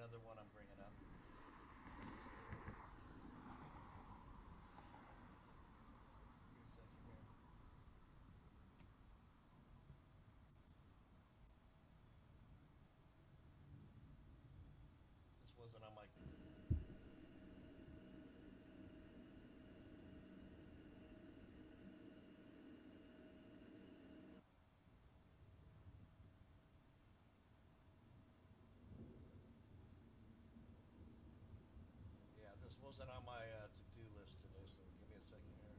another one I'm bringing up. Give me a second here. This wasn't on my. Yeah, this wasn't on my to-do list today. So give me a second here.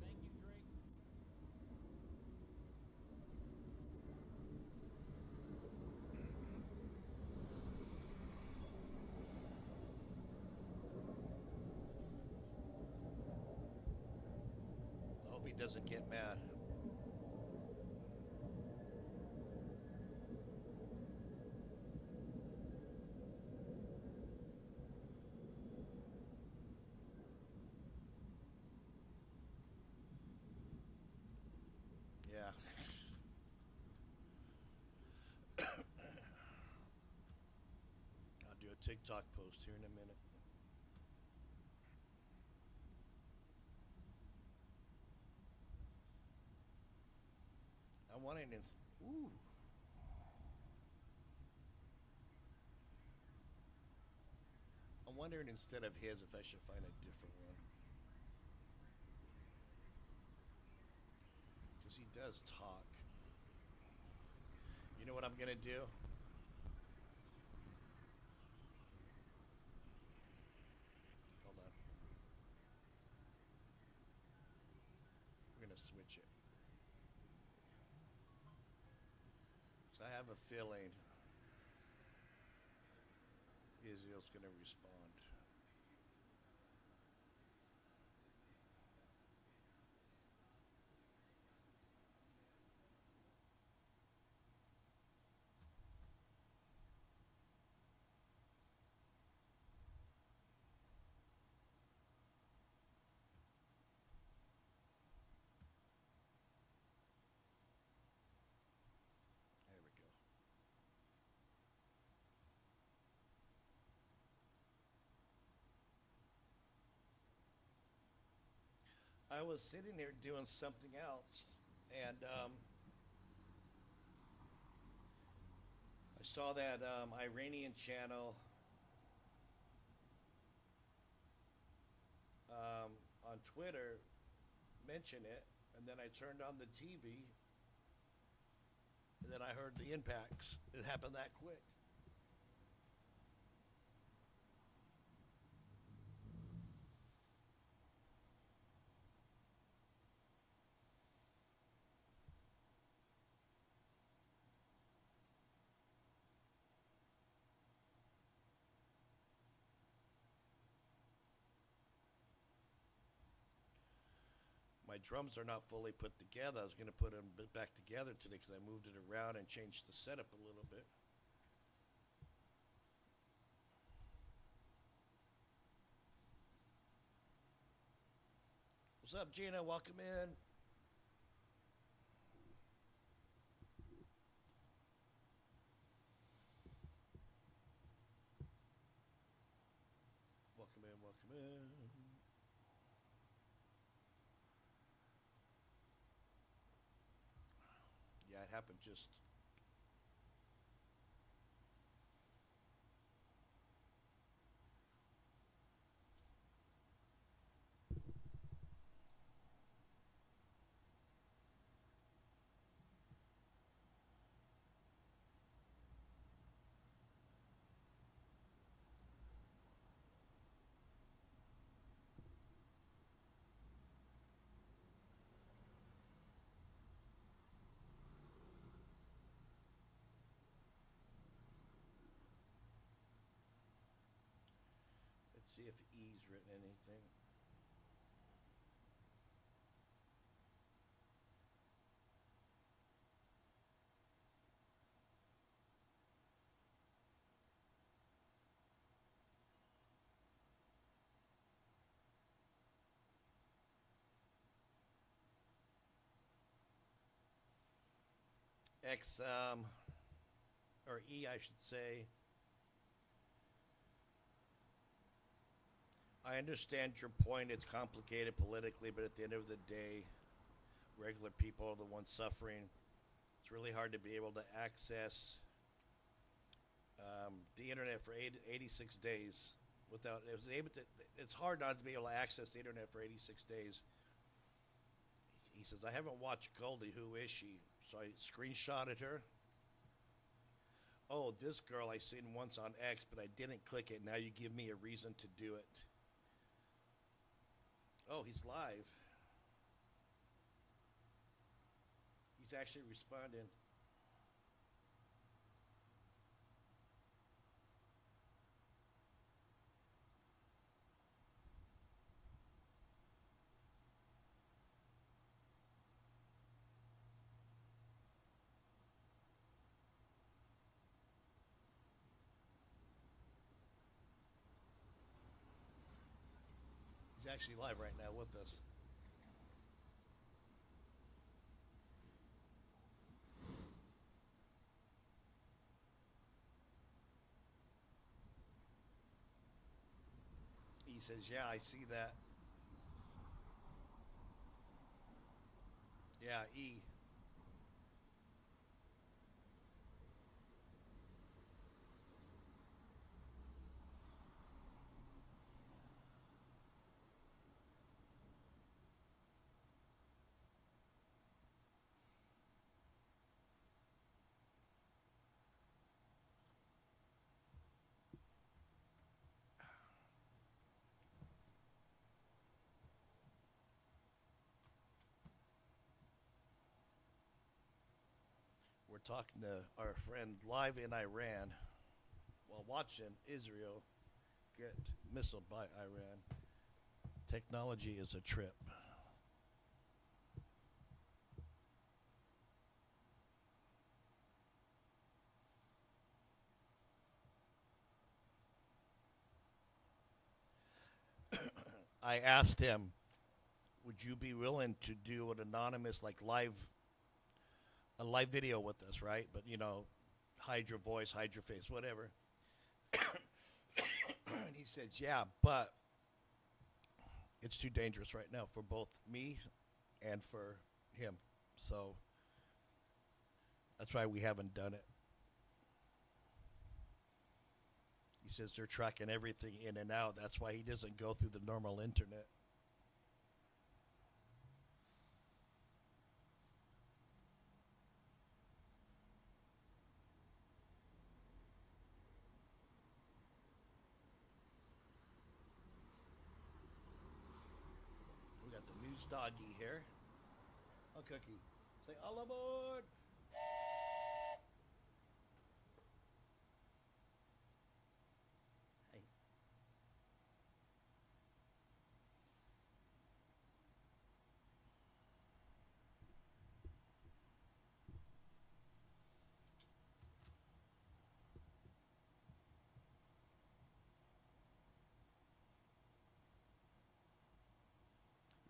Thank you, Drake. I hope he doesn't get mad. Yeah. I'll do a TikTok post here in a minute. I want it in. Ooh. I'm wondering instead of his if I should find a different one. Because he does talk. You know what I'm going to do? Hold on. We're going to switch it. So I have a feeling Israel's going to respond. There we go. I was sitting there doing something else, and I saw that Iranian channel on Twitter mention it, and then I turned on the TV, and then I heard the impacts. It happened that quick. My drums are not fully put together. I was going to put them back together today because I moved it around and changed the setup a little bit. What's up, Gina? Welcome in. Welcome in, welcome in. Yeah, it happened just. Let's see if E's written anything. X, or E, I should say. I understand your point. It's complicated politically, but at the end of the day, regular people are the ones suffering. It's really hard to be able to access the internet for 86 days without. It was able to. It's hard not to be able to access the internet for 86 days. He says, I haven't watched Goldie. Who is she? So I screenshotted her. Oh, this girl I seen once on X, but I didn't click it. Now you give me a reason to do it. Oh, he's live. He's actually responding. He's actually live right now with us. He says, yeah, I see that. Yeah, E. We're talking to our friend live in Iran while watching Israel get missiled by Iran. Technology is a trip. I asked him, would you be willing to do an anonymous, like a live video with us, right? But, hide your voice, hide your face, whatever. And he says, yeah, but it's too dangerous right now for both me and for him. So that's why we haven't done it. He says they're tracking everything in and out. That's why he doesn't go through the normal internet. We got the news doggy here. Oh, Cookie. Say, all aboard! Hey.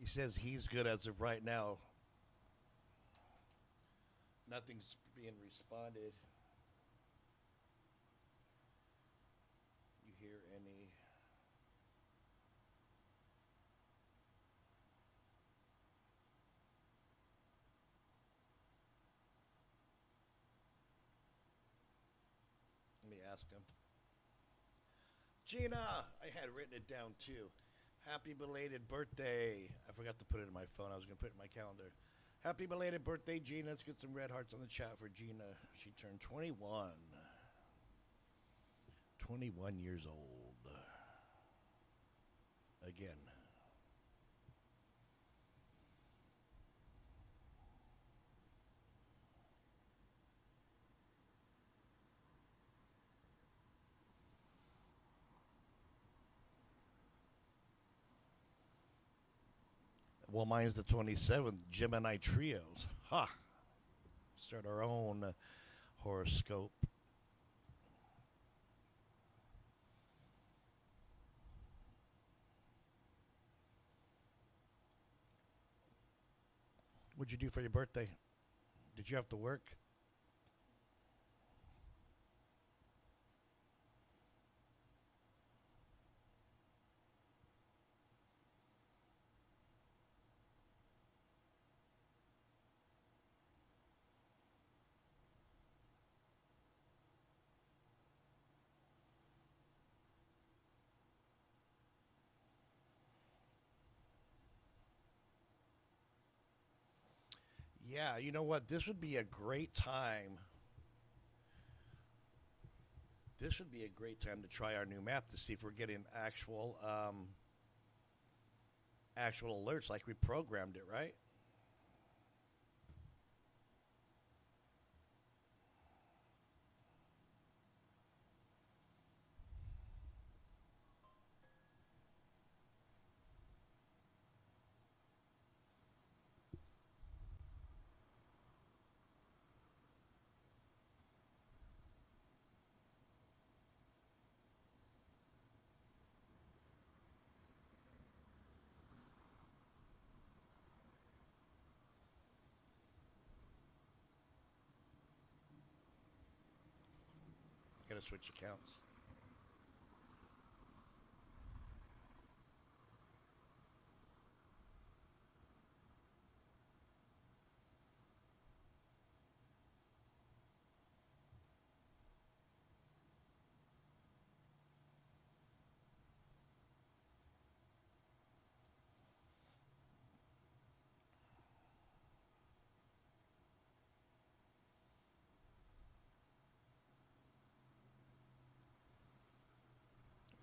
He says he's good as of right now. Nothing's being responded. You hear any? Let me ask him. Gina, I had written it down too. Happy belated birthday. I forgot to put it in my phone. I was going to put it in my calendar. Happy belated birthday, Gina. Let's get some red hearts on the chat for Gina. She turned 21. 21 years old. Again. Well, mine's the 27th. Gemini Trios. Ha! Start our own horoscope. What'd you do for your birthday? Did you have to work? Yeah, you know what? This would be a great time. This would be a great time to try our new map to see if we're getting actual alerts like we programmed it, right? I gotta switch accounts.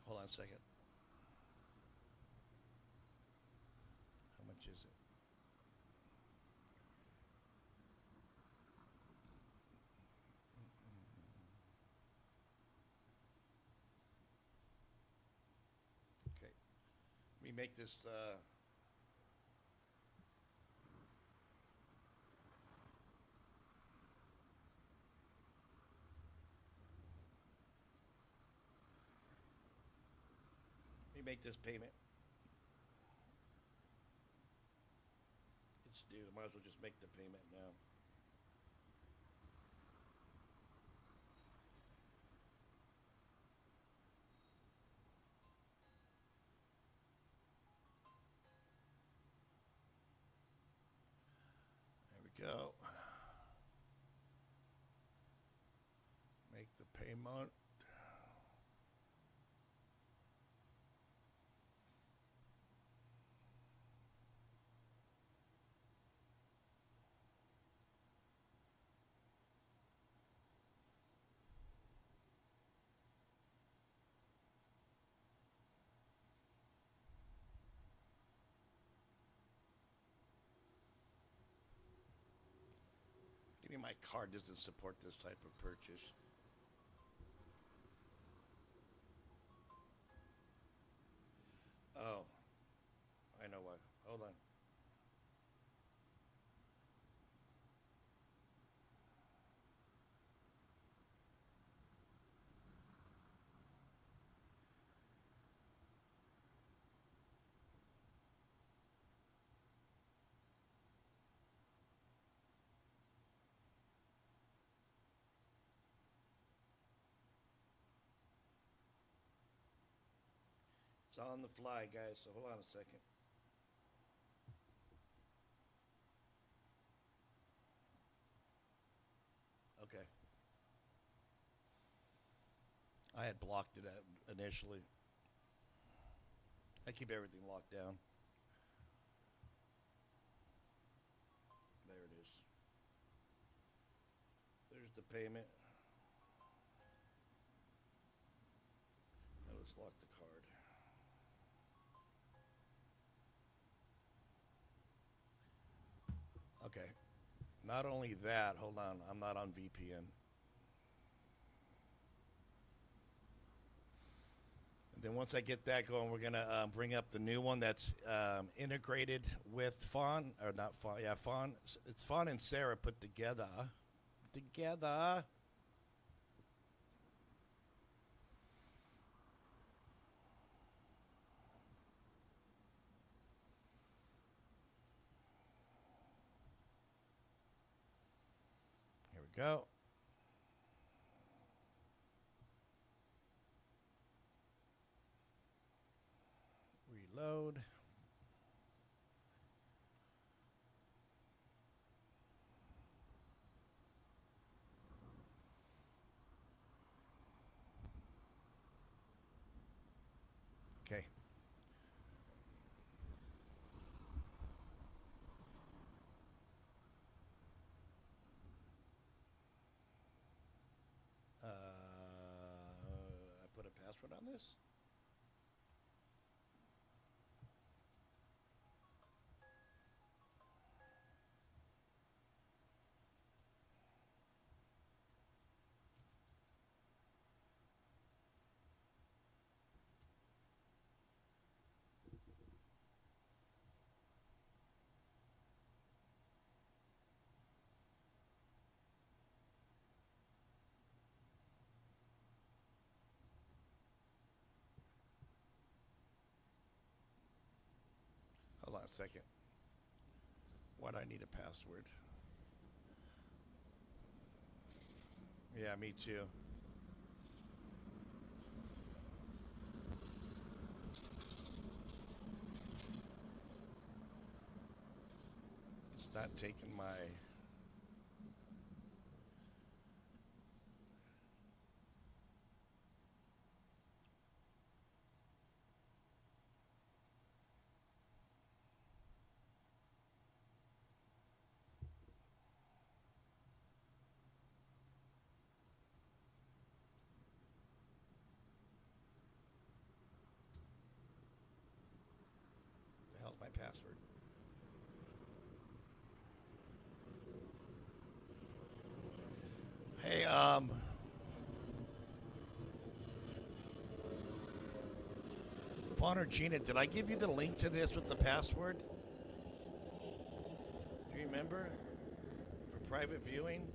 Hold on a second. How much is it? Okay. Let me make this. Let me make this payment. It's due. Might as well just make the payment now. There we go. Make the payment. Give me my card doesn't support this type of purchase. Oh, I know why. Hold on. It's on the fly, guys, so hold on a second. Okay. I had blocked it initially. I keep everything locked down. There it is. There's the payment. Now let's lock the card. Okay. Not only that, hold on, I'm not on VPN. And then once I get that going, we're gonna bring up the new one that's integrated with Fawn or not Fawn. Yeah, Fawn. It's Fawn and Sarah put together. Together. Here we go. Reload. Okay. password on this? Hold on a second. Why do I need a password? Yeah, me too. It's not taking my... The hell's my password? Hey, Fawn or Gina, did I give you the link to this with the password? Do you remember? For private viewing?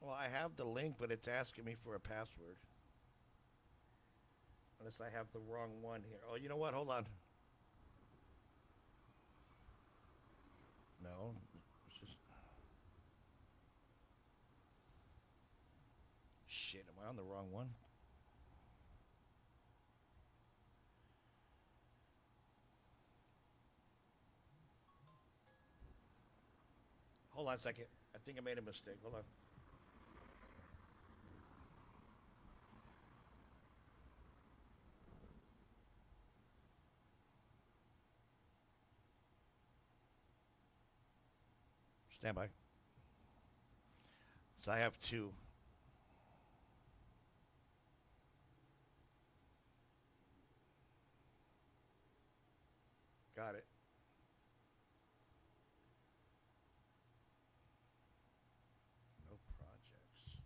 Well, I have the link, but it's asking me for a password. Unless I have the wrong one here. Oh, you know what? Hold on. No. It's just... Shit, am I on the wrong one? Hold on a second. I think I made a mistake. Hold on. Stand by. So I have two. Got it. No projects.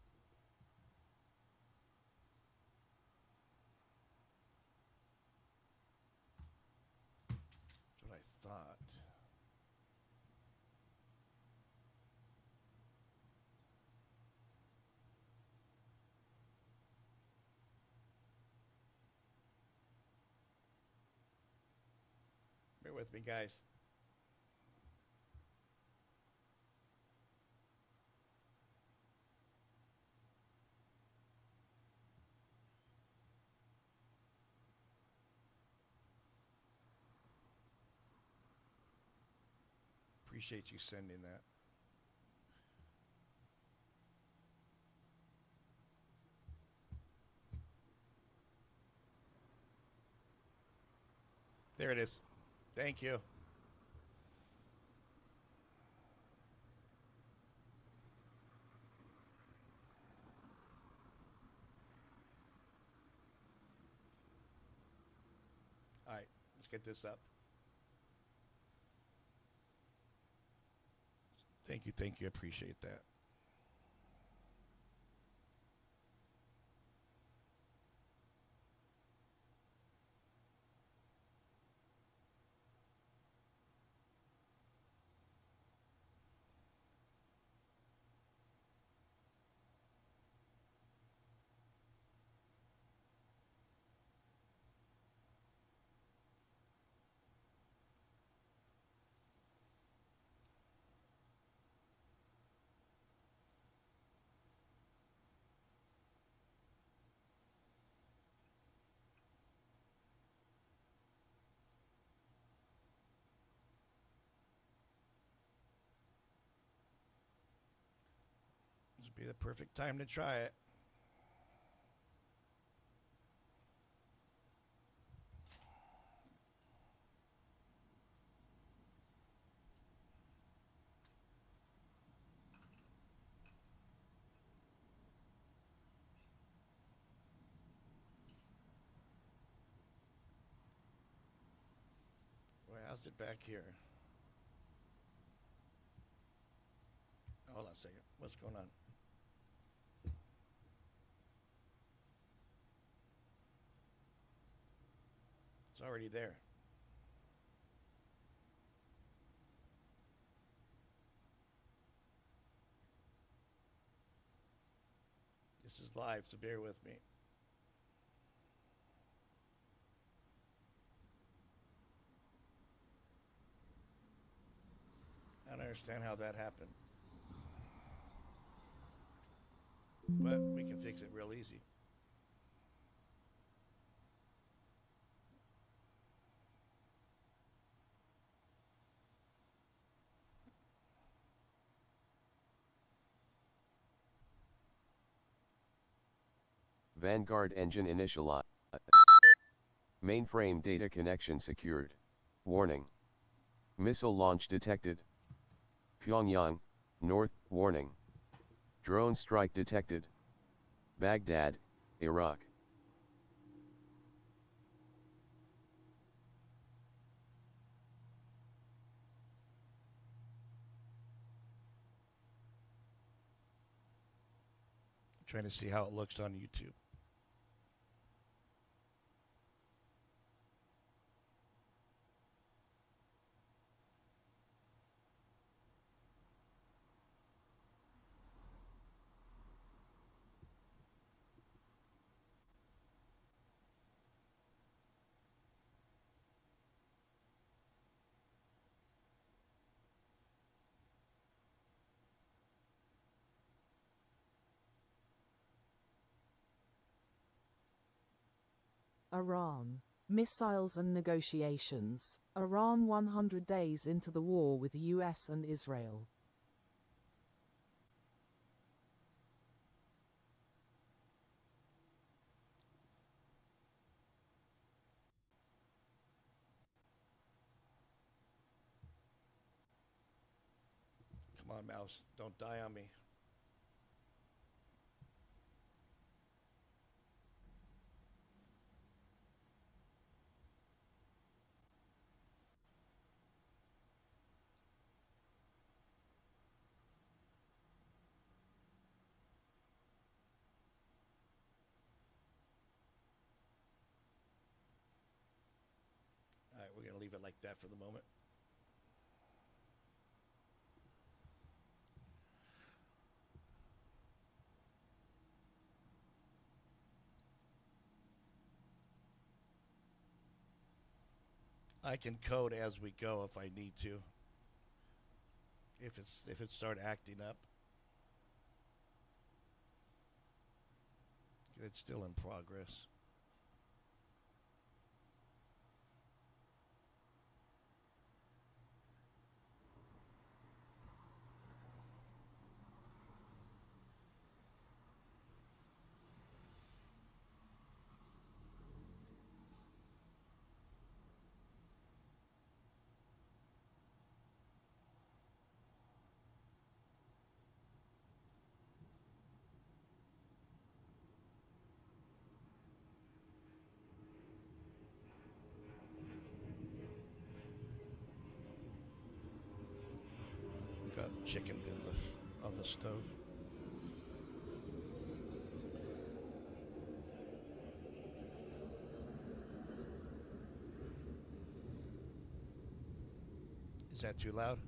That's what I thought. Bear with me, guys. Appreciate you sending that. There it is. Thank you. All right, let's get this up. Thank you, thank you. I appreciate that. would be the perfect time to try it. Well, how's it back here? Hold on a second. What's going on? It's already there. This is live, so bear with me. I don't understand how that happened. But we can fix it real easy. Vanguard engine initialized. Mainframe data connection secured. Warning. Missile launch detected. Pyongyang, North, warning. Drone strike detected. Baghdad, Iraq. I'm trying to see how it looks on YouTube. Iran. Missiles and negotiations. Iran 100 days into the war with US and Israel. Come on, mouse. Don't die on me. All right, we're going to leave it like that for the moment. I can code as we go if I need to. If it start acting up. It's still in progress. Got chicken on the stove. Is that too loud?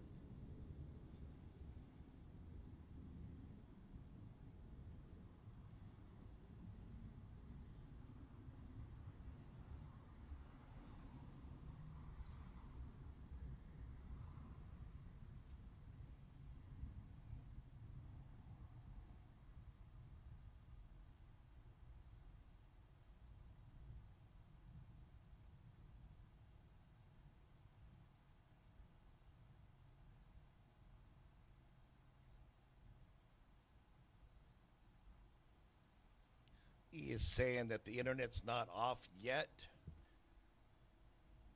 is saying that the internet's not off yet,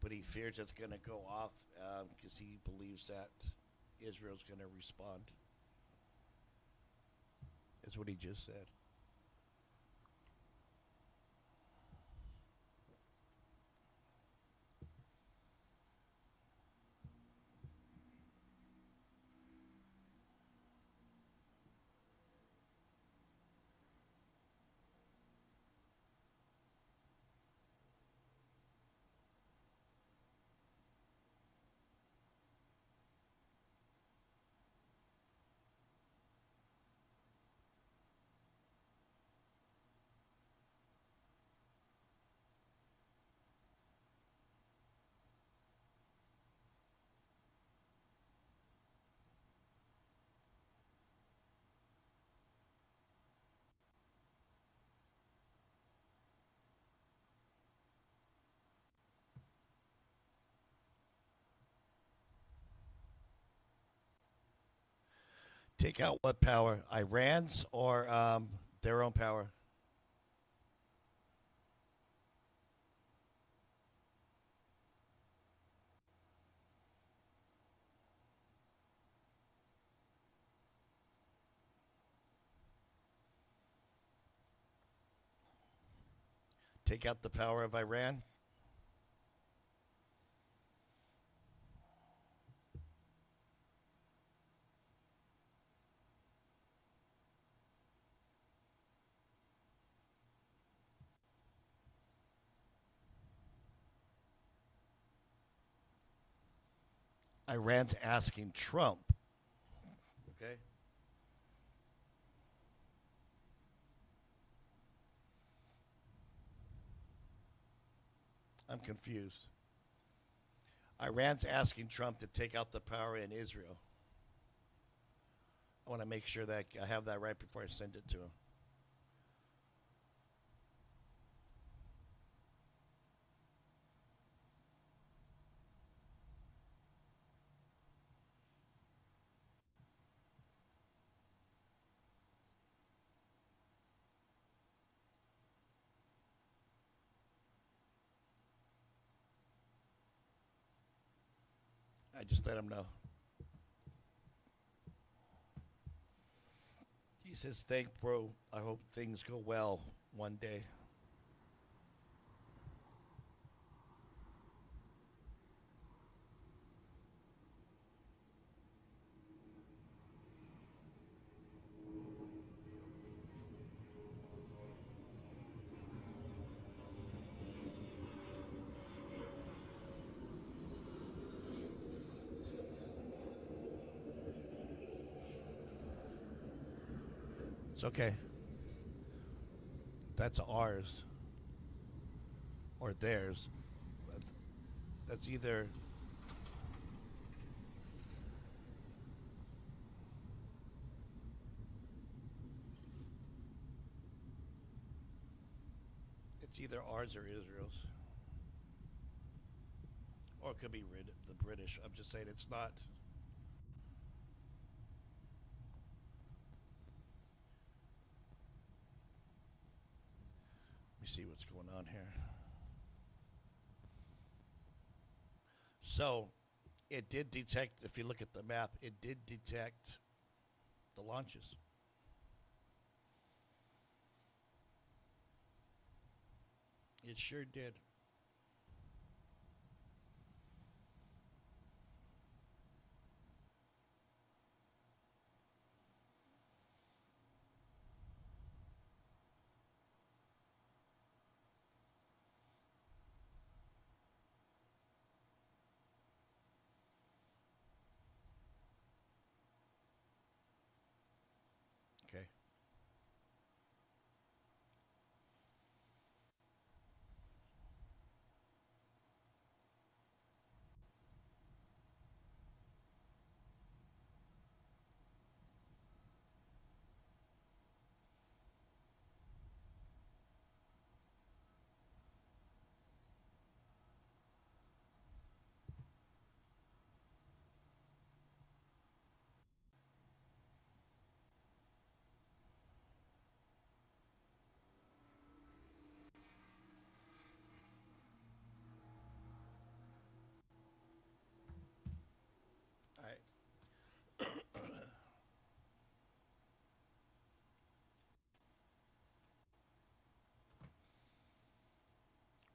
but he fears it's going to go off because he believes that Israel's going to respond. Is what he just said. Take out what power? Iran's or their own power? Take out the power of Iran? Iran's asking Trump. Okay? I'm confused. Iran's asking Trump to take out the power in Israel. I want to make sure that I have that right before I send it to him. I just let him know. He says, "Thank bro. I hope things go well one day." It's okay. That's ours or theirs. That's, that's either it's either ours or Israel's, or it could be the British. I'm just saying it's not. Let me see what's going on here. So, it did detect. If you look at the map, it did detect the launches. It sure did. Okay.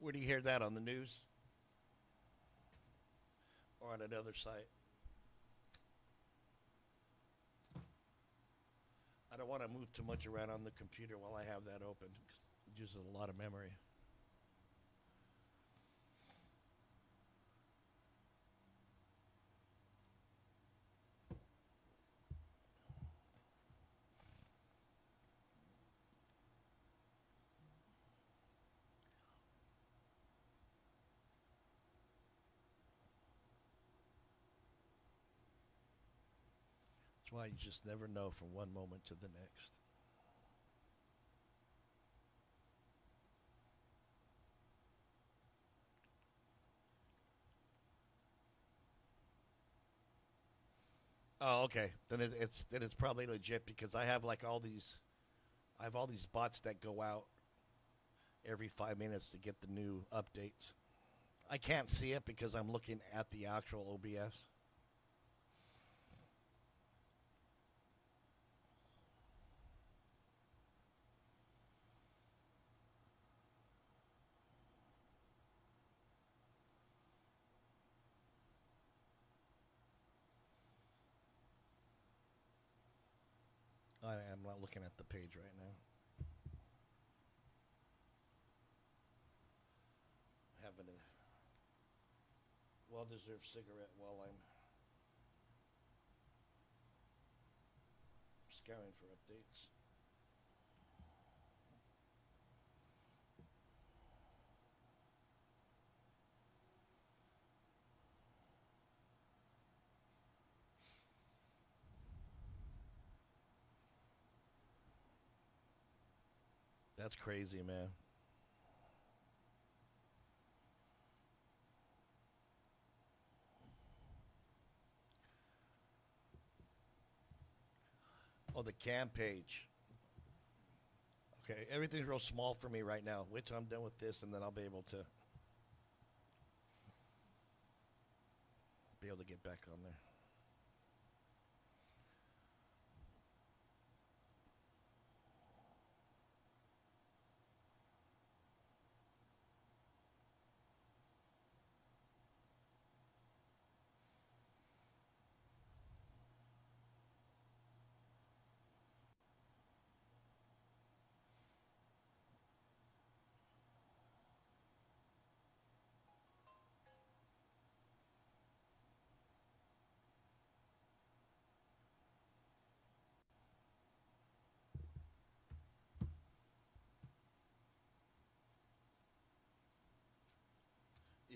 Where do you hear that, on the news or on another site? I don't want to move too much around on the computer while I have that open. It uses a lot of memory. That's why you just never know from one moment to the next. Oh, okay. Then it's probably legit because I have like all these bots that go out every 5 minutes to get the new updates. I can't see it because I'm looking at the actual OBS. I'm not looking at the page right now. Having a well-deserved cigarette while I'm scouring for updates. That's crazy, man. Oh, the cam page. Okay, everything's real small for me right now. Wait till I'm done with this, and then I'll be able to get back on there.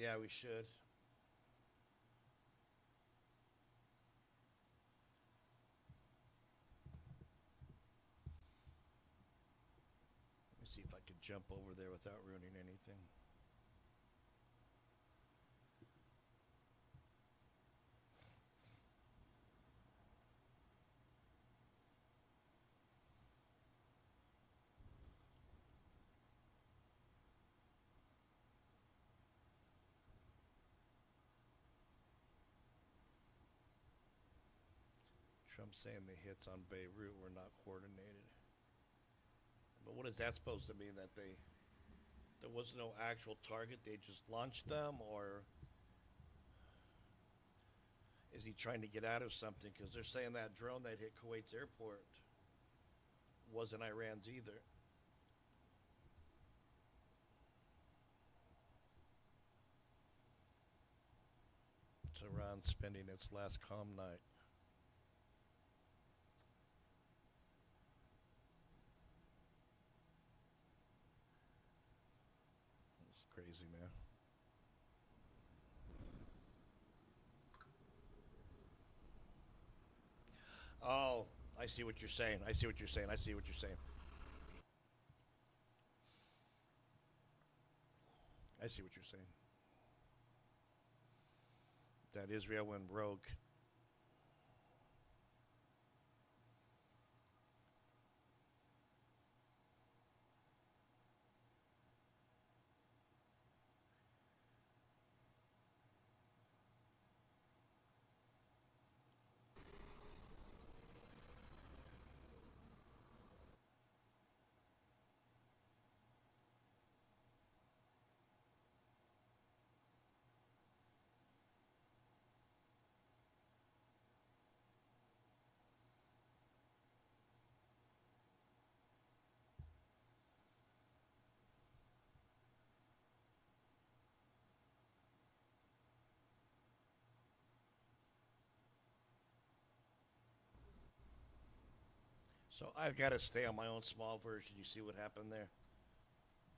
Yeah, we should. Let me see if I can jump over there without ruining anything. Trump saying the hits on Beirut were not coordinated. But what is that supposed to mean? That there was no actual target, they just launched them, or is he trying to get out of something? Because they're saying that drone that hit Kuwait's airport wasn't Iran's either. It's Iran spending its last calm night. It's crazy, man. Oh, I see what you're saying. I see what you're saying. I see what you're saying. I see what you're saying. That Israel went rogue. So I've got to stay on my own small version. You see what happened there?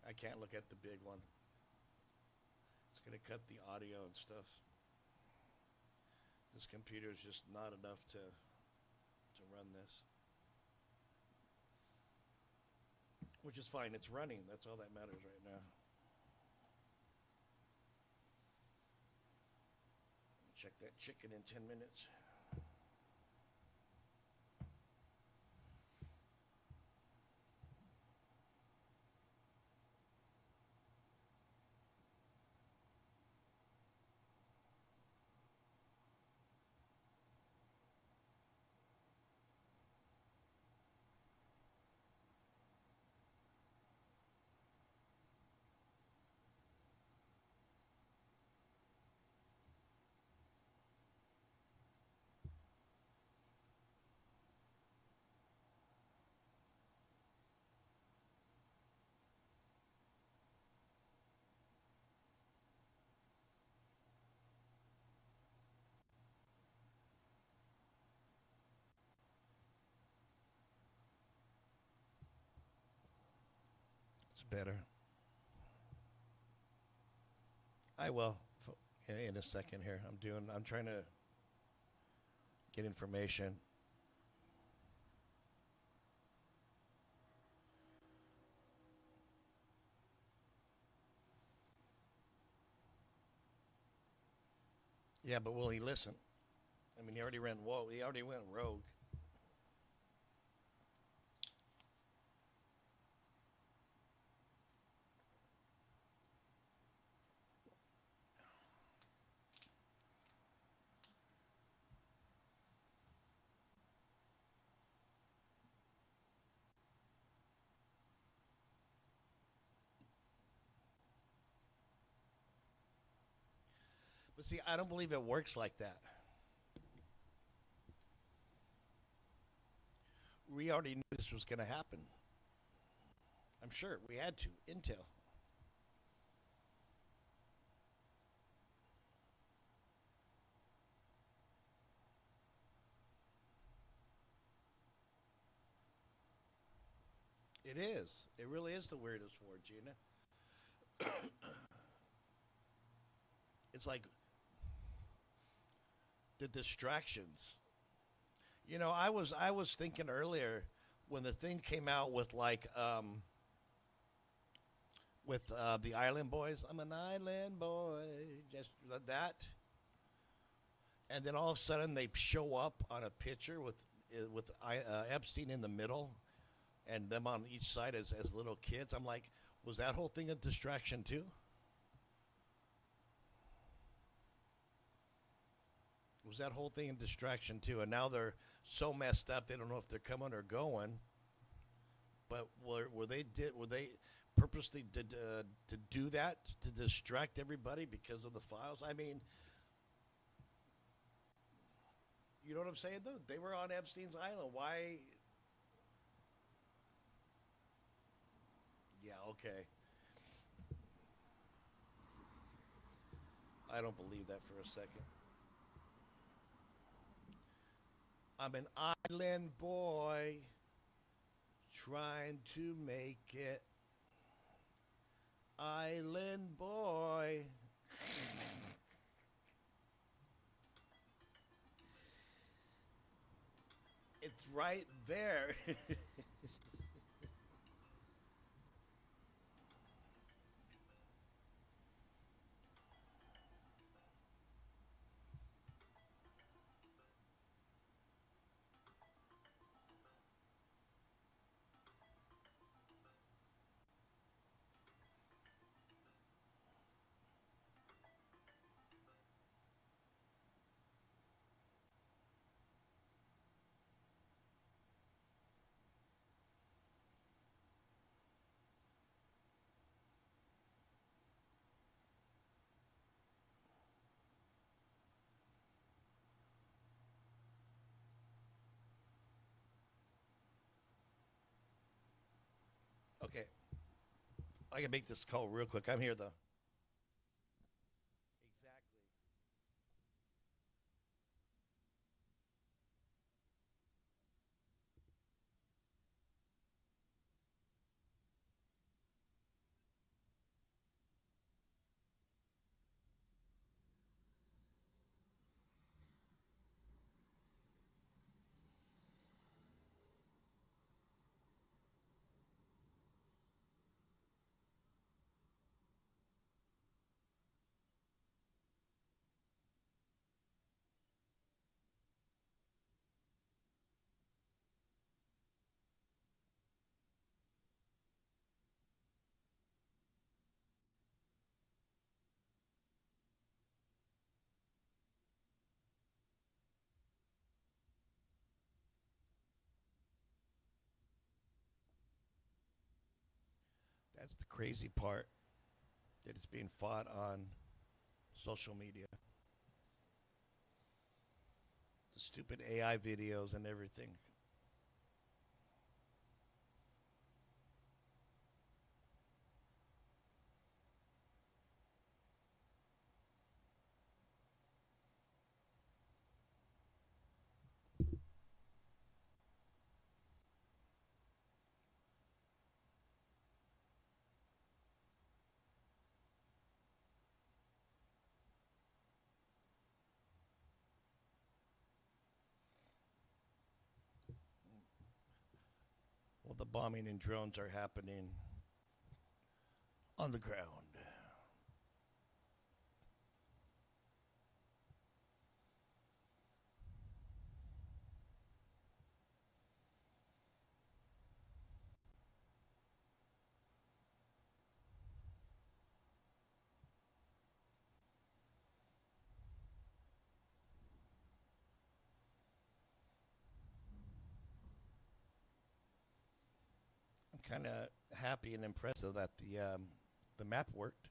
I can't look at the big one. It's going to cut the audio and stuff. This computer is just not enough to run this. Which is fine. It's running. That's all that matters right now. Check that chicken in 10 minutes. It's better. I will in a second here. I'm trying to get information. Yeah, but will he listen? I mean, he already went rogue. But see, I don't believe it works like that. We already knew this was going to happen. I'm sure we had to. Intel. It is. It really is the weirdest war, Gina. It's like the distractions. I was thinking earlier when the thing came out with the Island Boys. I'm an island boy, just that. And then all of a sudden they show up on a picture with Epstein in the middle, and them on each side as little kids. I'm like, was that whole thing a distraction too? Was that whole thing a distraction too? And now they're so messed up they don't know if they're coming or going. But were they purposely did to do that to distract everybody because of the files? I mean, you know what I'm saying though? They were on Epstein's island. Why? Yeah, okay. I don't believe that for a second. I'm an island boy trying to make it. Island boy. It's right there. Okay, I can make this call real quick. I'm here though. Exactly. That's the crazy part, that it's being fought on social media. The stupid AI videos and everything. Well, the bombing and drones are happening on the ground. I'm kind of happy and impressed that the map worked.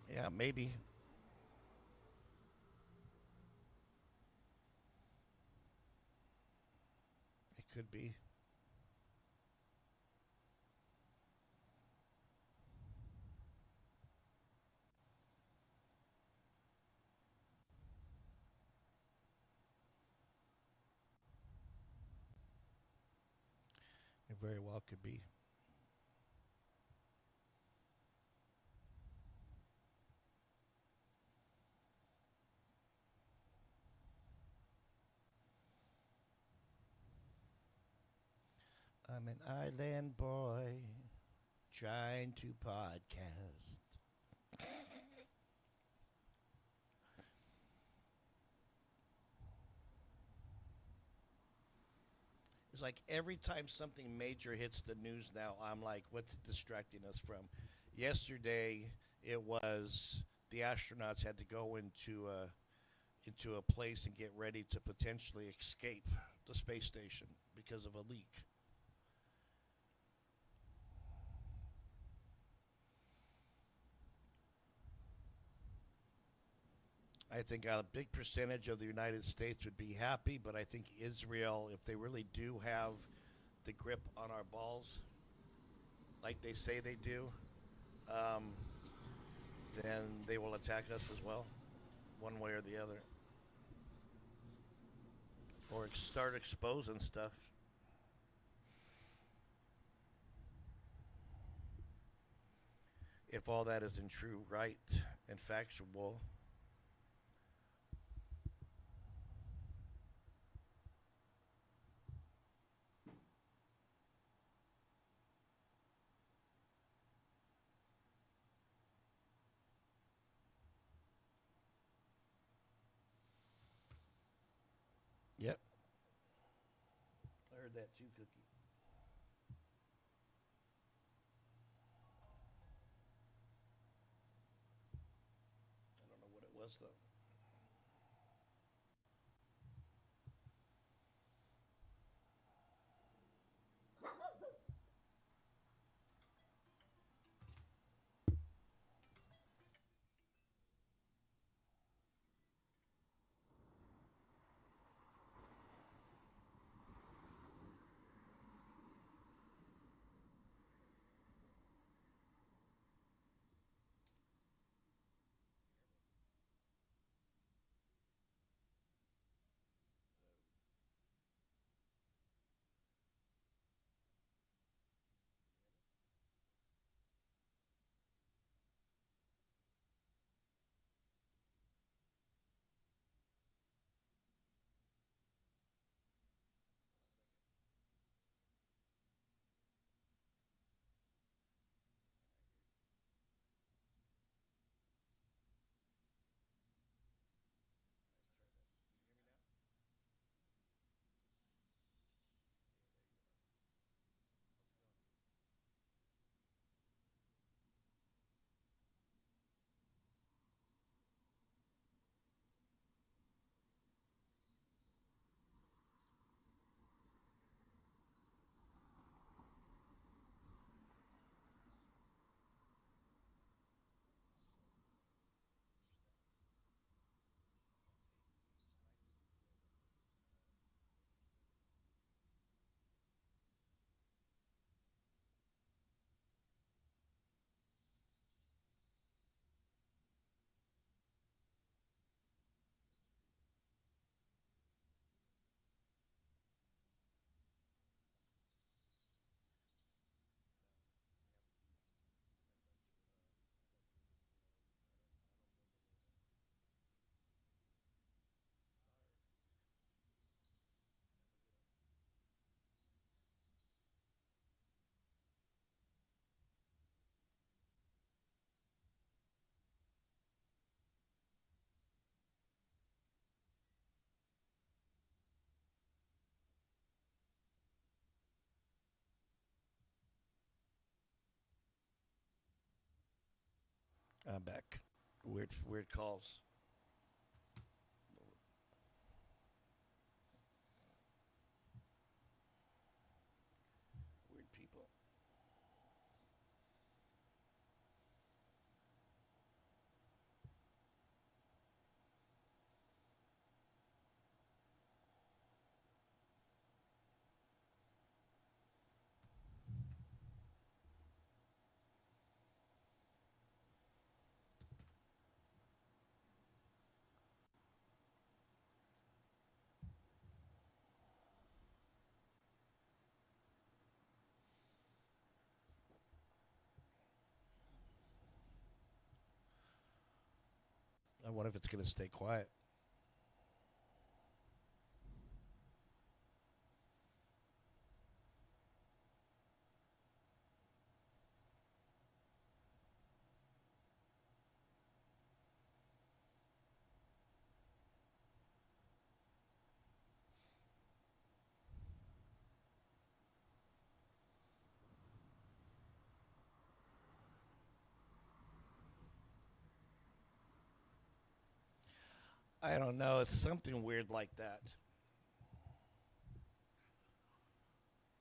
Yeah, maybe it could be. It very well could be. I'm an island boy trying to podcast. It's like every time something major hits the news now, I'm like, what's it distracting us from? Yesterday, it was the astronauts had to go into a place and get ready to potentially escape the space station because of a leak. I think a big percentage of the United States would be happy, but I think Israel, if they really do have the grip on our balls, like they say they do, um, then they will attack us as well, one way or the other, or start exposing stuff. If all that isn't true, right, and factual. Yep, I heard that too, Cookie. I don't know what it was though. I'm back. Weird calls. Weird people. I wonder if it's going to stay quiet. I don't know. It's something weird like that.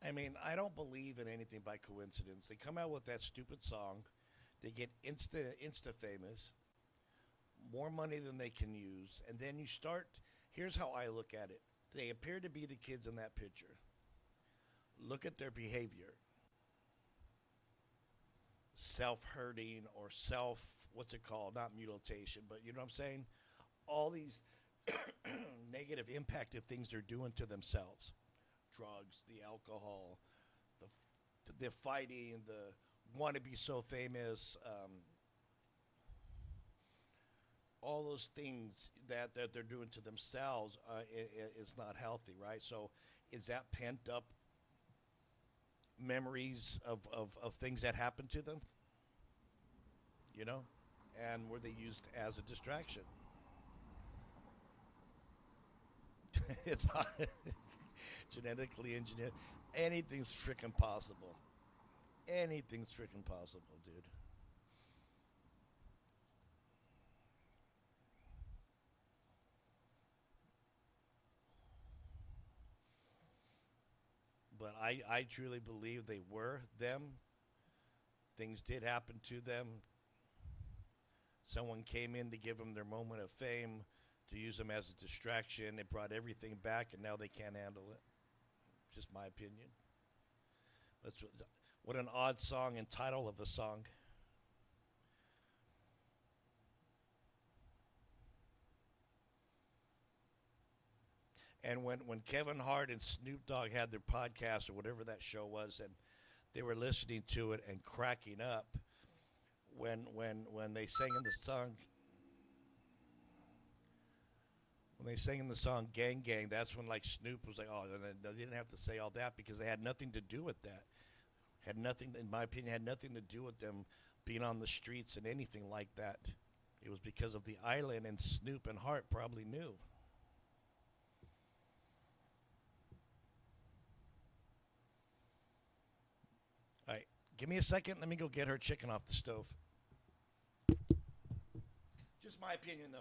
I mean, I don't believe in anything by coincidence. They come out with that stupid song. They get insta famous, more money than they can use, and then you start. Here's how I look at it. They appear to be the kids in that picture. Look at their behavior. Self-hurting or what's it called? Not mutilation, but you know what I'm saying? All these negative impacted things they're doing to themselves. Drugs, the alcohol, the fighting, the want to be so famous, all those things that they're doing to themselves is not healthy, right? So is that pent up memories of things that happened to them, you know, and were they used as a distraction? It's not genetically engineered. Anything's freaking possible. Anything's freaking possible, dude. But I truly believe they were them. Things did happen to them. Someone came in to give them their moment of fame, to use them as a distraction. It brought everything back, and now they can't handle it. Just my opinion. That's what an odd song and title of a song. And when Kevin Hart and Snoop Dogg had their podcast or whatever that show was, and they were listening to it and cracking up when they sang in the song, when they sang in the song "Gang Gang," that's when like Snoop was like, "Oh, they didn't have to say all that because they had nothing to do with that. Had nothing, in my opinion, had nothing to do with them being on the streets and anything like that. It was because of the island, and Snoop and Hart probably knew." All right, give me a second. Let me go get her chicken off the stove. Just my opinion, though.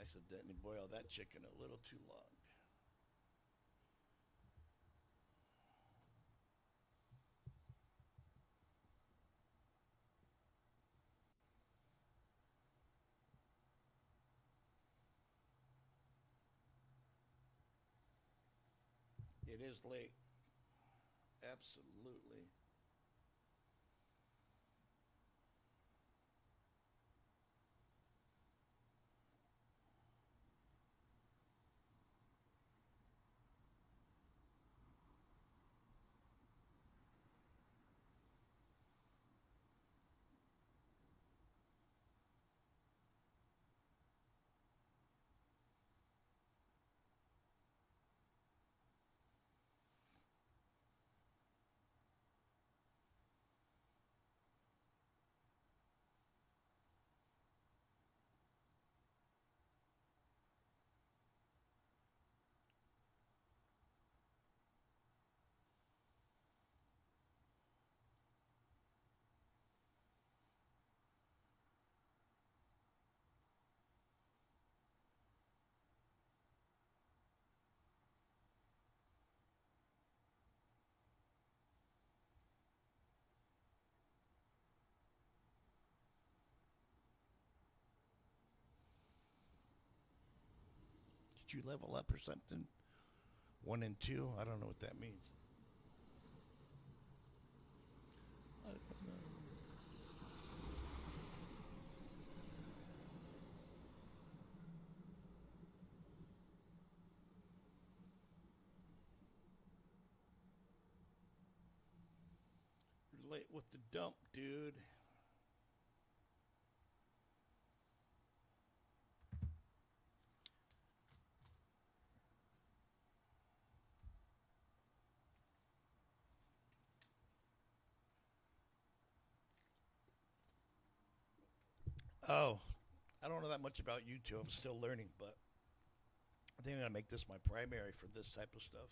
Accidentally boiled that chicken a little too long. It is late. Absolutely. Did you level up or something? One and two? I don't know what that means. I don't know. You're late with the dump, dude. Oh, I don't know that much about YouTube. I'm still learning, but I think I'm gonna make this my primary for this type of stuff.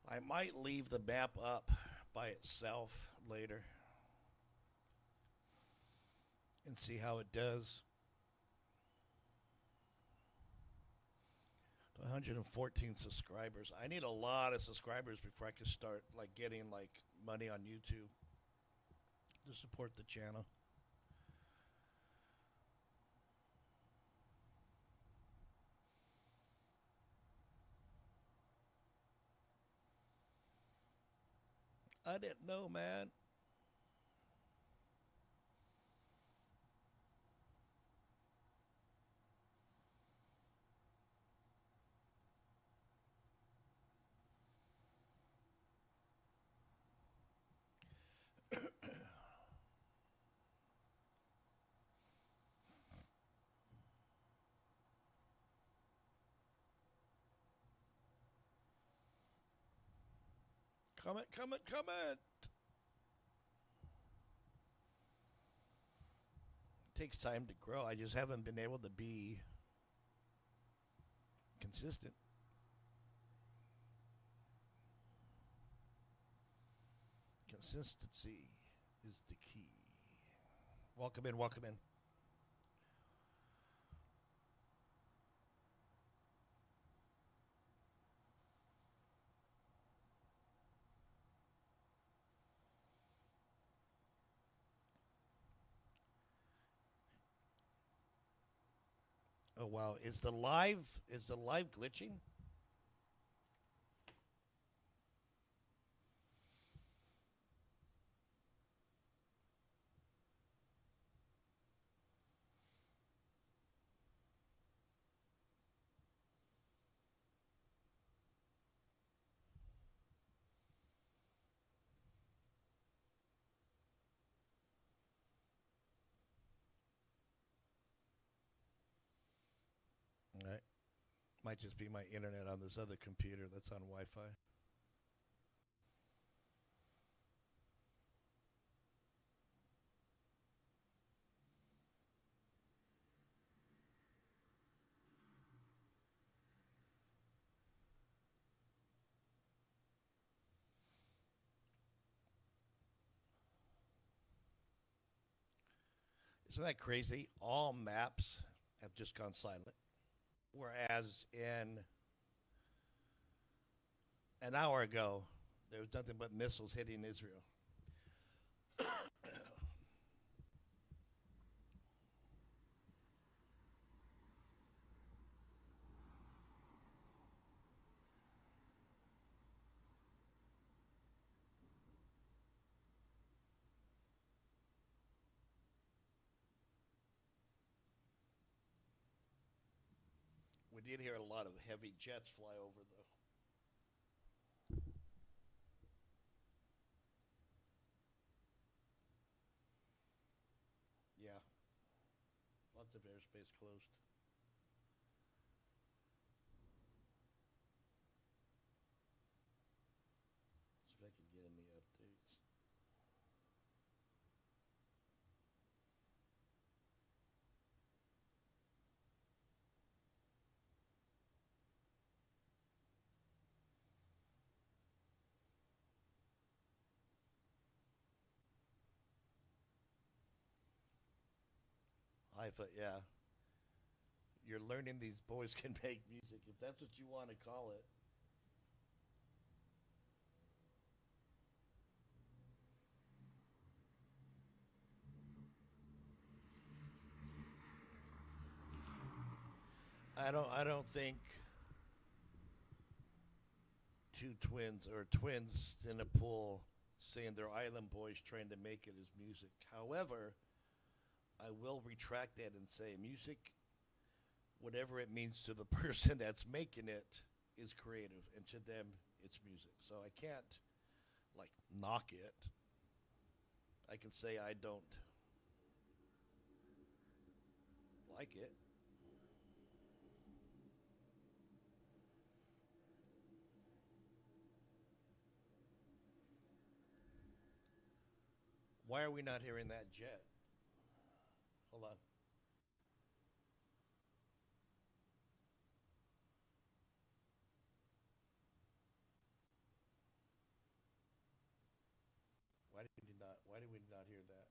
I might leave the map up by itself later and see how it does. 114 subscribers. I need a lot of subscribers before I can start like getting like money on YouTube to support the channel. I didn't know, man. Comment, comment, comment. It takes time to grow. I just haven't been able to be consistent. Consistency is the key. Welcome in, welcome in. Oh wow, is the live glitching? All right. Might just be my internet on this other computer that's on Wi-Fi. Isn't that crazy? All maps have just gone silent. Whereas in an hour ago, there was nothing but missiles hitting Israel. We did hear a lot of heavy jets fly over, though. Yeah, lots of airspace closed. See if I can get any updates. Haifa, yeah. You're learning these boys can make music, if that's what you want to call it. I don't think two twins or twins in a pool saying they're island boys trying to make it as music. However, I will retract that and say music, whatever it means to the person that's making it, is creative, and to them, it's music. So I can't like knock it. I can say I don't like it. Why are we not hearing that jet? Hold on. Why did we not? Why did we not hear that?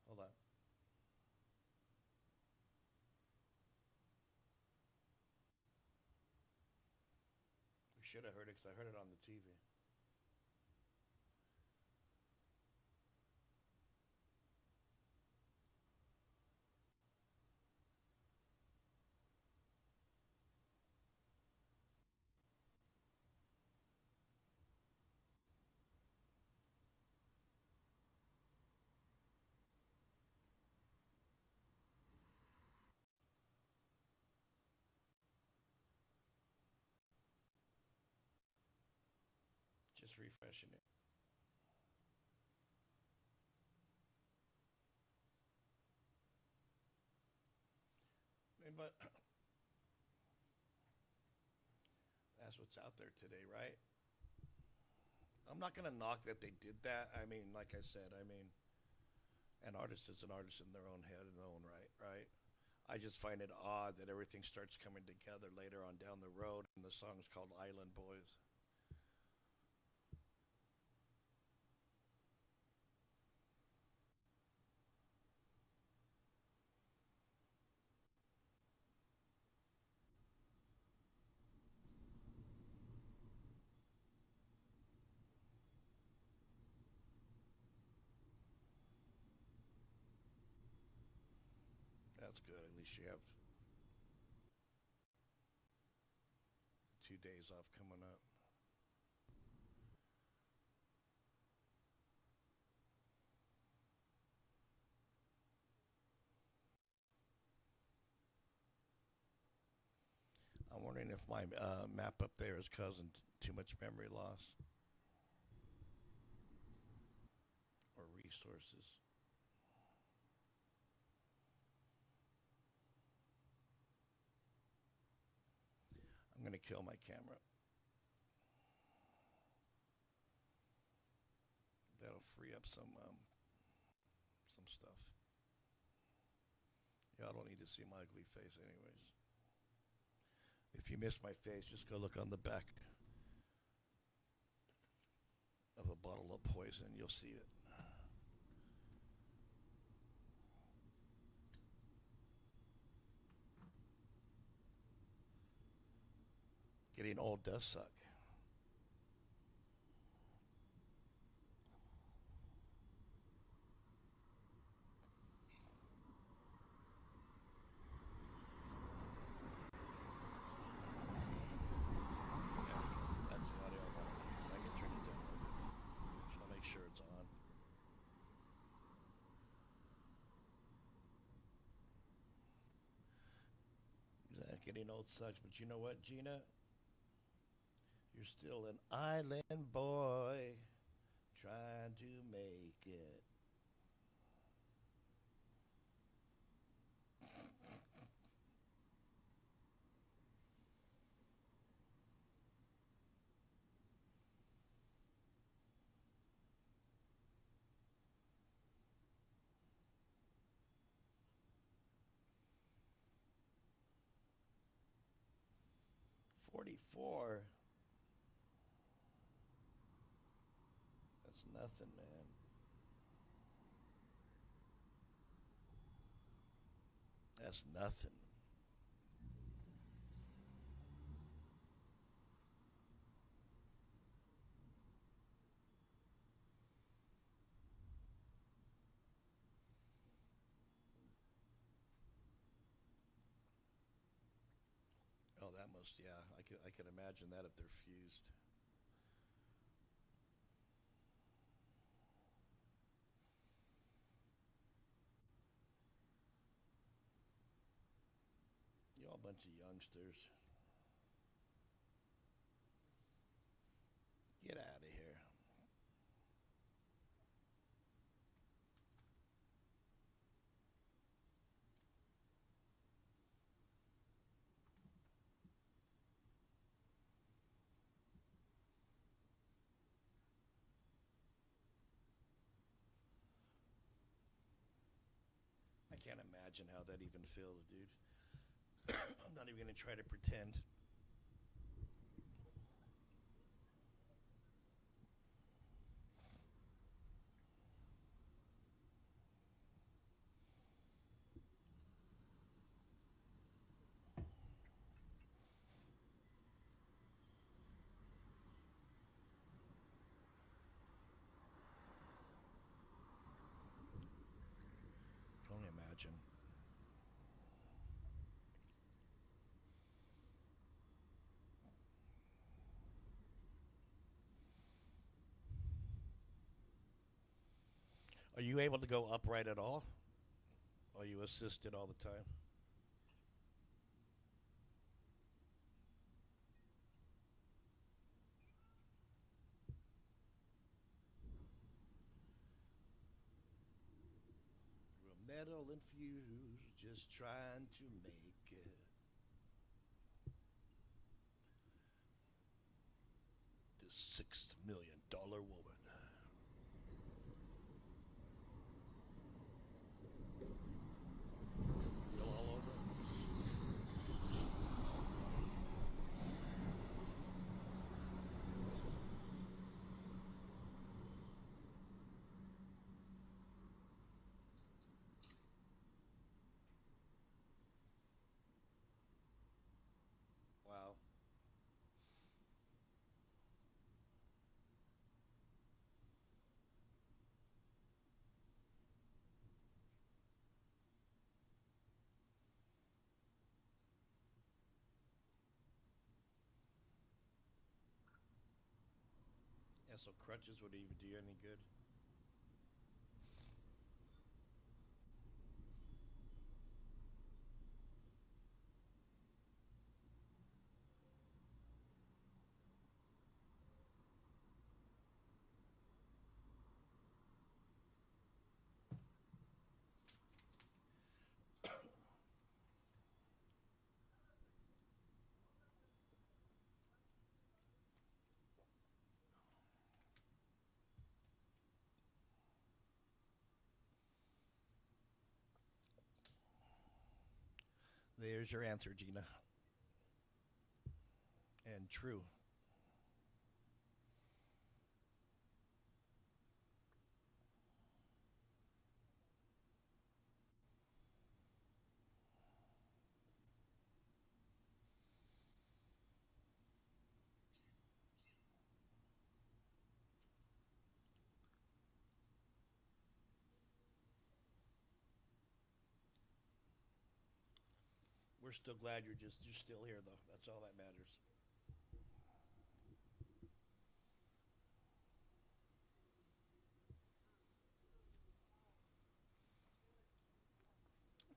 Hold on. We should have heard it because I heard it on the TV. Just refreshing it. But that's what's out there today, right? I'm not gonna knock that they did that. I mean, like I said, I mean, an artist is an artist in their own head, in their own right, right? I just find it odd that everything starts coming together later on down the road, and the song is called Island Boys. That's good. At least you have 2 days off coming up. I'm wondering if my map up there is causing too much memory loss or resources. I'm gonna kill my camera. That'll free up some stuff. Y'all don't need to see my ugly face, anyways. If you missed my face, just go look on the back of a bottle of poison. You'll see it. Getting old does suck. That's the audio I want to hear. I can turn it down a little bit. Just want to make sure it's on. Getting old sucks, but you know what, Gina? You're still an island boy trying to make it. $44. That's nothing, man. That's nothing. Oh, that must, yeah. I could imagine that if they're fused. You all a bunch of youngsters. Get out of here. I can't imagine how that even feels, dude. I'm not even going to try to pretend. Can only imagine. Are you able to go upright at all? Are you assisted all the time? We're metal infused, just trying to make it. This $6 million woman. Real all over. Wow. Yeah, so crutches would even do you any good? There's your answer, Gina. and true. We're still glad you're still here though. That's all that matters.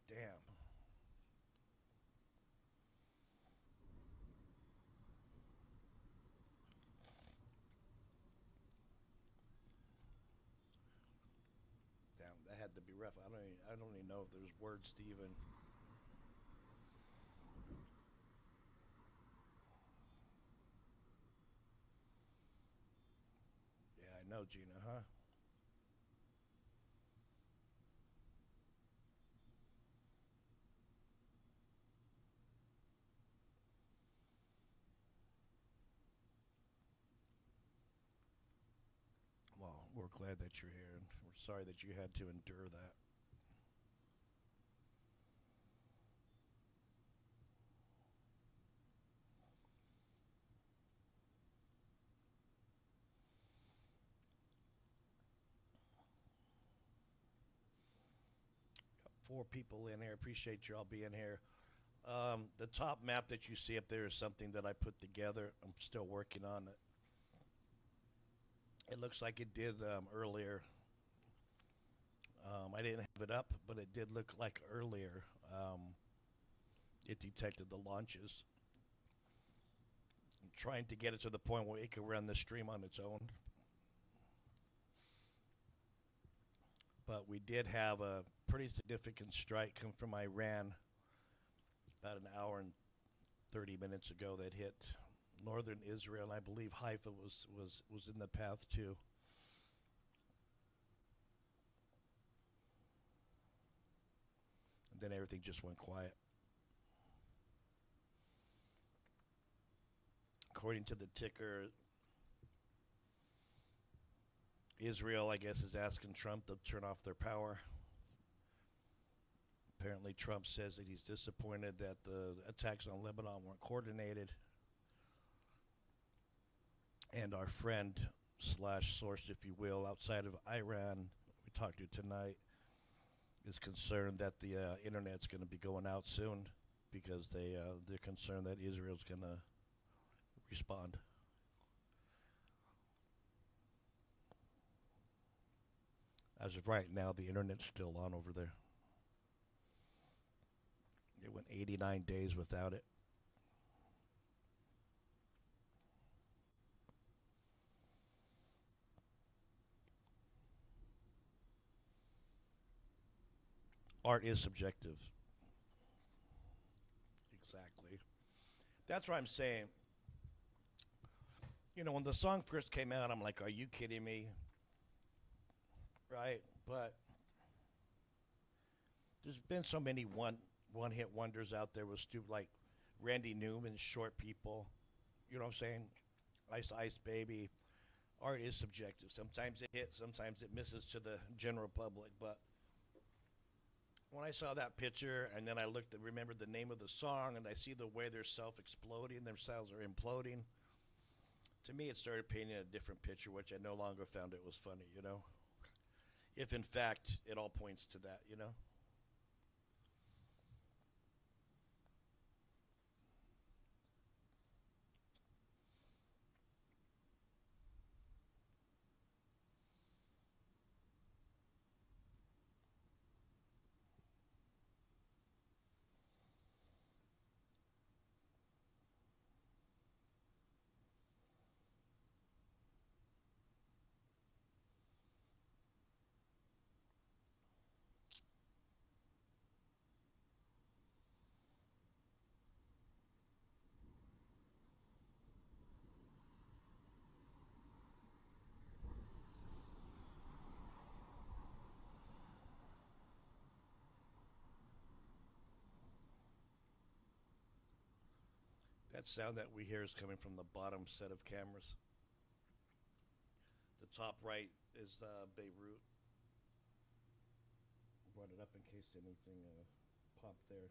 Damn. Damn, that had to be rough. I don't even know if there's words to even. Yeah, I know, Gina, huh? Well, we're glad that you're here, and we're sorry that you had to endure that. Four people in here. Appreciate you all being here. The top map that you see up there is something that I put together. I'm still working on it. It looks like it did earlier. I didn't have it up, but it did look like earlier it detected the launches. I'm trying to get it to the point where it could run the stream on its own. But we did have a pretty significant strike come from Iran about an hour and 30 minutes ago that hit northern Israel. And I believe Haifa was in the path too. And then everything just went quiet. According to the ticker, Israel, I guess, is asking Trump to turn off their power. Apparently, Trump says that he's disappointed that the attacks on Lebanon weren't coordinated. And our friend slash source, if you will, outside of Iran, we talked to tonight, is concerned that the internet's going to be going out soon because they're concerned that Israel's going to respond. As of right now, the internet's still on over there. It went 89 days without it. Art is subjective. Exactly. That's what I'm saying. You know, when the song first came out, I'm like, are you kidding me? Right? But there's been so many one hit wonders out there with stupid like Randy Newman, Short People. You know what I'm saying? Ice Ice Baby. Art is subjective. Sometimes it hits, sometimes it misses to the general public. But when I saw that picture and then I looked and remembered the name of the song and I see the way they're self exploding, themselves are imploding. To me, it started painting a different picture, which I no longer found it was funny, you know? If in fact it all points to that, you know? That sound that we hear is coming from the bottom set of cameras. The top right is Beirut. Brought it up in case anything popped there.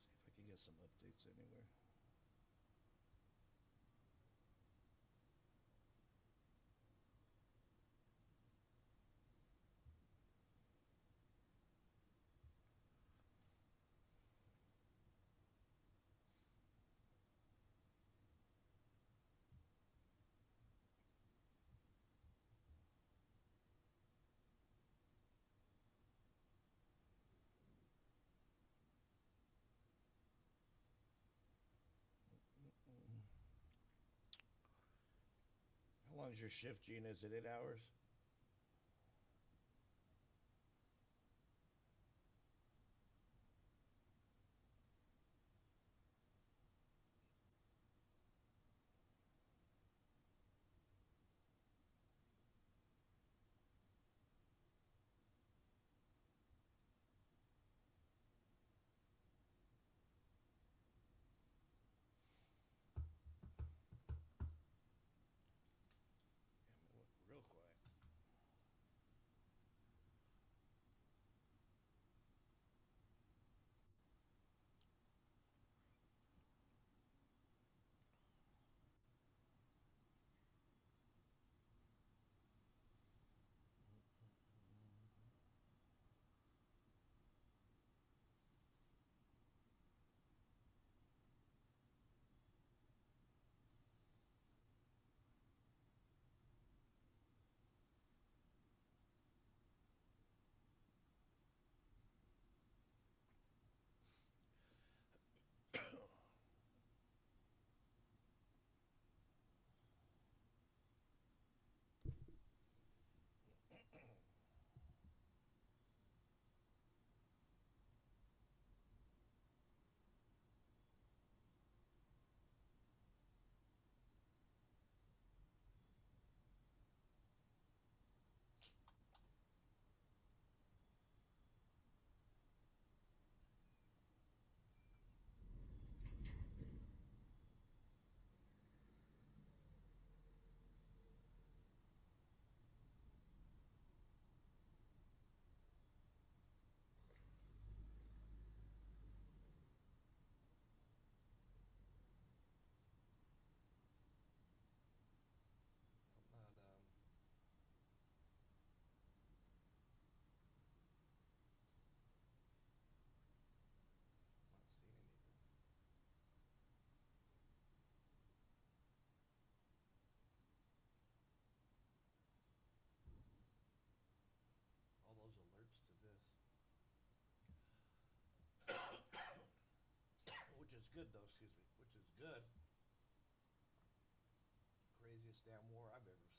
See if I can get some updates anywhere. How long is your shift, Gina? Is it 8 hours? Damn, it went real quiet. I'm not not seeing anything. All those alerts to this, which is good though. Excuse me, which is good. Craziest damn war I've ever seen.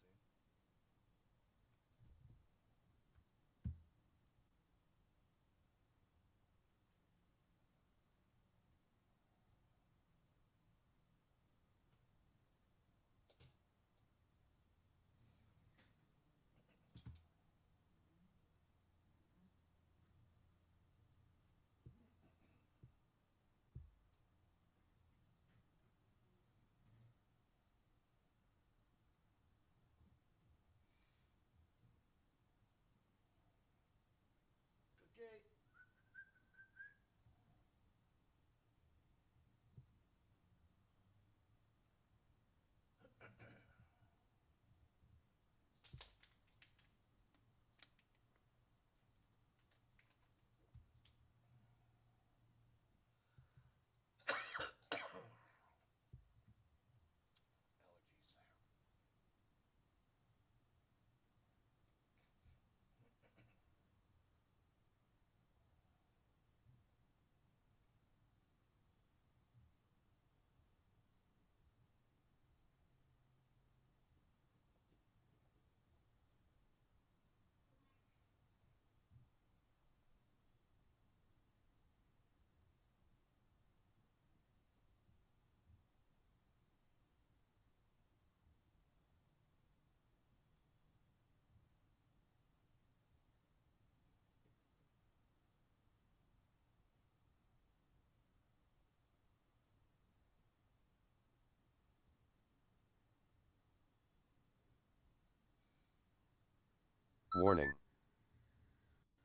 Warning.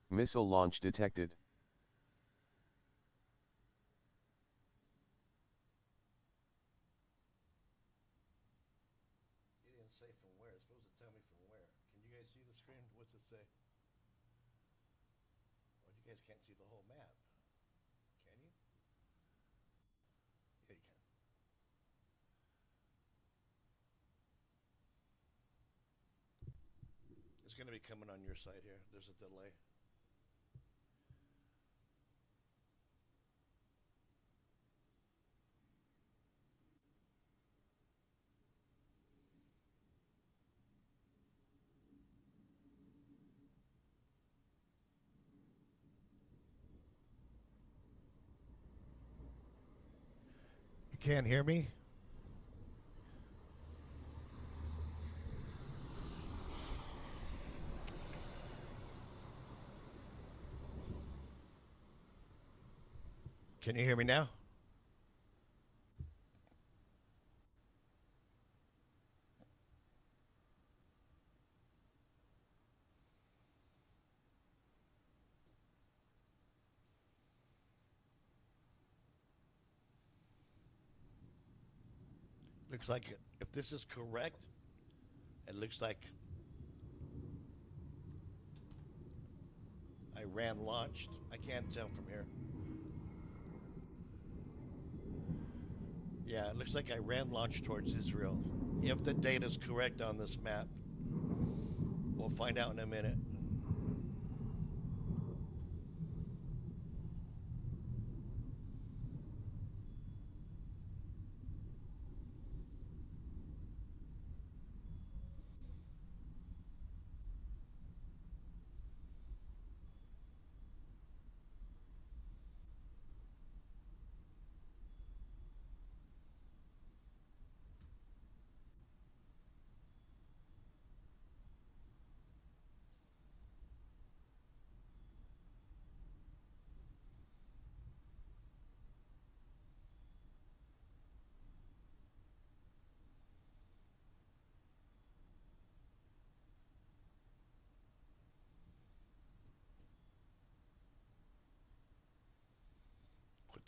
Missile launch detected. It didn't say from where. It's supposed to tell me from where. Can you guys see the screen? What's it say? Well, you guys can't see the whole map. Can you? Yeah, you can. It's going to be coming on your side here. There's a delay. You can't hear me? Can you hear me now? Looks like if this is correct, it looks like Iran launched. I can't tell from here. Yeah, it looks like Iran launched towards Israel. If the data is correct on this map, we'll find out in a minute.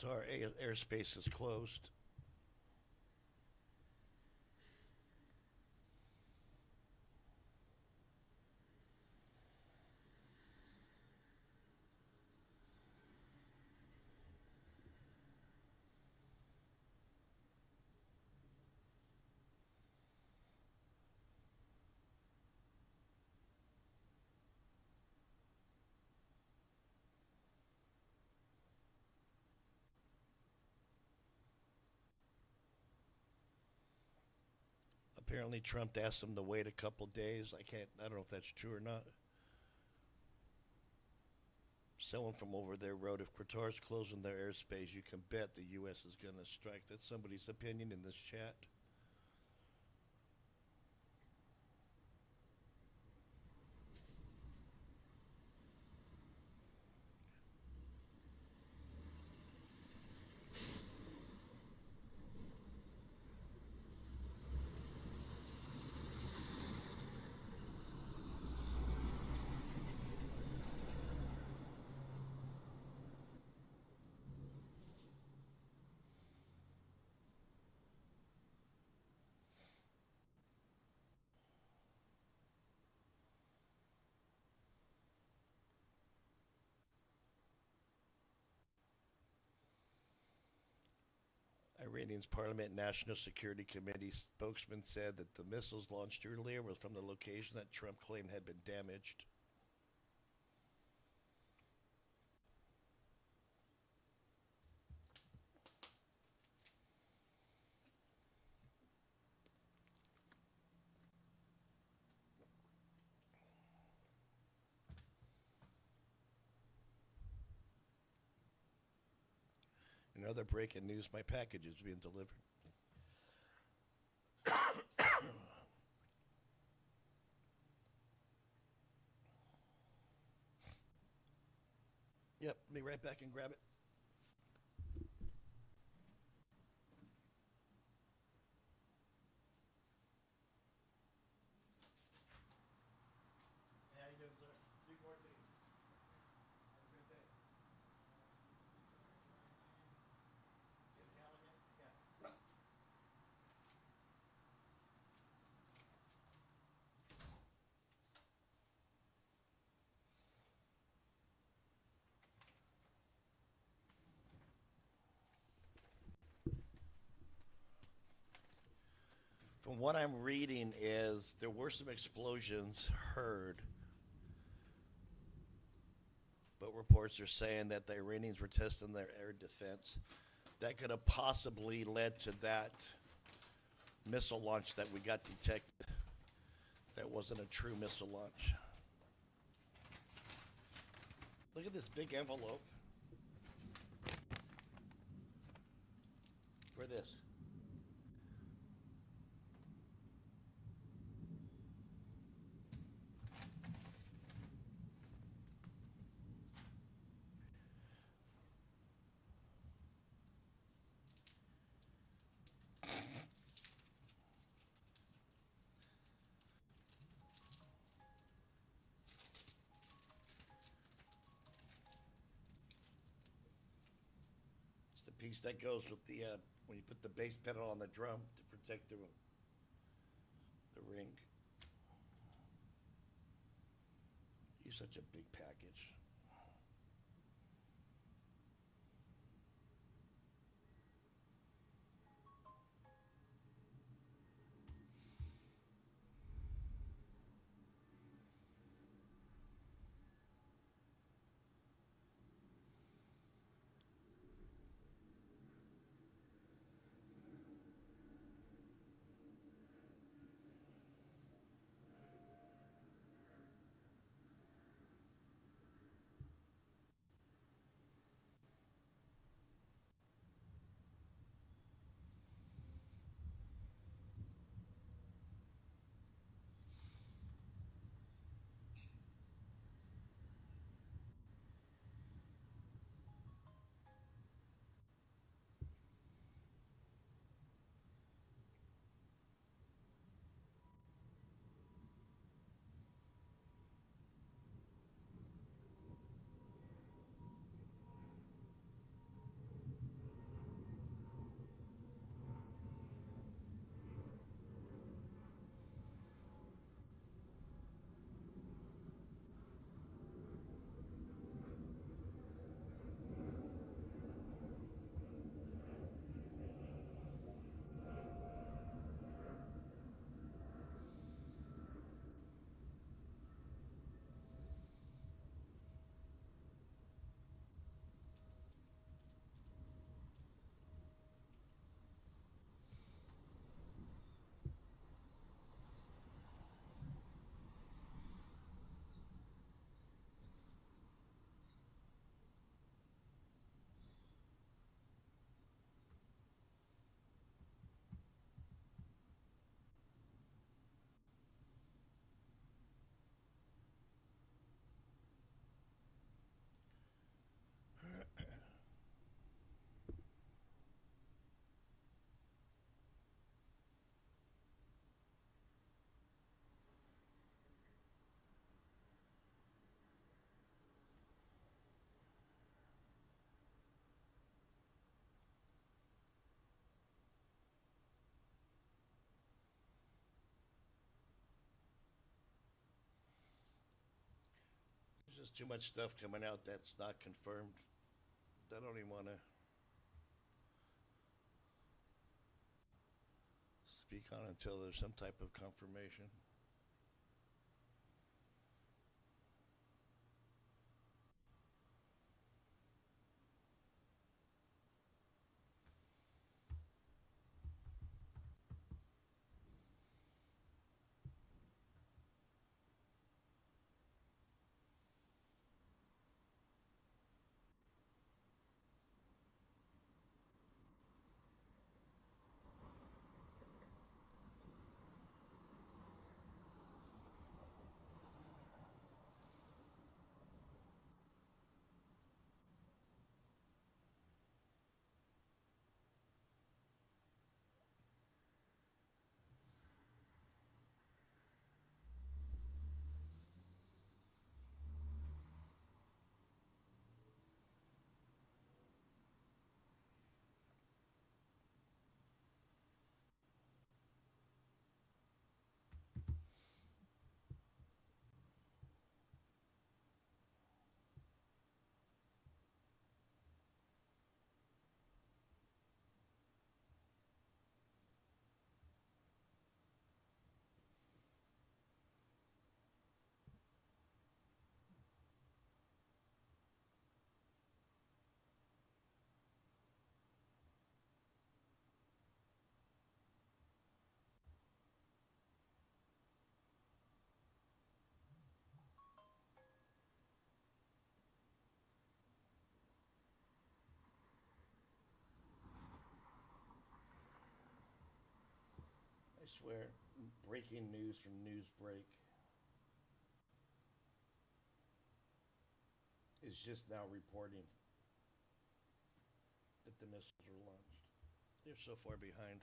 Qatar airspace is closed. Apparently, Trump asked them to wait a couple days. I don't know if that's true or not. Someone from over there wrote, if Qatar's closing their airspace, you can bet the U.S. is going to strike. That's somebody's opinion in this chat. Iranian's Parliament National Security Committee spokesman said that the missiles launched earlier were from the location that Trump claimed had been damaged. In other breaking news, my package is being delivered. Yep, be right back and grab it. How you doing, sir? From what I'm reading, is there were some explosions heard, but reports are saying that the Iranians were testing their air defense. That could have possibly led to that missile launch that we got detected. That wasn't a true missile launch. Look at this big envelope for this. It's the piece that goes with the when you put the bass pedal on the drum to protect the ring. You're such a big package. There's just too much stuff coming out that's not confirmed. I don't even want to speak on it until there's some type of confirmation. swear, breaking news from Newsbreak is just now reporting that the missiles were launched. They're so far behind.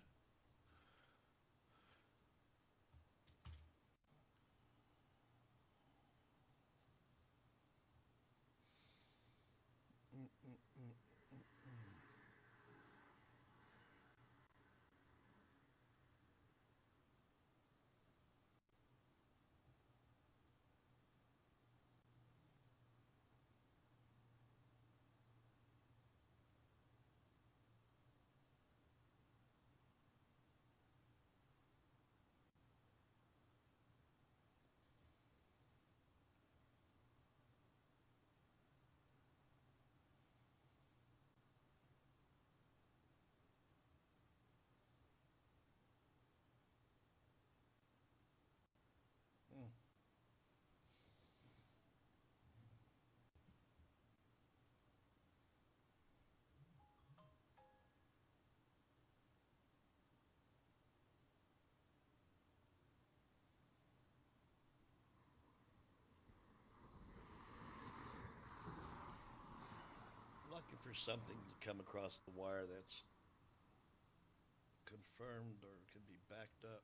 Mm. Looking for something to come across the wire that's confirmed or can be backed up.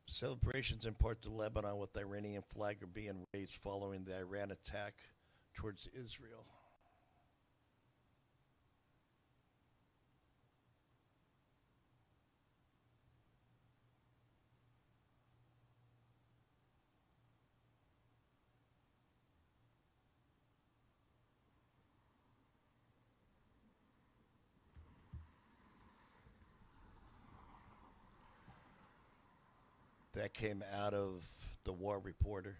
Celebrations in part to Lebanon with the Iranian flag are being raised following the Iran attack towards Israel. That came out of the War Reporter.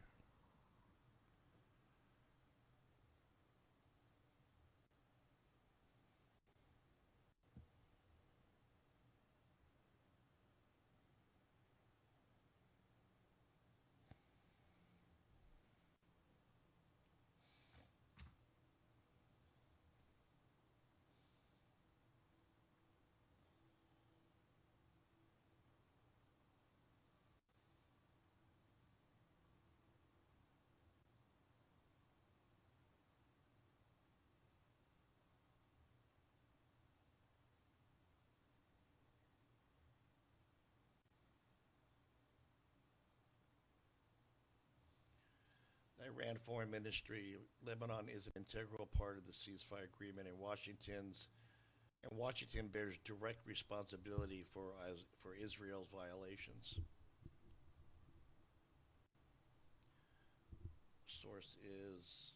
Iran Foreign Ministry, Lebanon is an integral part of the ceasefire agreement, and Washington bears direct responsibility for Israel's violations. Source is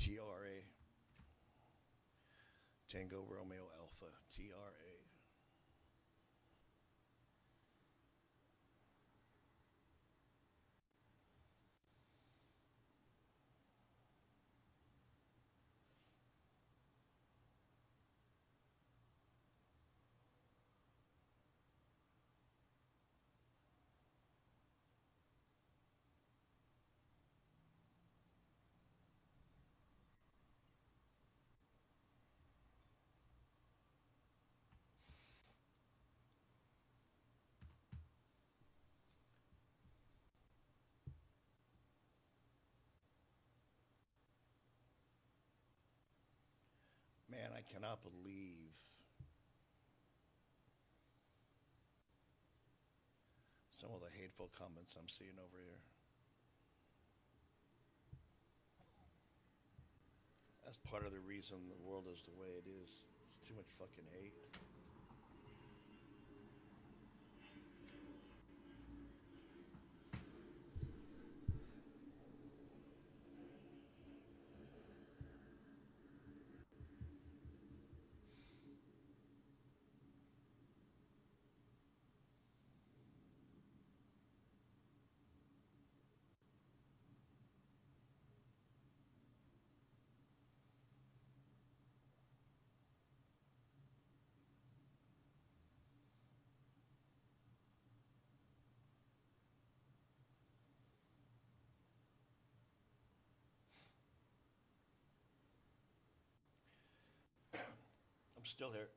TRA, Tango Romeo Alpha, TRA. Man, I cannot believe some of the hateful comments I'm seeing over here. That's part of the reason the world is the way it is. It's too much fucking hate. I'm still here.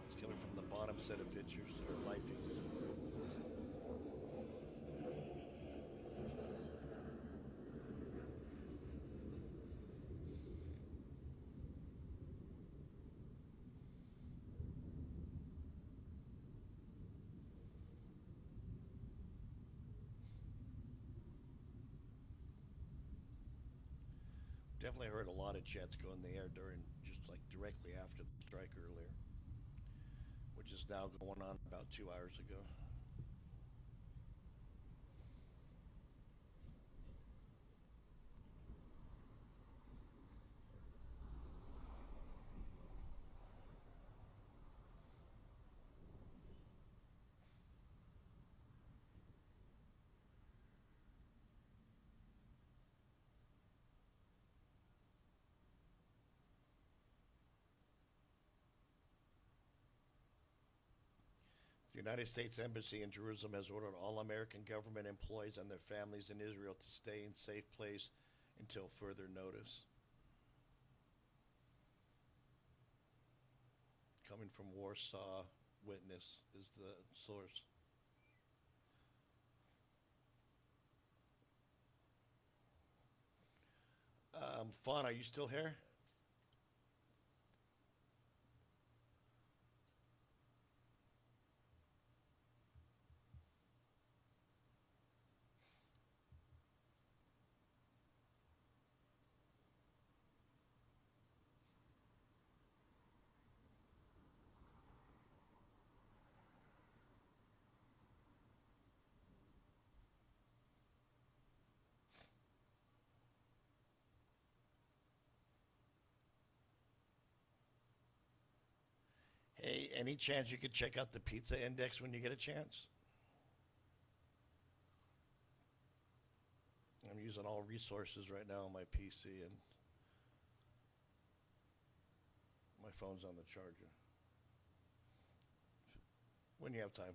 It's coming from the bottom set of pictures or live feeds. Definitely heard a lot of jets go in the air during, just like directly after the strike earlier, which is now going on about 2 hours ago. The United States Embassy in Jerusalem has ordered all American government employees and their families in Israel to stay in safe place until further notice. Coming from Warsaw, Witness is the source. Fawn, are you still here? Hey, any chance you could check out the pizza index when you get a chance? I'm using all resources right now on my PC and my phone's on the charger. When you have time.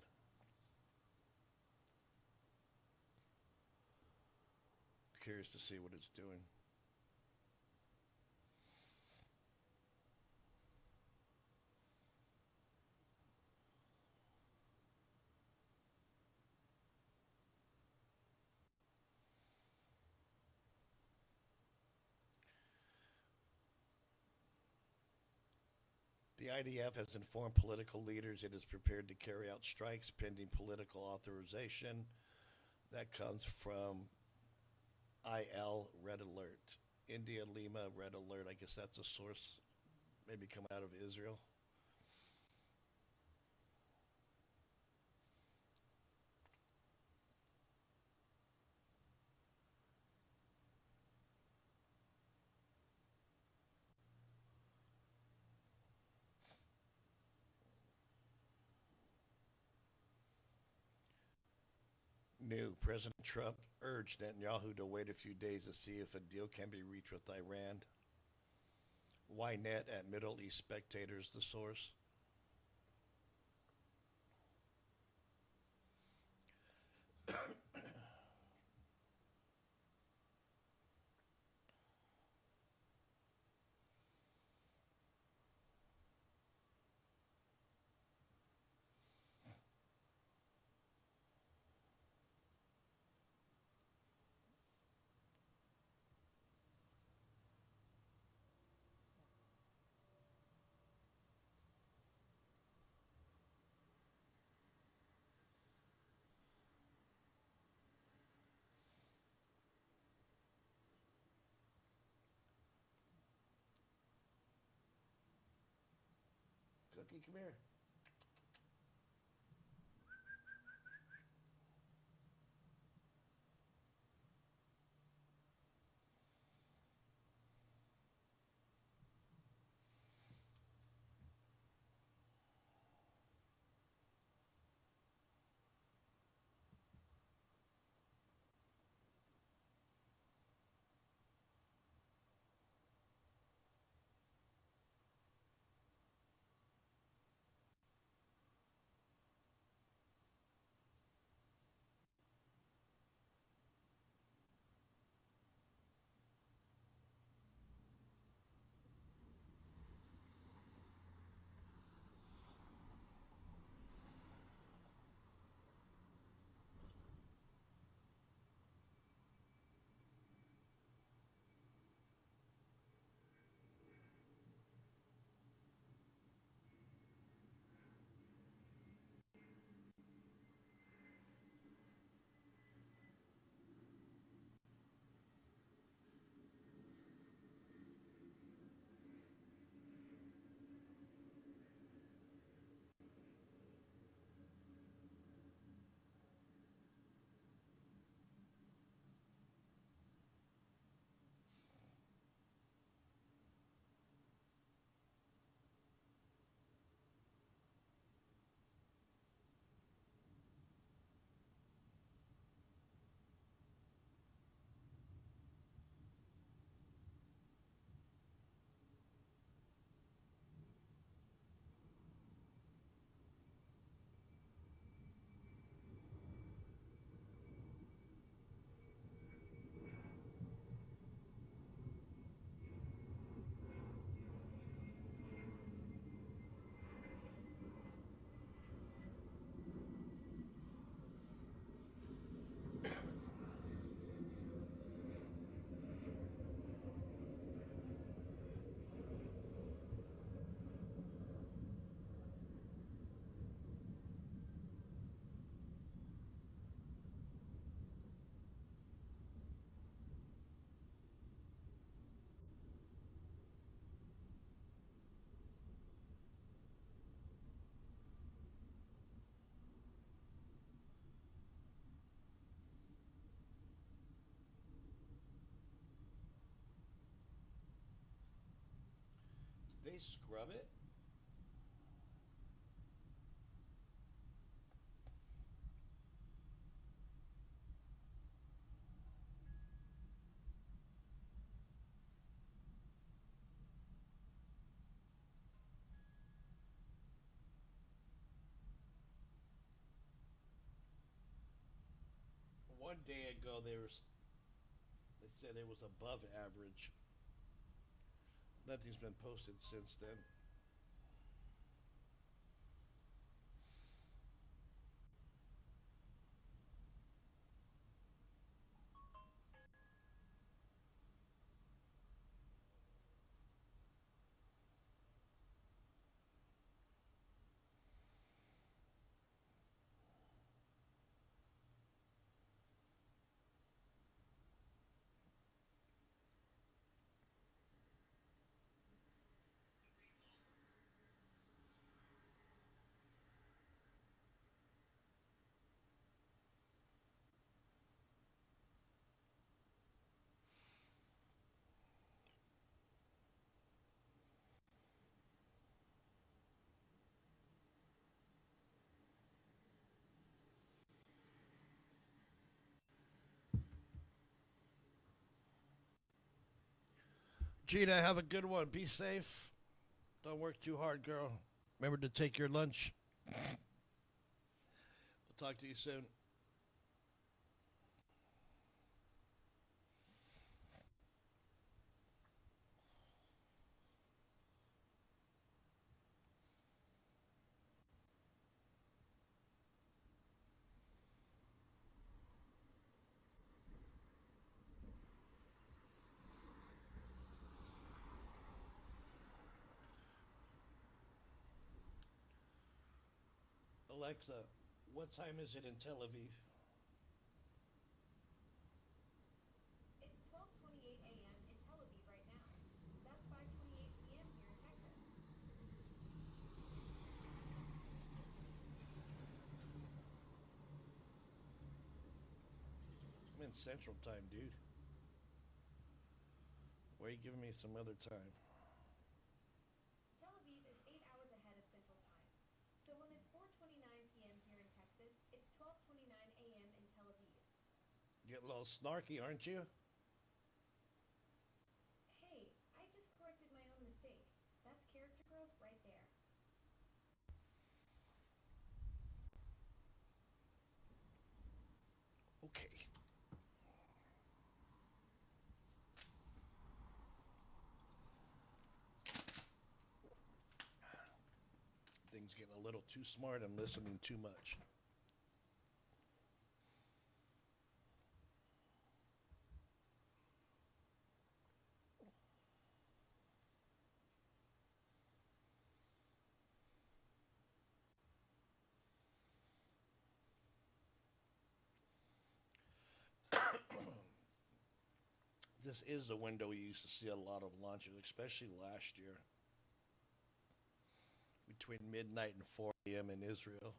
Curious to see what it's doing. The IDF has informed political leaders it is prepared to carry out strikes pending political authorization. That comes from IL Red Alert. India Lima Red Alert. I guess that's a source maybe coming out of Israel. New President Trump urged Netanyahu to wait a few days to see if a deal can be reached with Iran. Ynet at Middle East Spectators, the source. Cookie, come here. they scrub it? One day ago, they said it was above average. Nothing's been posted since then. Gina, have a good one. Be safe. Don't work too hard, girl. Remember to take your lunch. We'll talk to you soon. Alexa, what time is it in Tel Aviv? It's 12:28 a.m. in Tel Aviv right now. That's 5:28 p.m. here in Texas. I'm in Central Time, dude. Why are you giving me some other time? Tel Aviv is 8 hours ahead of Central Time. So when it's 4:29 p.m. here in Texas, it's 12:29 a.m. in Tel Aviv. Getting a little snarky, aren't you? Hey, I just corrected my own mistake. That's character growth right there. Okay. Things getting a little too smart. I'm listening too much. This is the window you used to see a lot of launches, especially last year, between midnight and 4 a.m. in Israel.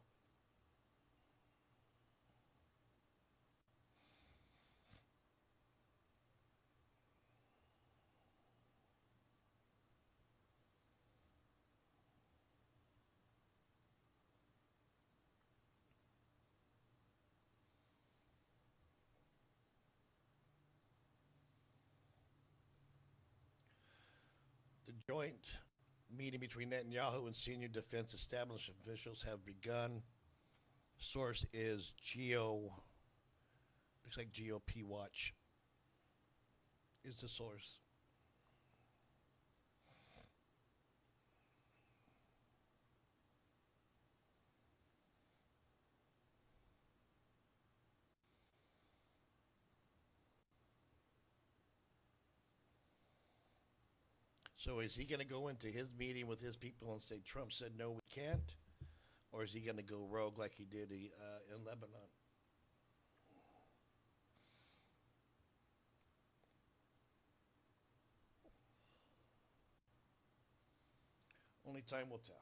The joint meeting between Netanyahu and senior defense establishment officials have begun. Source is looks like GOP Watch is the source. So is he going to go into his meeting with his people and say Trump said no, we can't, or is he going to go rogue like he did in Lebanon? Only time will tell.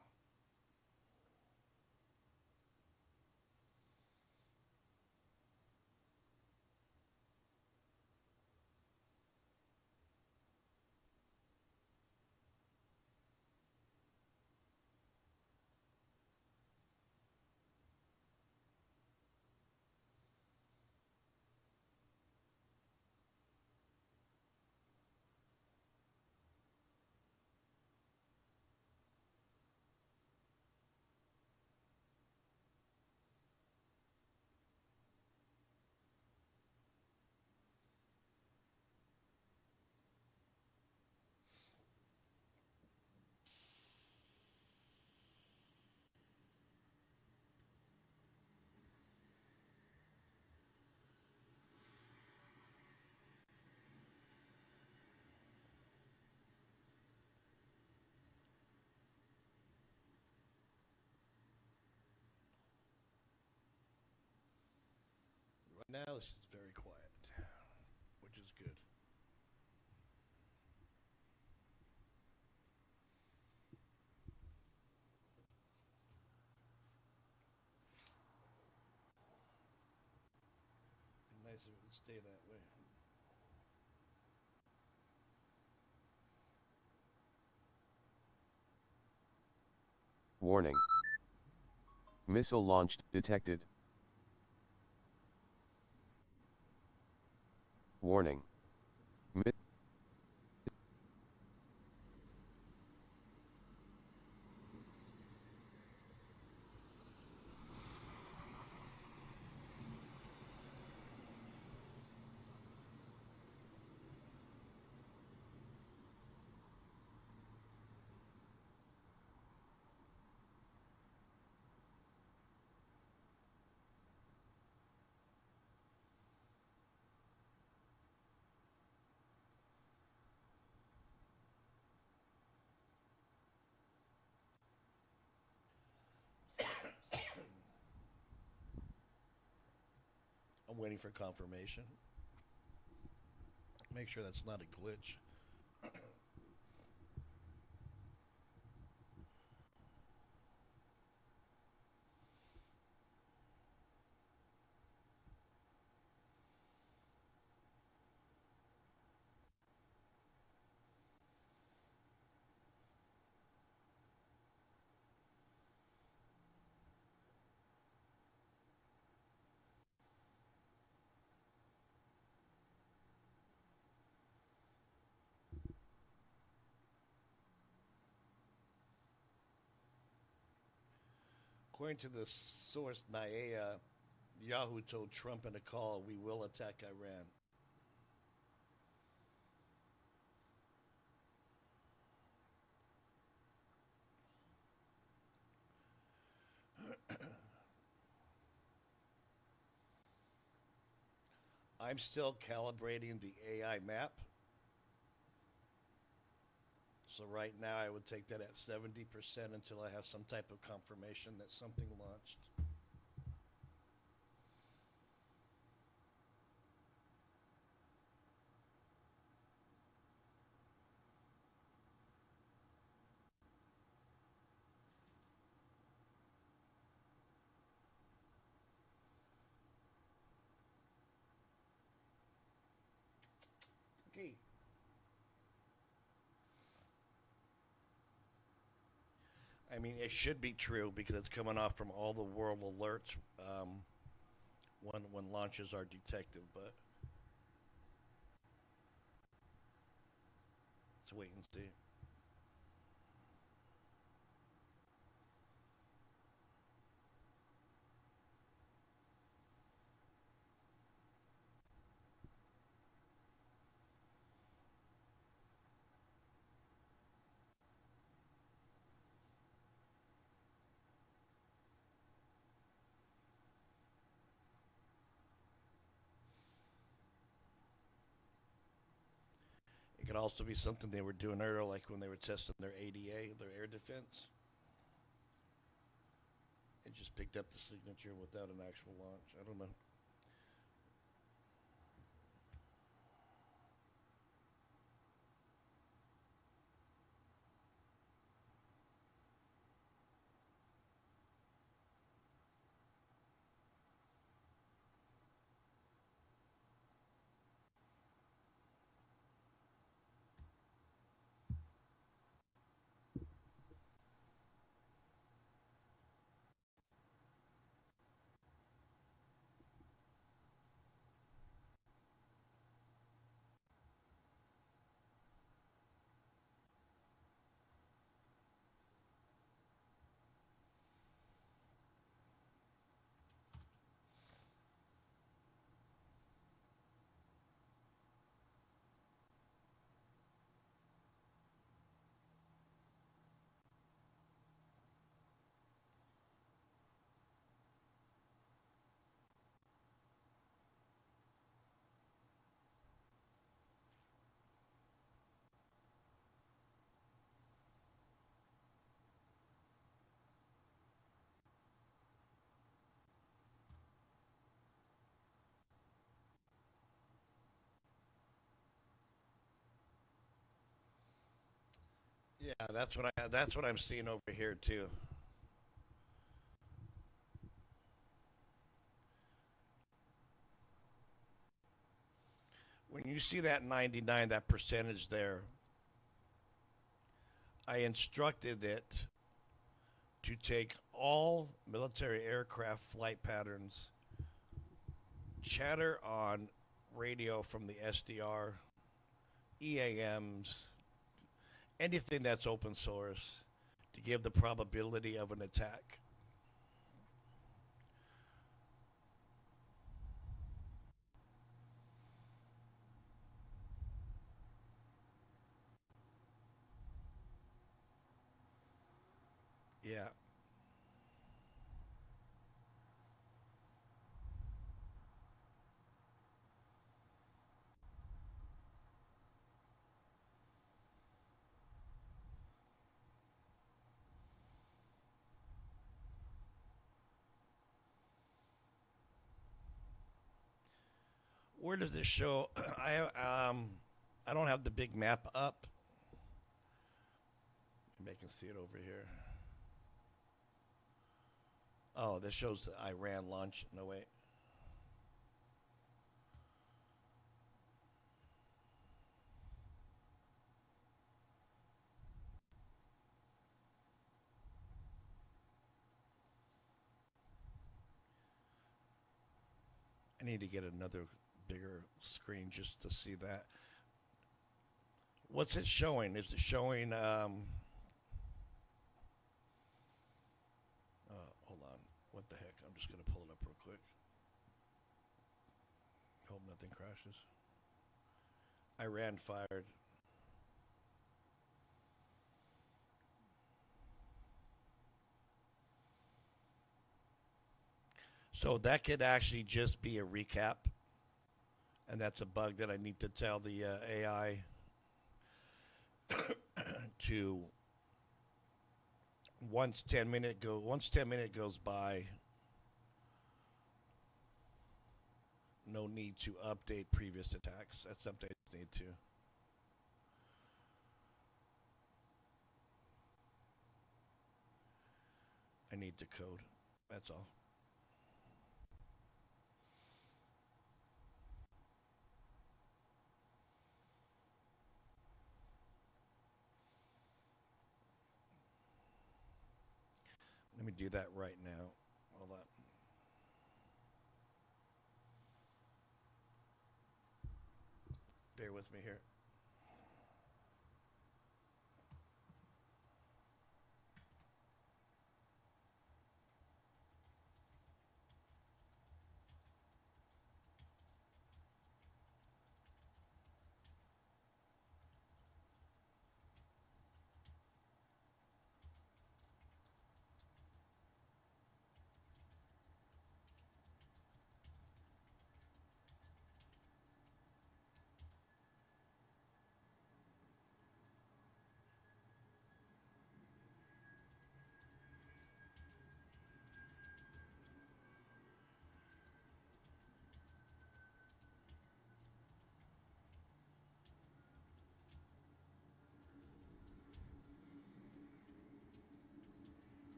Now it's just very quiet, which is good. Be nice if it would stay that way. Warning. Missile launched detected. Warning. Mi- I'm waiting for confirmation. Make sure that's not a glitch. According to the source NIAA, Yahoo told Trump in a call, "We will attack Iran." I'm still calibrating the AI map. So right now I would take that at 70% until I have some type of confirmation that something launched. Okay. I mean, it should be true because it's coming off from all the world alerts when launches are detected. But let's wait and see. It could also be something they were doing earlier, like when they were testing their ADA, their air defense. It just picked up the signature without an actual launch. I don't know. Yeah, that's what I'm seeing over here too. When you see that 99, that percentage there, I instructed it to take all military aircraft flight patterns, chatter on radio from the SDR, EAMs, anything that's open source to give the probability of an attack. Yeah. Where does this show? I don't have the big map up. Maybe I can see it over here. Oh, this shows the Iran launch. No, wait. I need to get another bigger screen just to see that. What's it showing? Is it showing? Hold on. What the heck? I'm just gonna pull it up real quick. Hope nothing crashes. Iran fired. So that could actually just be a recap, and that's a bug that I need to tell the AI to once 10 minute goes by, no need to update previous attacks. That's something I just need to. I need to code. That's all. Let me do that right now. Hold on. Bear with me here.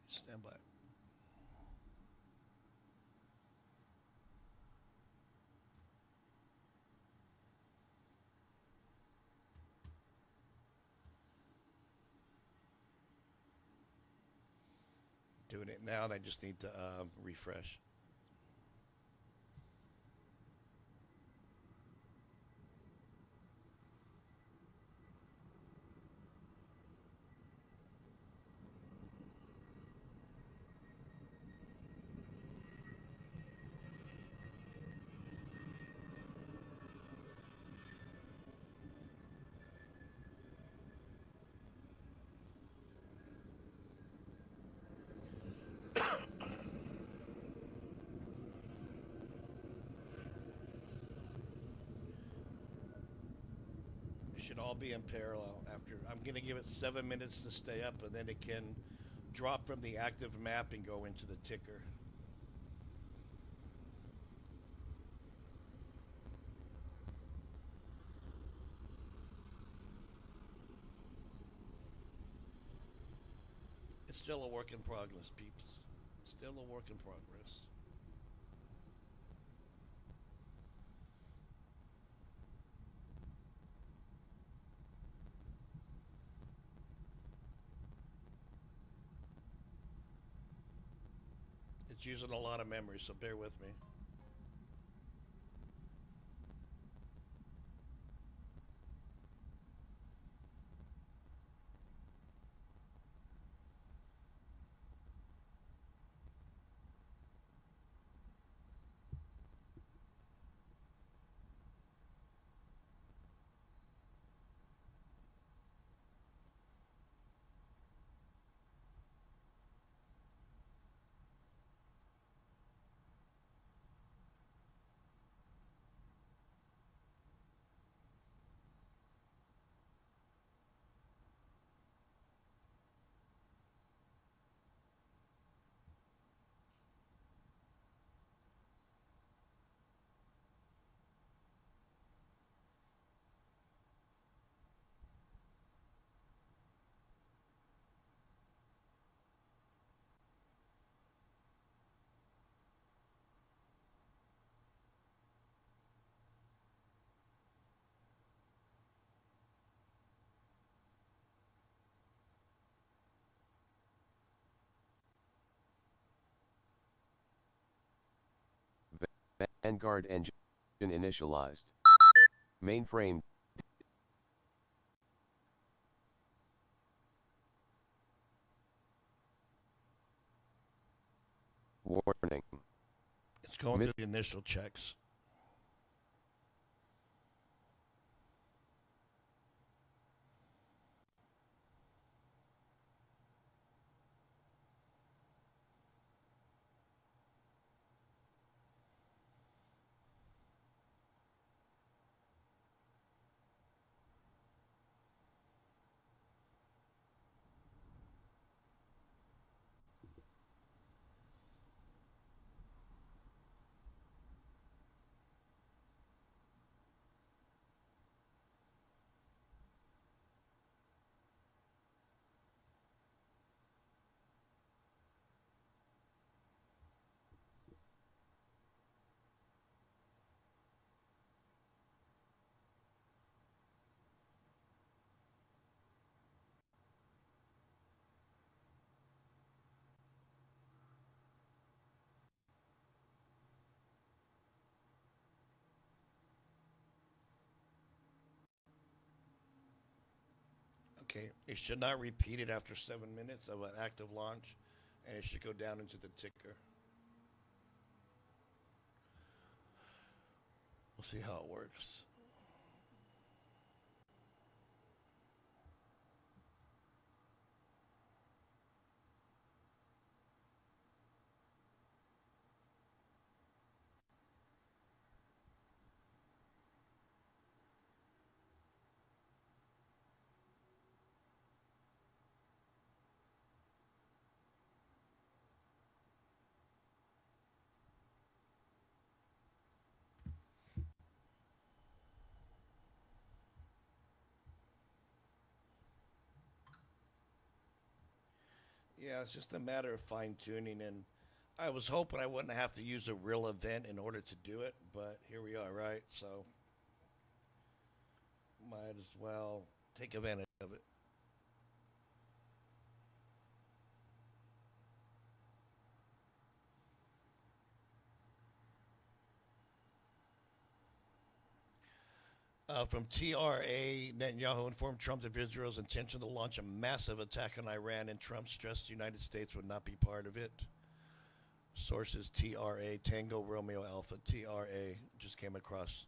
Stand by. Doing it now, and I just need to refresh. It should all be in parallel. After I'm going to give it 7 minutes to stay up, and then it can drop from the active map and go into the ticker. It's still a work in progress, peeps. Still a work in progress. It's using a lot of memory, so bear with me. Vanguard engine initialized. Mainframe. Warning. It's going through the initial checks. Okay, it should not repeat it after 7 minutes of an active launch, and it should go down into the ticker. We'll see how it works. Yeah, it's just a matter of fine tuning, and I was hoping I wouldn't have to use a real event in order to do it, but here we are, right? So might as well take advantage of it. From TRA, Netanyahu informed Trump of Israel's intention to launch a massive attack on Iran, and Trump stressed the United States would not be part of it. Sources TRA, Tango Romeo Alpha, TRA, just came across.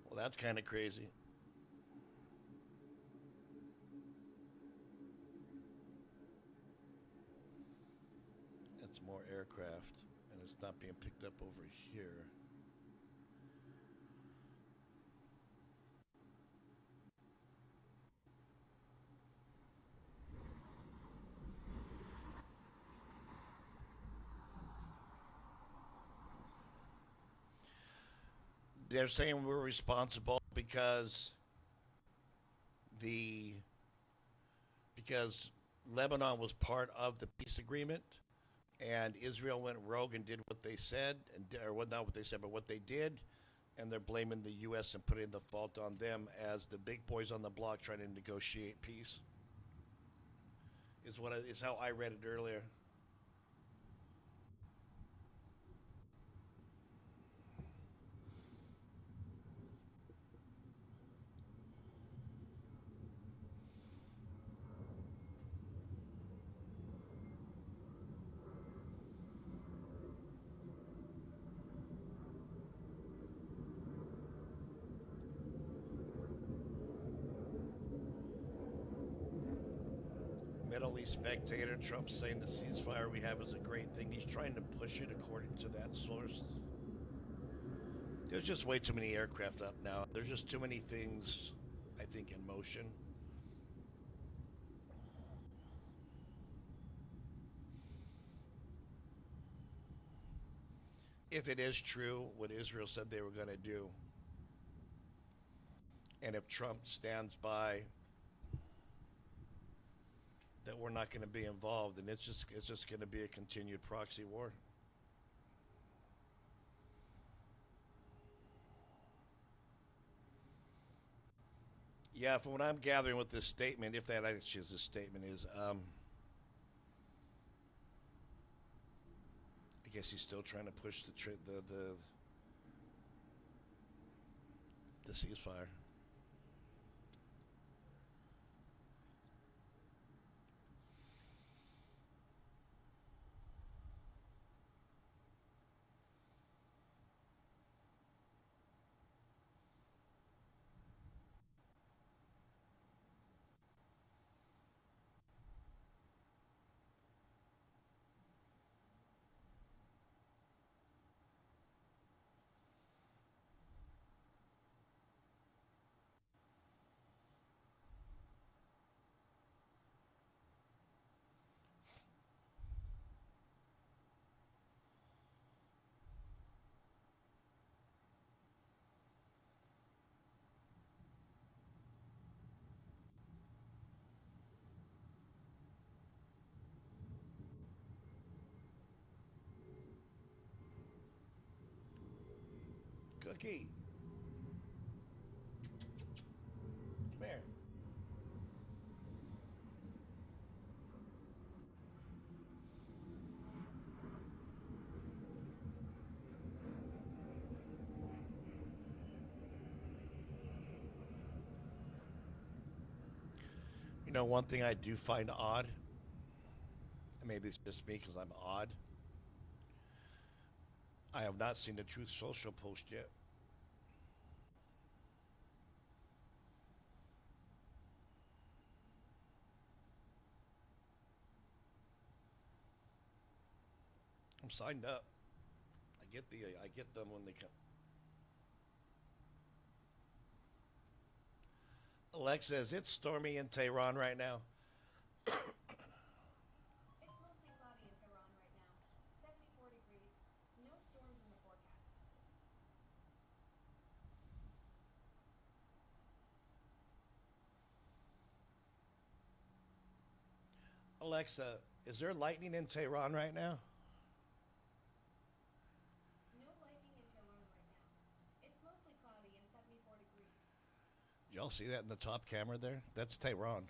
Well, that's kind of crazy. it's more aircraft, and it's not being picked up over here. They're saying we're responsible the because Lebanon was part of the peace agreement, and Israel went rogue and did what they said, or what not what they said, but what they did, and they're blaming the U.S. and putting the fault on them as the big boys on the block trying to negotiate peace. Is how I read it earlier. Middle East Spectator, Trump saying the ceasefire we have is a great thing. He's trying to push it according to that source. There's just way too many aircraft up now. There's just too many things, I think, in motion. If it is true what Israel said they were going to do, and if Trump stands by that we're not going to be involved, and it's just going to be a continued proxy war. Yeah, from what I'm gathering with this statement, if that actually is a statement, is I guess he's still trying to push the ceasefire. Cookie, come here. You know, one thing I do find odd, and maybe it's just me because I'm odd, I have not seen the Truth Social post yet. I'm signed up. I get them when they come. Alexa, is it stormy in Tehran right now? It's mostly cloudy in Tehran right now. 74 degrees. No storms in the forecast. Alexa, is there lightning in Tehran right now? No lightning in Tehran right now. It's mostly cloudy and 74 degrees. Y'all see that in the top camera there? That's Tehran.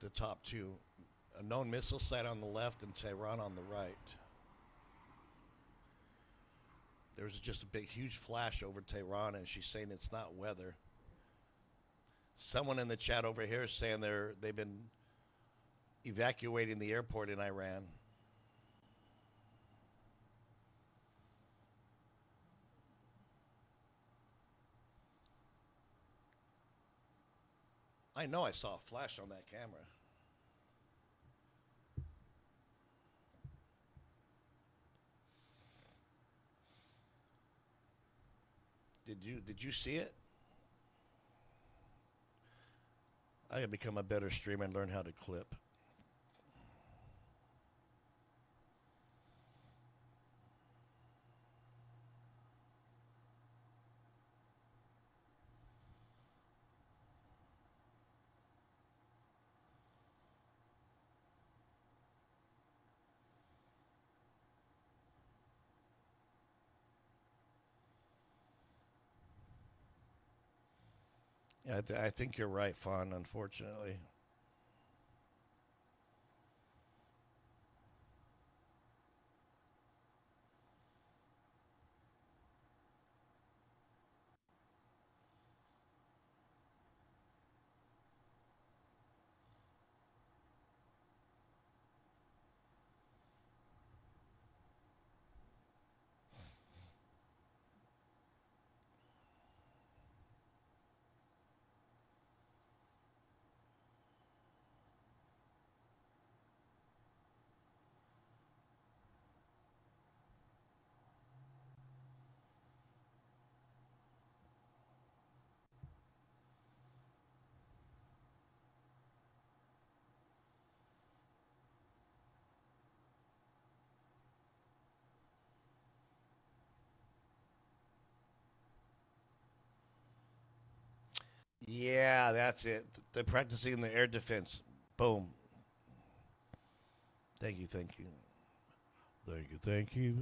The top two. A known missile site on the left and Tehran on the right. There's just a big, huge flash over Tehran, and she's saying it's not weather. Someone in the chat over here is saying they've been evacuating the airport in Iran. I know I saw a flash on that camera. Did you see it? I gotta become a better streamer and learn how to clip. Yeah, I think you're right, Fawn. Unfortunately. Yeah, that's it. They're practicing the air defense. Boom. Thank you, thank you. Thank you, thank you,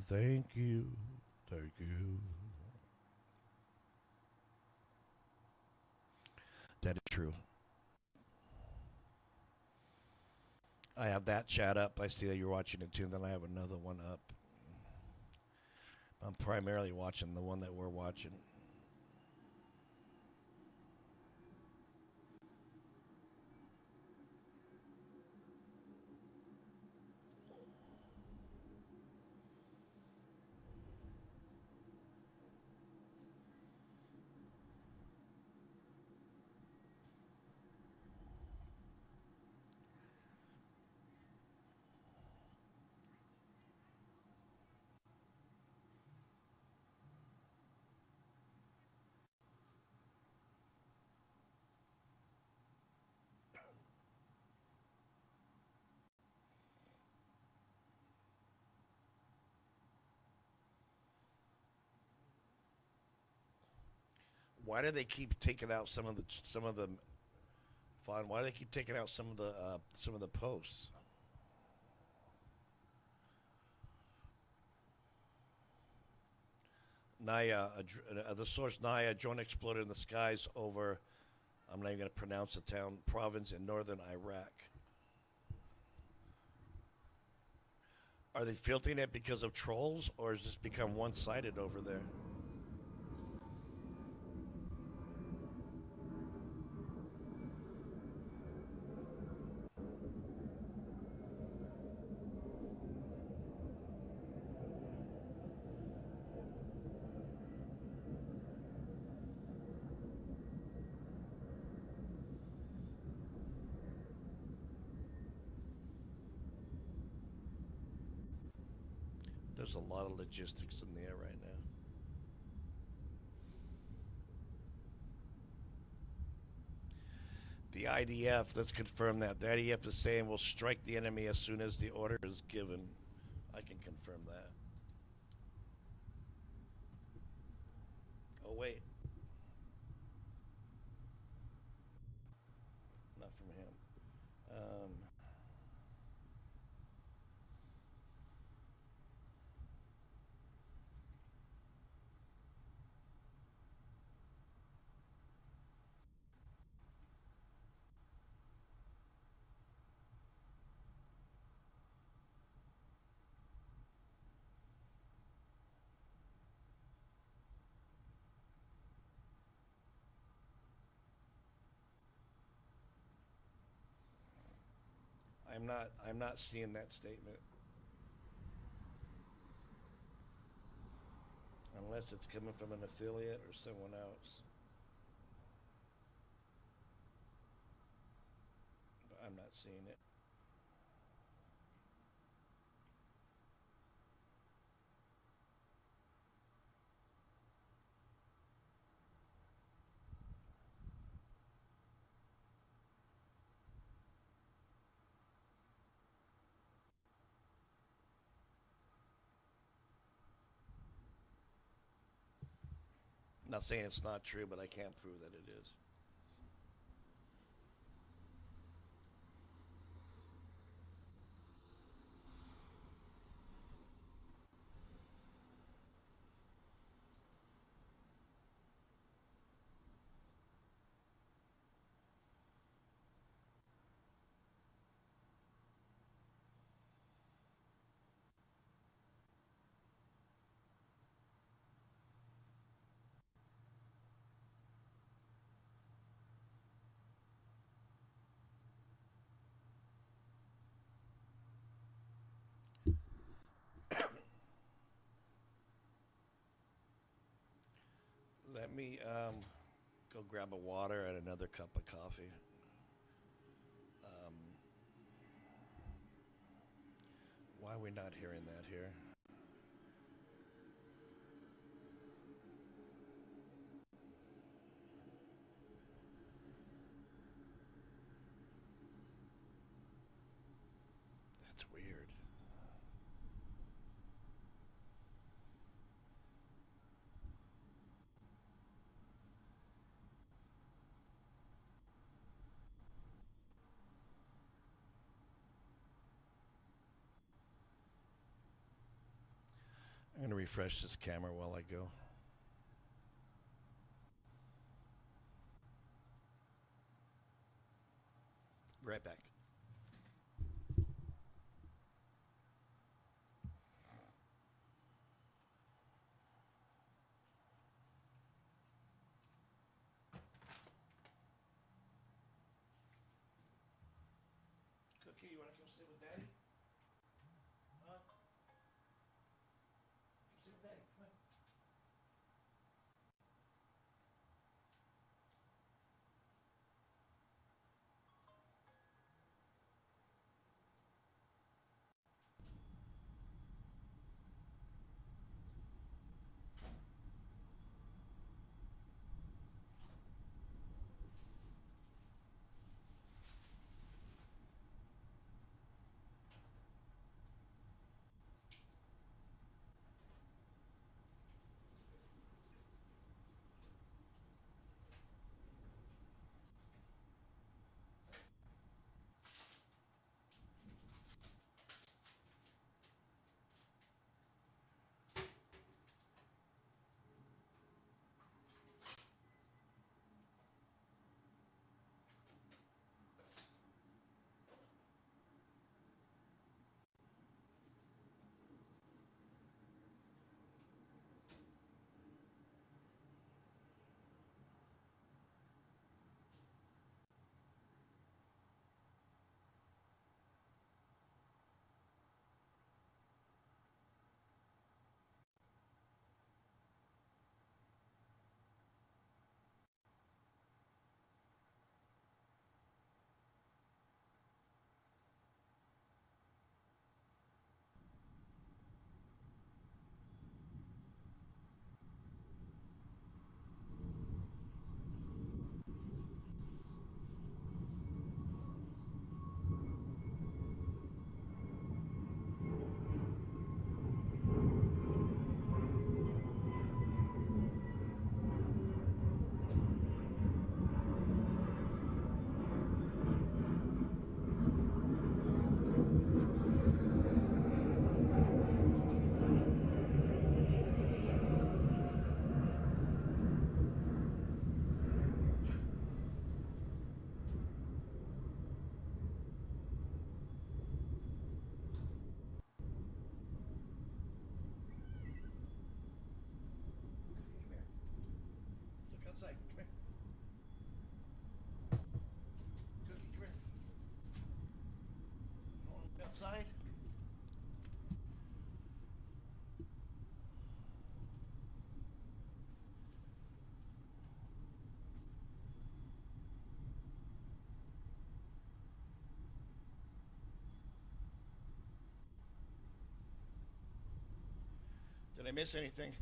thank you, thank you. That is true. I have that chat up. I see that you're watching it too. Then I have another one up. I'm primarily watching the one that we're watching. Why do they keep taking out some of the fun? Why do they keep taking out some of the posts? Naya, the source Naya, drone exploded in the skies over. I'm not even going to pronounce the town province in northern Iraq. Are they filtering it because of trolls, or has this become one-sided over there? There's a lot of logistics in the air right now. The IDF, let's confirm that. The IDF is saying we'll strike the enemy as soon as the order is given. I can confirm that. Oh, wait. Not from him. I'm not seeing that statement. Unless it's coming from an affiliate or someone else. But I'm not seeing it. Not saying it's not true, but I can't prove that it is. Let me go grab a water and another cup of coffee. Um, why are we not hearing that here? That's weird. I'm going to refresh this camera while I go. Right back. Cookie, you want to come sit with Daddy? Huh? Come sit with Daddy. Come on. Look outside. Come here. Cookie, come here. You want to look outside? Did I miss anything?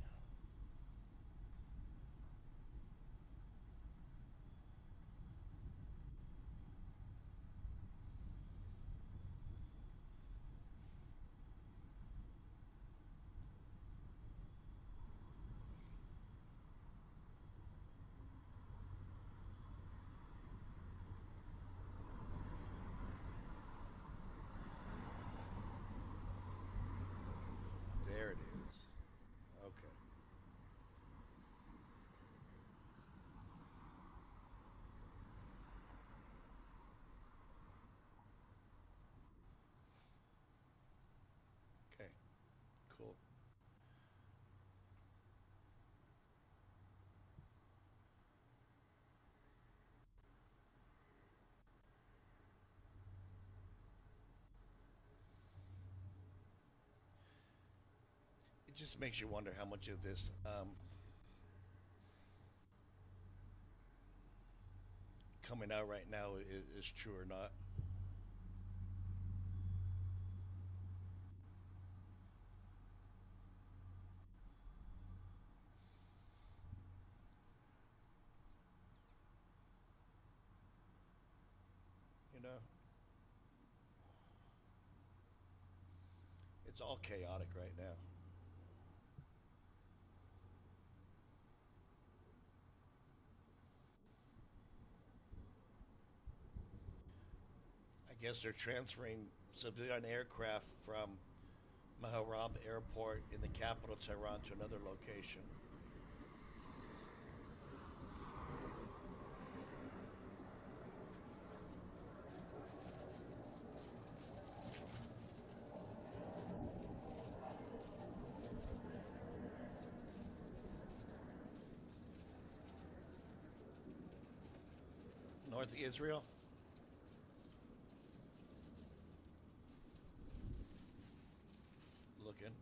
just makes you wonder how much of this coming out right now is true or not. You know, it's all chaotic right now. I guess they're transferring civilian aircraft from Maharab Airport in the capital Tehran to another location. North Israel. Looking.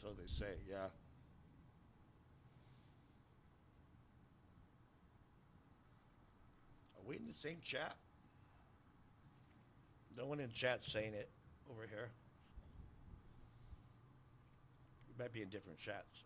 So they say, yeah. Are we in the same chat? No one in chat saying it over here. We might be in different chats.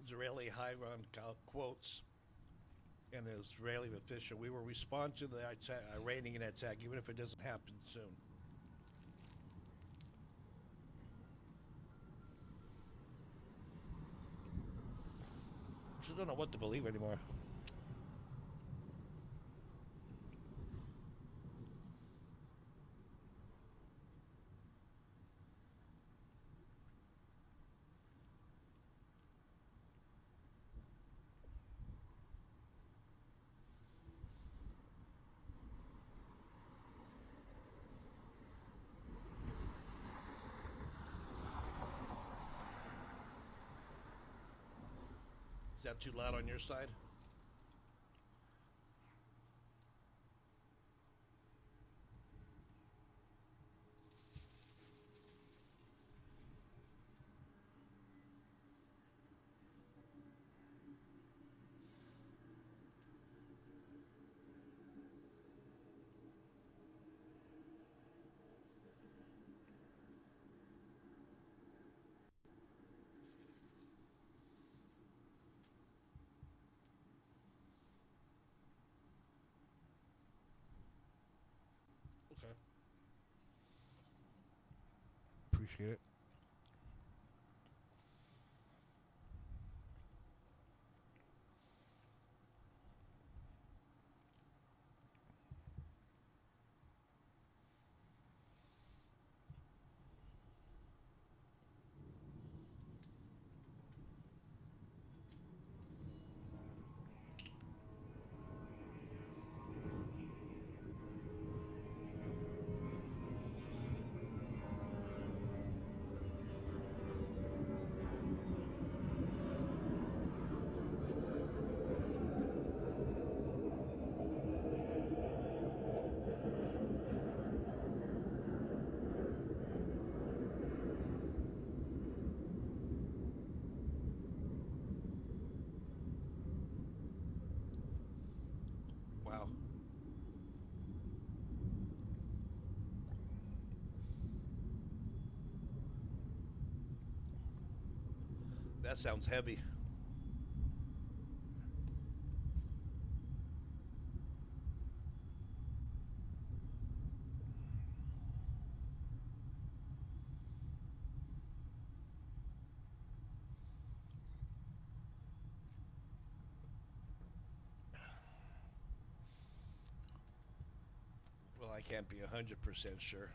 Israeli high ground quotes an Israeli official. We will respond to the Iranian attack, even if it doesn't happen soon. I just don't know what to believe anymore. Is that too loud on your side? Okay. Appreciate it. Wow. That sounds heavy. I can't be 100% sure.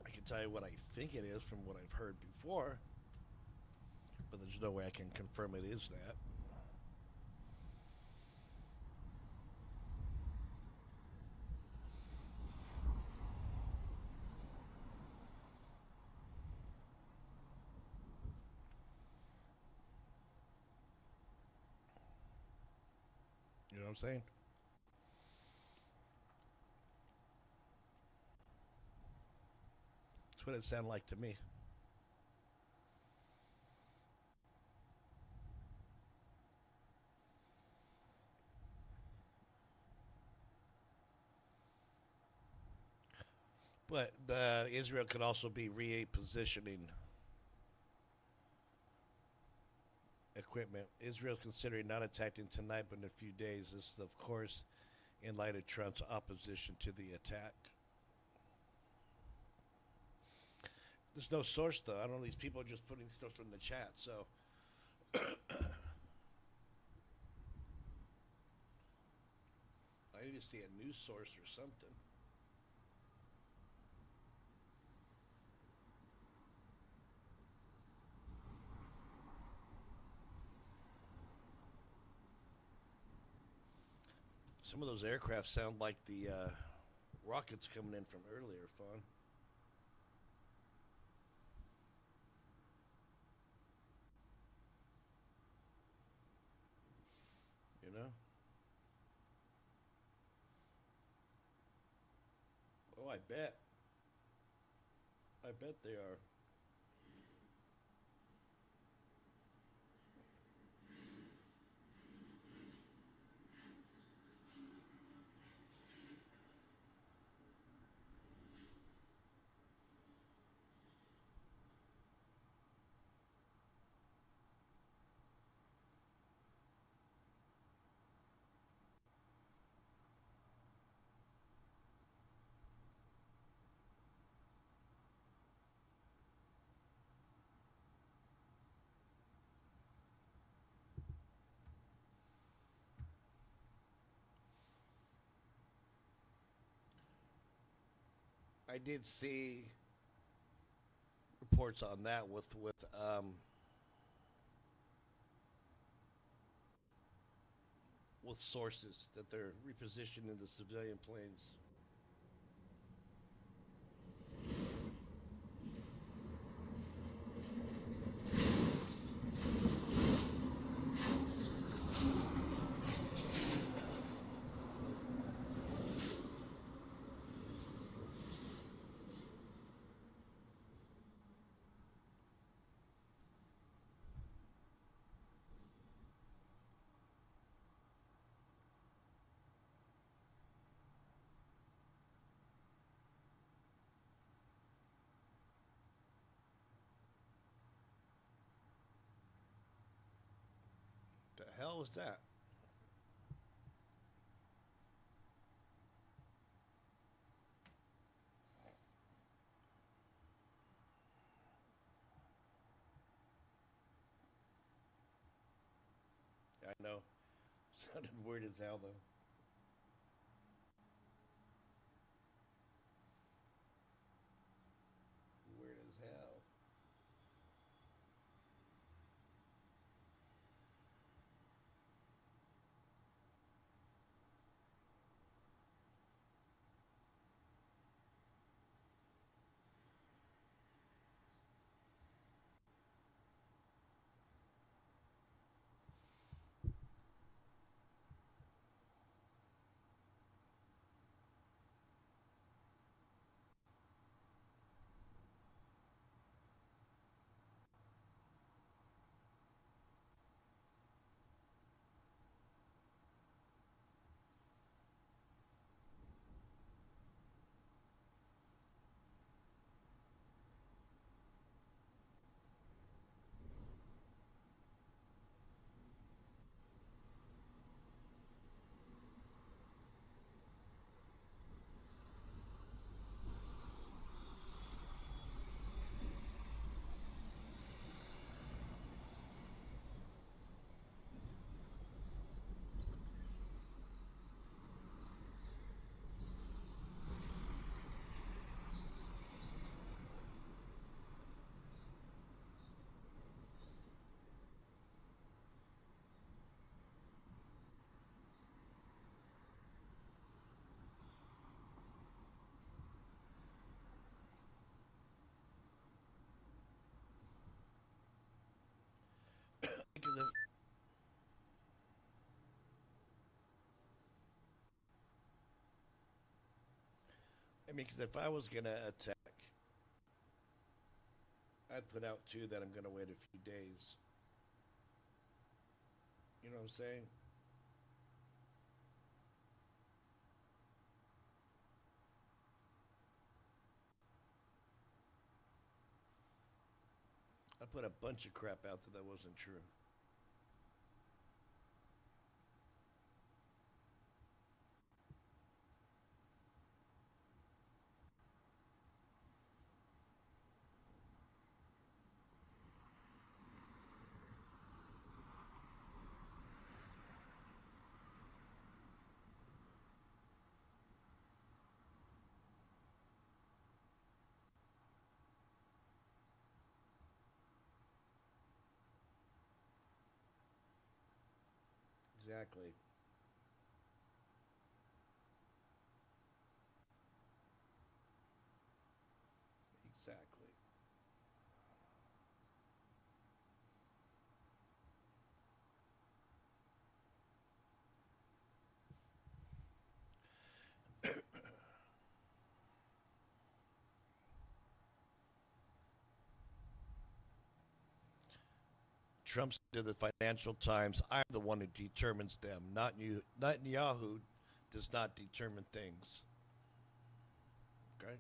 I can tell you what I think it is from what I've heard before, but there's no way I can confirm it is that. You know what I'm saying? That's what it sounded like to me. But Israel could also be repositioning equipment. Israel's considering not attacking tonight, but in a few days. This is, of course, in light of Trump's opposition to the attack. There's no source, though. I don't know. These people are just putting stuff in the chat. So I need to see a news source or something. Some of those aircraft sound like the rockets coming in from earlier, Fawn. You know? Oh, I bet. I bet they are. I did see reports on that with sources that they're repositioning the civilian planes. The hell was that? I know. Sounded weird as hell, though. Weird as hell. I mean, because if I was gonna attack, I'd put out two that I'm gonna wait a few days. You know what I'm saying? I put a bunch of crap out that wasn't true. Exactly. Exactly. Trump said to the Financial Times, "I'm the one who determines them, not you. Netanyahu does not determine things." Okay.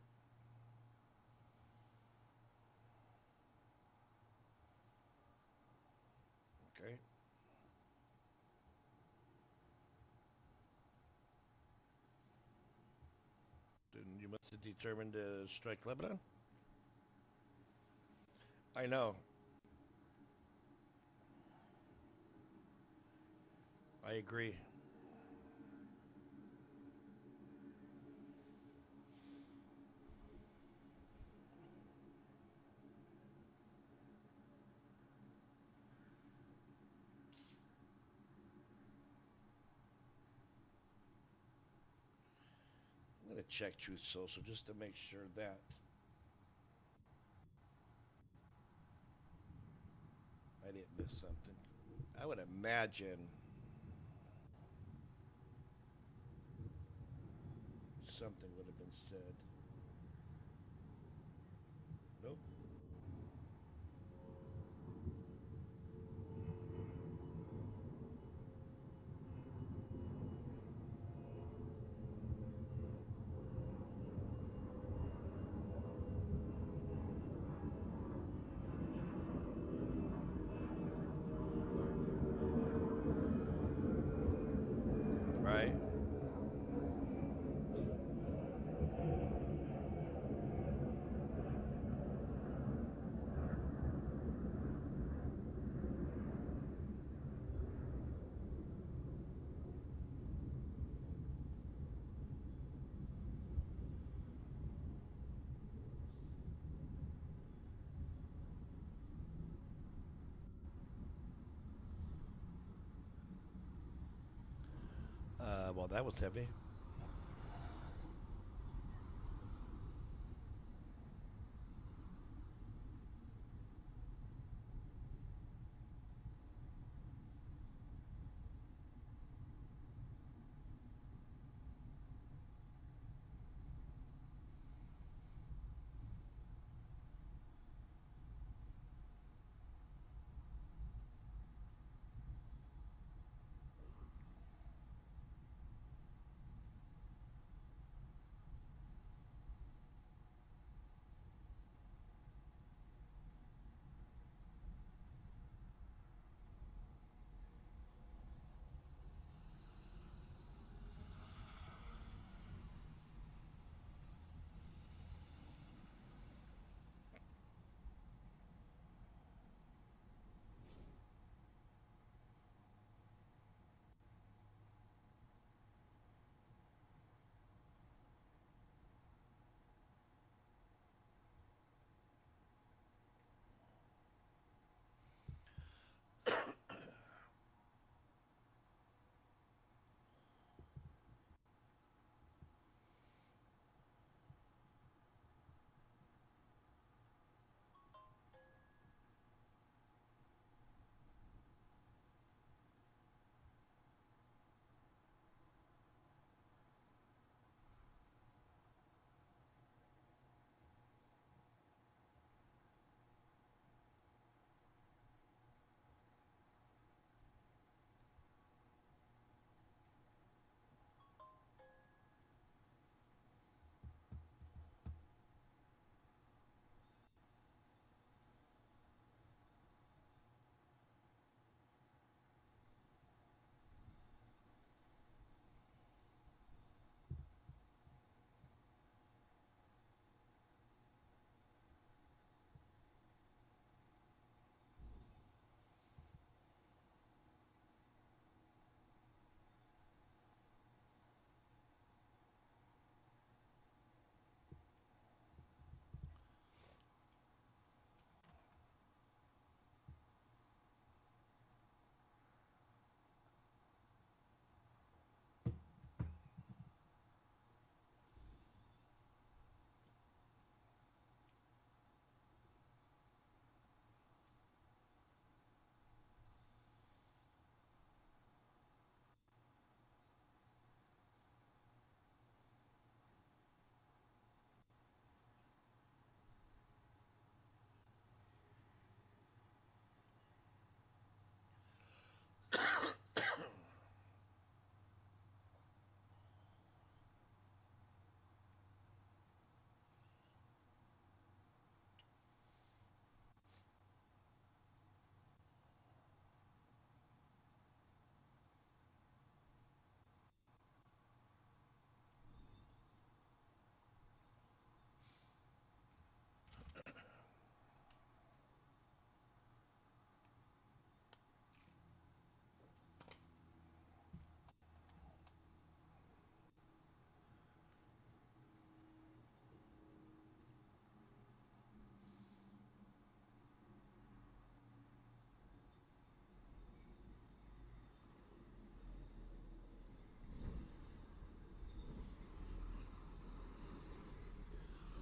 Okay. Then you must have determined to strike Lebanon. I know. I agree. I'm gonna check Truth Social just to make sure that I didn't miss something. I would imagine something would have been said. Nope. Right. Well, that was heavy.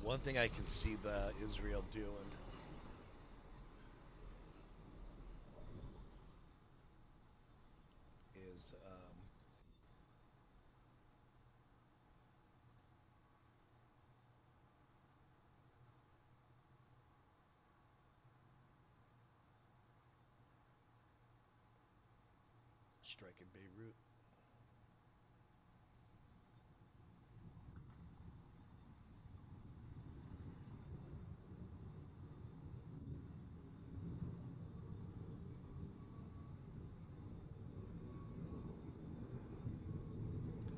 One thing I can see the Israel doing is striking Beirut.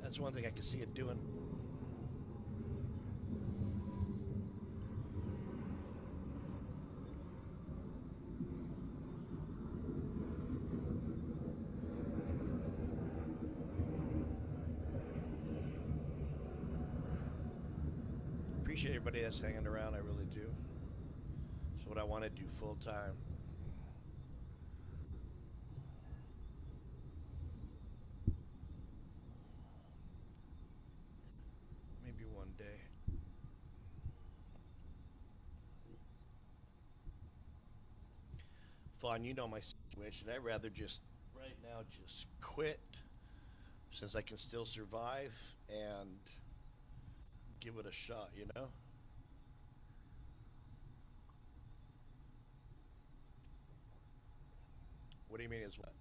That's one thing I can see it doing. Appreciate everybody that's hanging around. I really do. It's what I want to do full time. Maybe one day. Fawn, you know my situation. I'd rather just right now just quit since I can still survive and give it a shot, you know? What do you mean is what?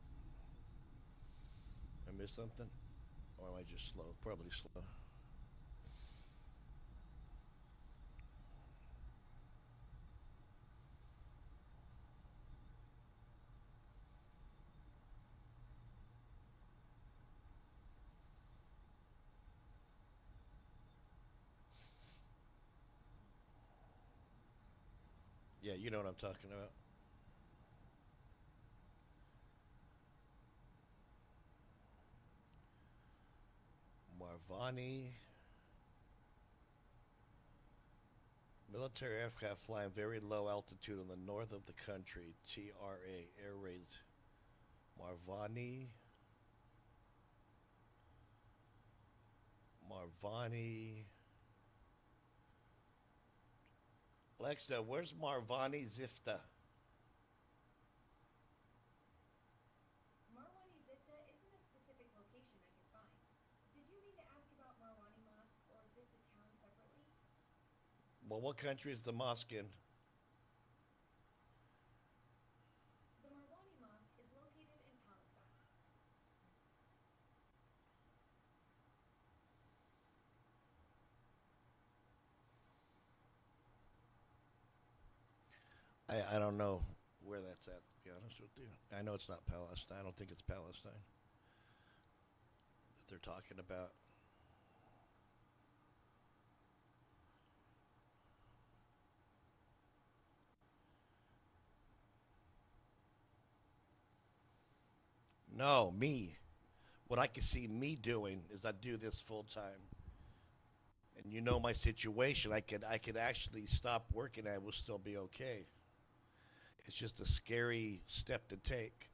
I missed something? Or am I just slow? Probably slow. Yeah, you know what I'm talking about. Marvani. Military aircraft flying very low altitude in the north of the country. TRA, air raids. Marvani. Marvani. Alexa, where's Marvani Zifta? Marwani Zitta isn't a specific location I could find. Did you mean to ask about Marwani Mosque or Zitta town separately? Well, what country is the mosque in? The Marwani Mosque is located in Palestine. I don't know where that's at, to be honest with you. I know it's not Palestine. I don't think it's Palestine that they're talking about. No, me. What I can see me doing is I do this full time. And you know my situation. I could actually stop working. I will still be okay. It's just a scary step to take.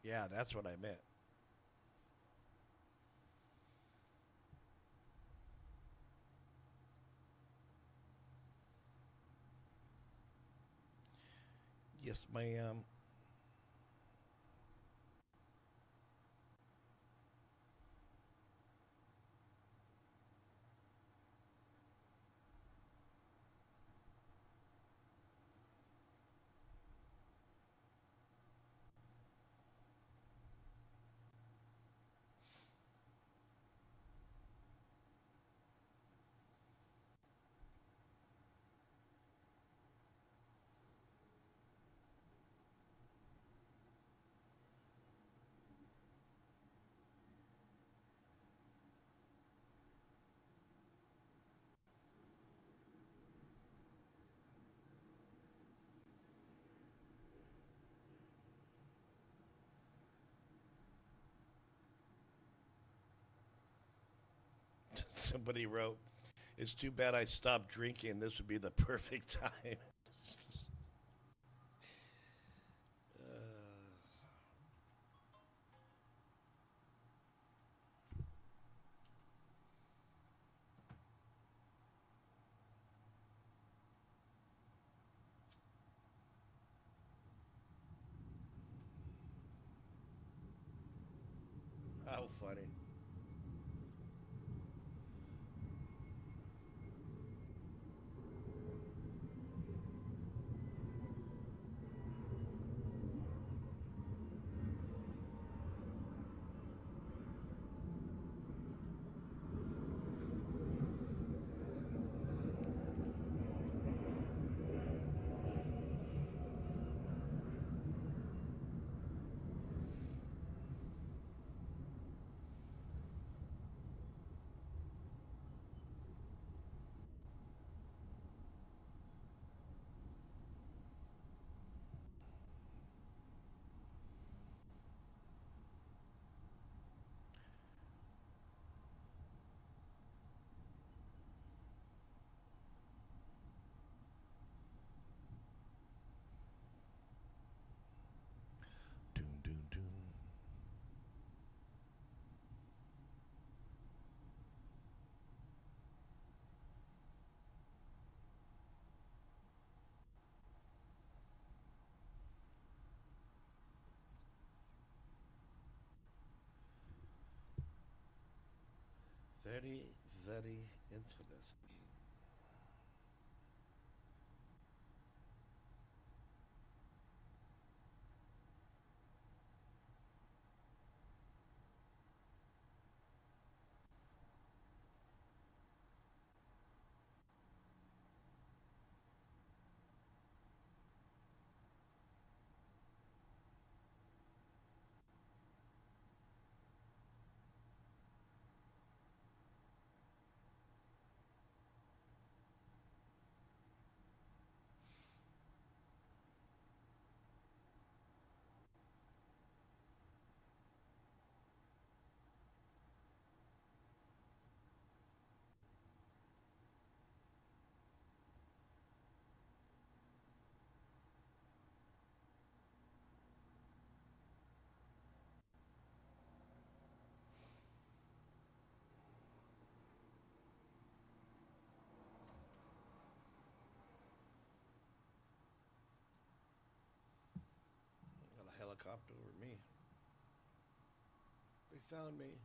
Yeah, that's what I meant. Yes, ma'am. Somebody wrote, "It's too bad I stopped drinking. This would be the perfect time." How funny. Doom, doom, doom. Very, very interesting. Got a helicopter over me. They found me.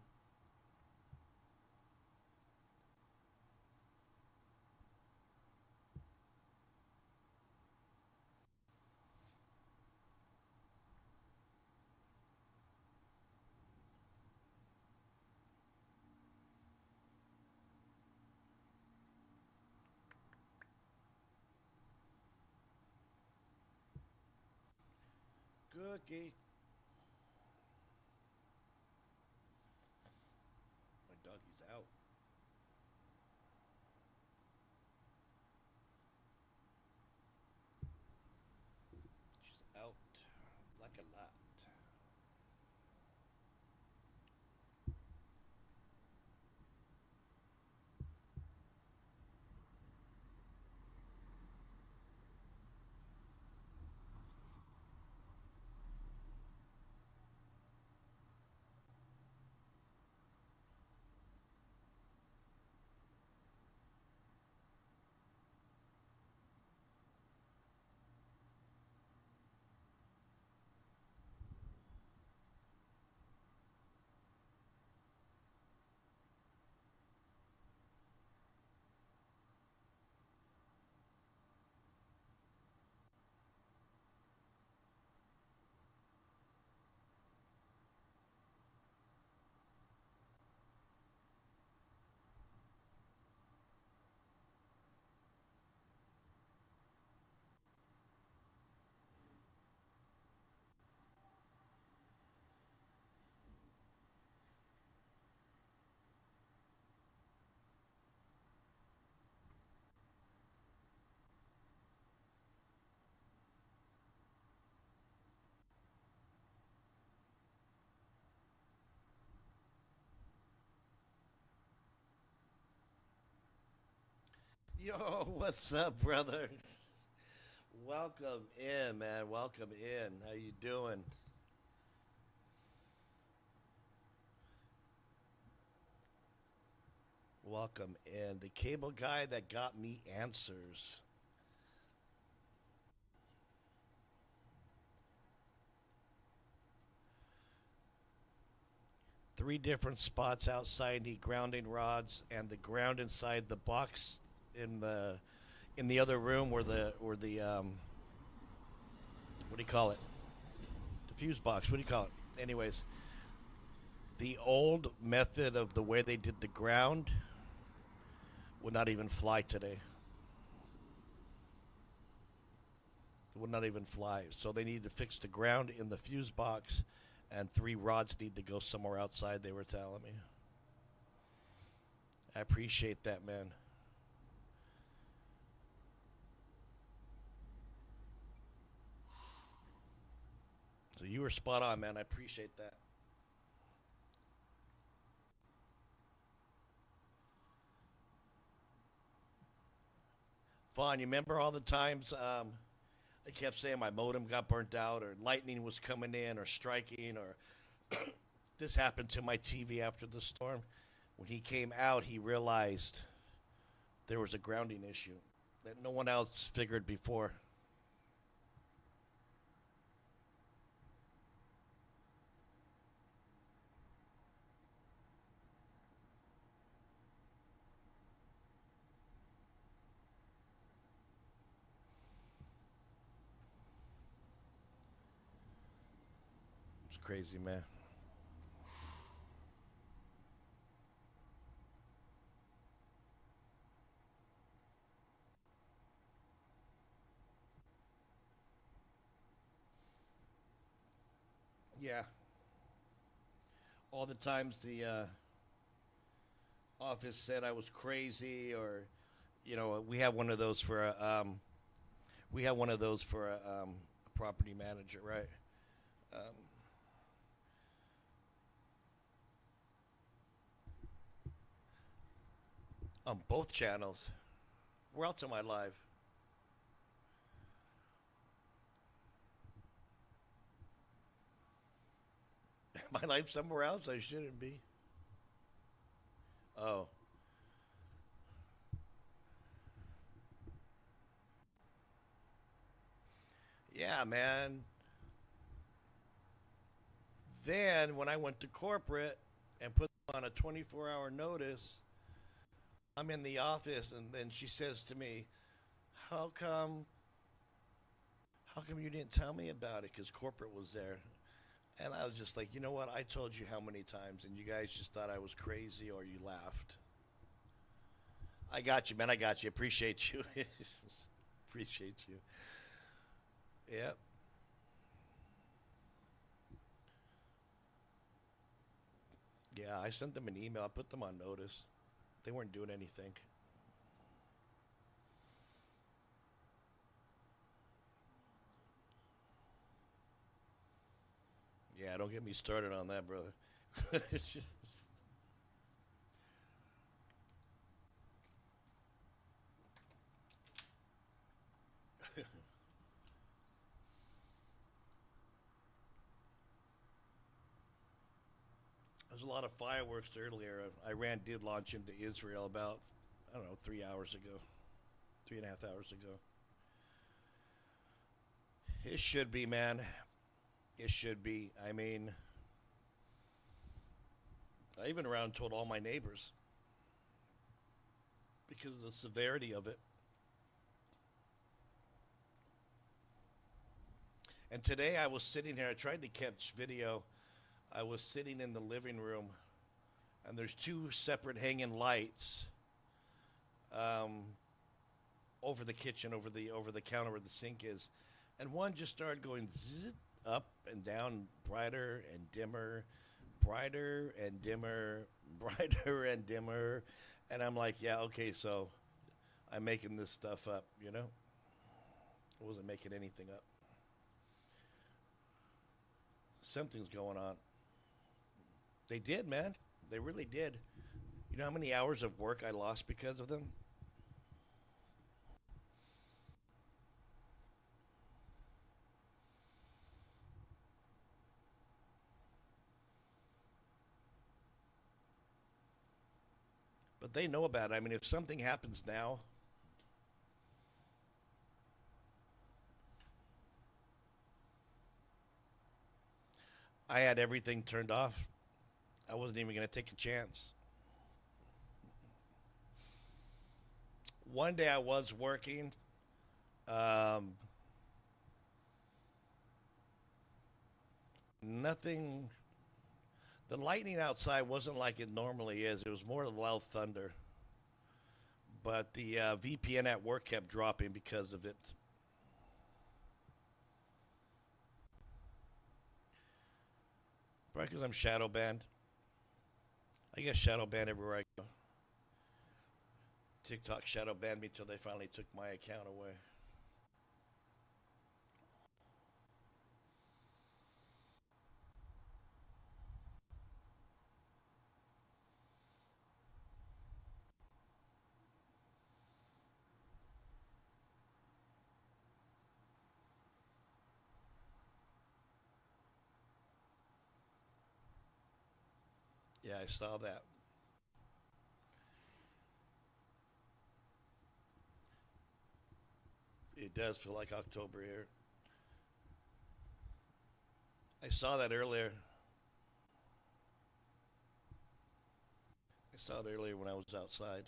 Cookie. My doggy's out. She's out like a lot. Yo, what's up, brother? Welcome in, man. Welcome in. How you doing? Welcome in. The cable guy that got me answers. Three different spots outside need grounding rods, and the ground inside the box in the other room where the what do you call it? The fuse box. What do you call it? Anyways, the old method of the way they did the ground would not even fly today. It would not even fly. So they need to fix the ground in the fuse box, and three rods need to go somewhere outside, they were telling me. I appreciate that, man. So you were spot on, man. I appreciate that. Vaughn, you remember all the times they kept saying my modem got burnt out, or lightning was coming in, or striking, or this happened to my TV after the storm. When he came out, he realized there was a grounding issue that no one else figured before. It's crazy, man. Yeah. All the times the office said I was crazy, or we have one of those for a property manager, right? Um, on both channels. Where else am I live? Am I live somewhere else? I shouldn't be. Oh, yeah, man. Then when I went to corporate and put on a 24-hour notice, I'm in the office, and then she says to me, "How come? How come you didn't tell me about it? Because corporate was there." And I was just like, you know what? I told you how many times, and you guys just thought I was crazy, or you laughed. I got you, man. I got you. Appreciate you. Appreciate you. Yep. Yeah, I sent them an email. I put them on notice. They weren't doing anything. Yeah, don't get me started on that, brother. There's a lot of fireworks earlier. Iran did launch into Israel about, I don't know, 3 hours ago, 3.5 hours ago. It should be, man. It should be. I mean, I even around told all my neighbors because of the severity of it. And today I was sitting here. I tried to catch video. I was sitting in the living room, and there's two separate hanging lights um, over the kitchen, over the counter where the sink is, and one just started going zit, up and down, brighter and dimmer, brighter and dimmer, brighter and dimmer, and I'm like, yeah, okay, so I'm making this stuff up, you know? I wasn't making anything up. Something's going on. They did, man. They really did. You know how many hours of work I lost because of them? But they know about it. I mean, if something happens now, I had everything turned off. I wasn't even going to take a chance. One day I was working. Um, Nothing. The lightning outside wasn't like it normally is. It was more loud thunder. But the VPN at work kept dropping because of it. Probably because I'm shadow banned. I get shadow banned everywhere I go. TikTok shadow banned me till they finally took my account away. Yeah, I saw that. It does feel like October here. I saw that earlier. I saw it earlier when I was outside.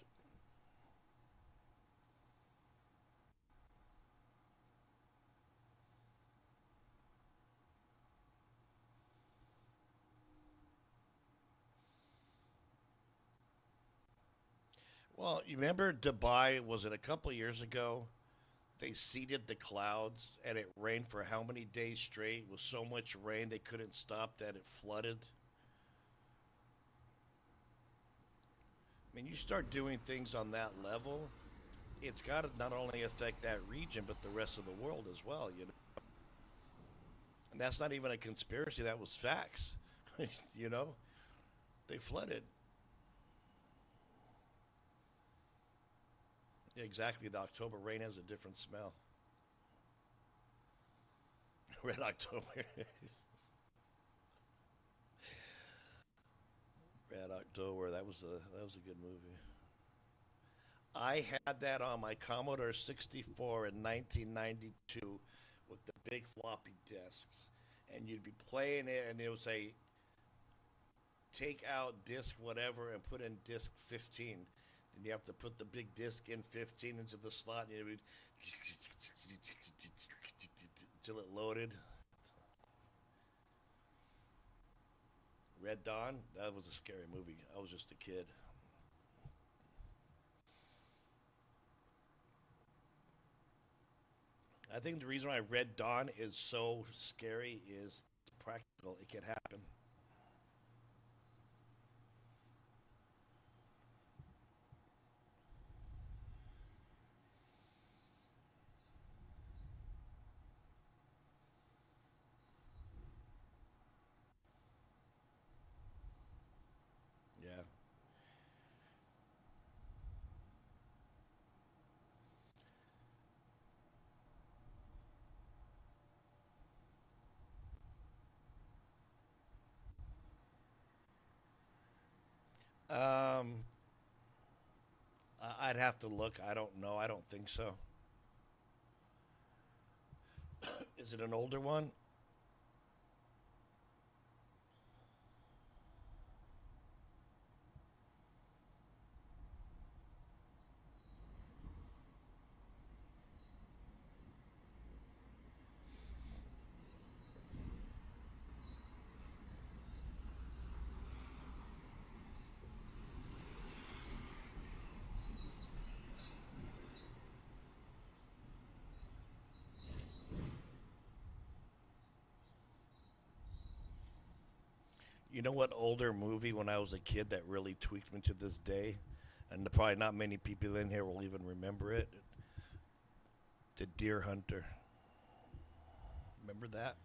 Well, you remember Dubai, was it a couple of years ago? They seeded the clouds and it rained for how many days straight? With so much rain they couldn't stop that it flooded. I mean, you start doing things on that level, it's got to not only affect that region but the rest of the world as well, you know. And that's not even a conspiracy, that was facts. You know, they flooded. Yeah, exactly, the October rain has a different smell. Red October. Red October, that was a good movie. I had that on my Commodore 64 in 1992 with the big floppy disks. And you'd be playing it, and it would say, take out disk whatever and put in disk 15. Then you have to put the big disk in 15 into the slot, and it would until it loaded. Red Dawn, that was a scary movie. I was just a kid. I think the reason why Red Dawn is so scary is it's practical. It can happen. Yeah. Um, I'd have to look. I don't know. I don't think so. Is it an older one? You know what older movie when I was a kid that really tweaked me to this day? And probably not many people in here will even remember it. The Deer Hunter. Remember that?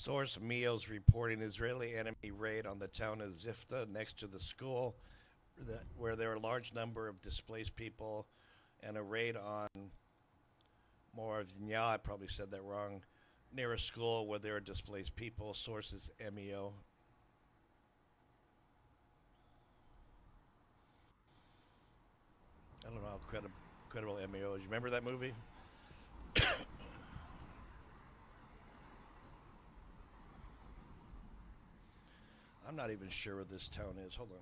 Source Meos reporting Israeli enemy raid on the town of Zifta next to the school, where there are a large number of displaced people, and a raid on Moravnya, I probably said that wrong, near a school where there are displaced people. Sources MEO. I don't know how credible MEO is. You remember that movie? I'm not even sure where this town is. Hold on.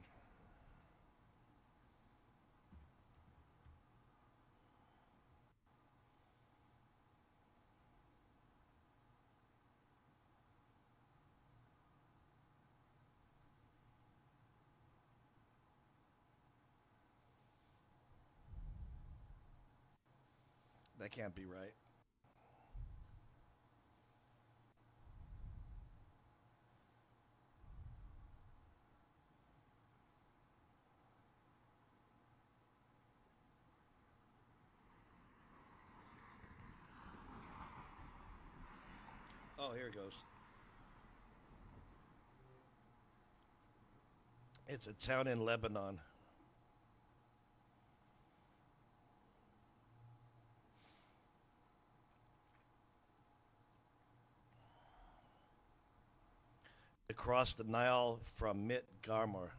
That can't be right. Oh, here it goes. It's a town in Lebanon. Across the Nile from Mit Garmar.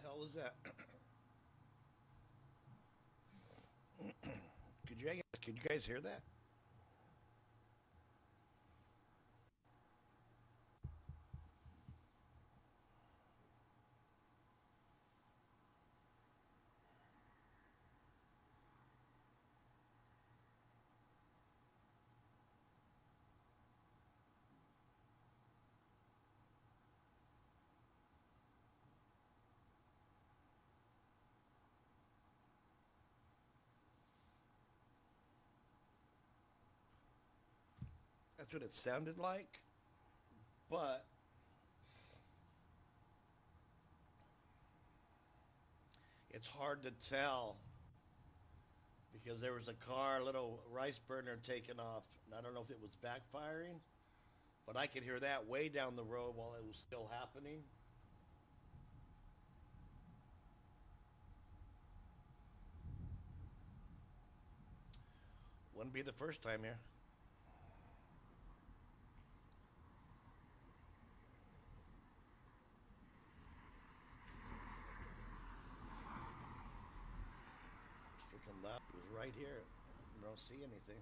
The hell was that? Could you guys hear that? That's what it sounded like, but it's hard to tell because there was a car, a little rice burner taken off, and I don't know if it was backfiring, but I could hear that way down the road while it was still happening. Wouldn't be the first time here. It's freaking loud. It was right here. I don't see anything.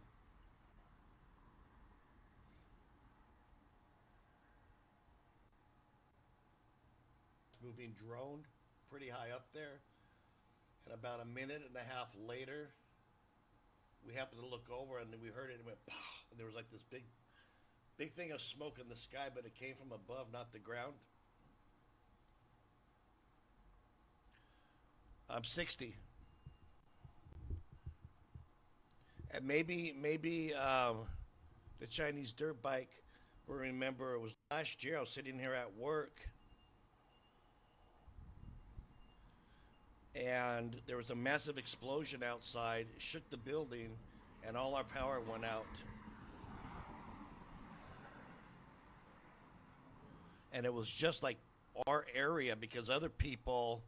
Moving drone pretty high up there. And about a minute and a half later, we happened to look over and we heard it and went pow. And there was like this big thing of smoke in the sky, but it came from above, not the ground. I'm 60. And maybe the Chinese dirt bike. Remember, it was last year. I was sitting here at work, and there was a massive explosion outside. It shook the building, and all our power went out. And it was just like our area because other people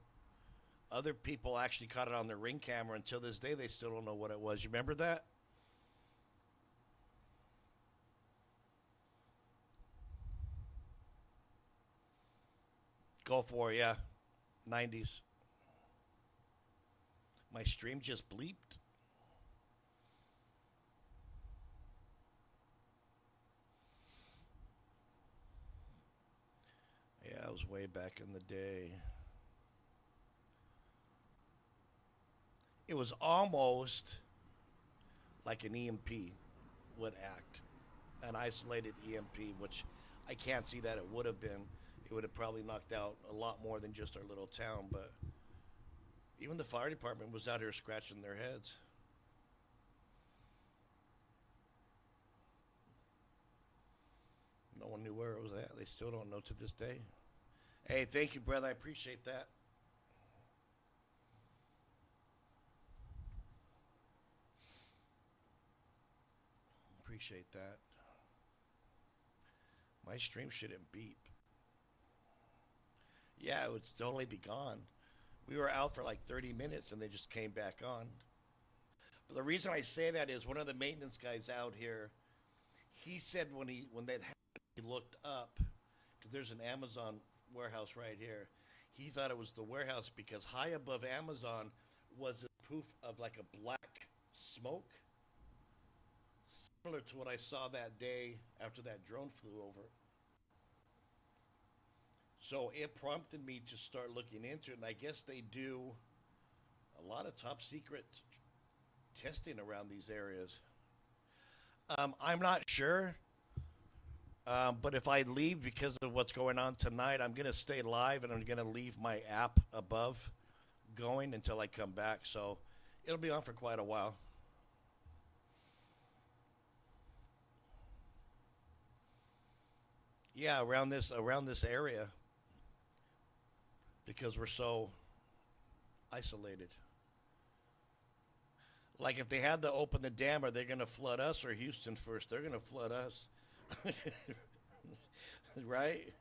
actually caught it on their Ring camera. Until this day, they still don't know what it was. You remember that? Gulf War, yeah. 90s. My stream just bleeped. Yeah, it was way back in the day. It was almost like an EMP would act. an isolated EMP, which I can't see that it would have been. It would have probably knocked out a lot more than just our little town. But even the fire department was out here scratching their heads. No one knew where it was at. They still don't know to this day. Hey, thank you, brother. I appreciate that. Appreciate that. My stream shouldn't beep. Yeah, it would totally be gone. We were out for like 30 minutes and they just came back on. But the reason I say that is one of the maintenance guys out here, he said when that happened, he looked up, because there's an Amazon warehouse right here. He thought it was the warehouse because high above Amazon was a poof of like a black smoke, similar to what I saw that day after that drone flew over. So it prompted me to start looking into it, and I guess they do a lot of top secret testing around these areas. I'm not sure, but if I leave because of what's going on tonight, I'm going to stay live, and I'm going to leave my app above going until I come back. So it'll be on for quite a while. Yeah, around this area, because we're so isolated. Like if they had to open the dam, are they going to flood us or Houston first? They're going to flood us. Right?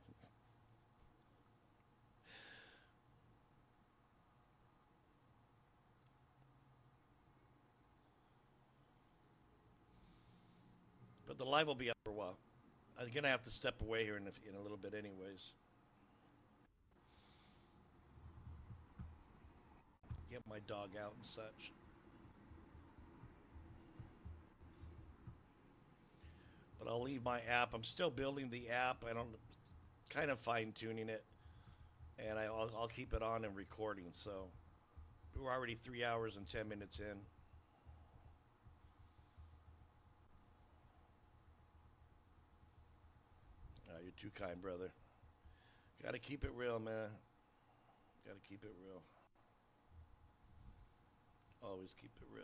But the live will be up for a while. I'm going to have to step away here in a little bit anyways. Get my dog out and such. But I'll leave my app. I'm still building the app. I don't kind of fine tuning it, and I'll keep it on and recording. So we're already 3 hours and 10 minutes in. Oh, you're too kind, brother. Got to keep it real, man. Got to keep it real. Always keep it real.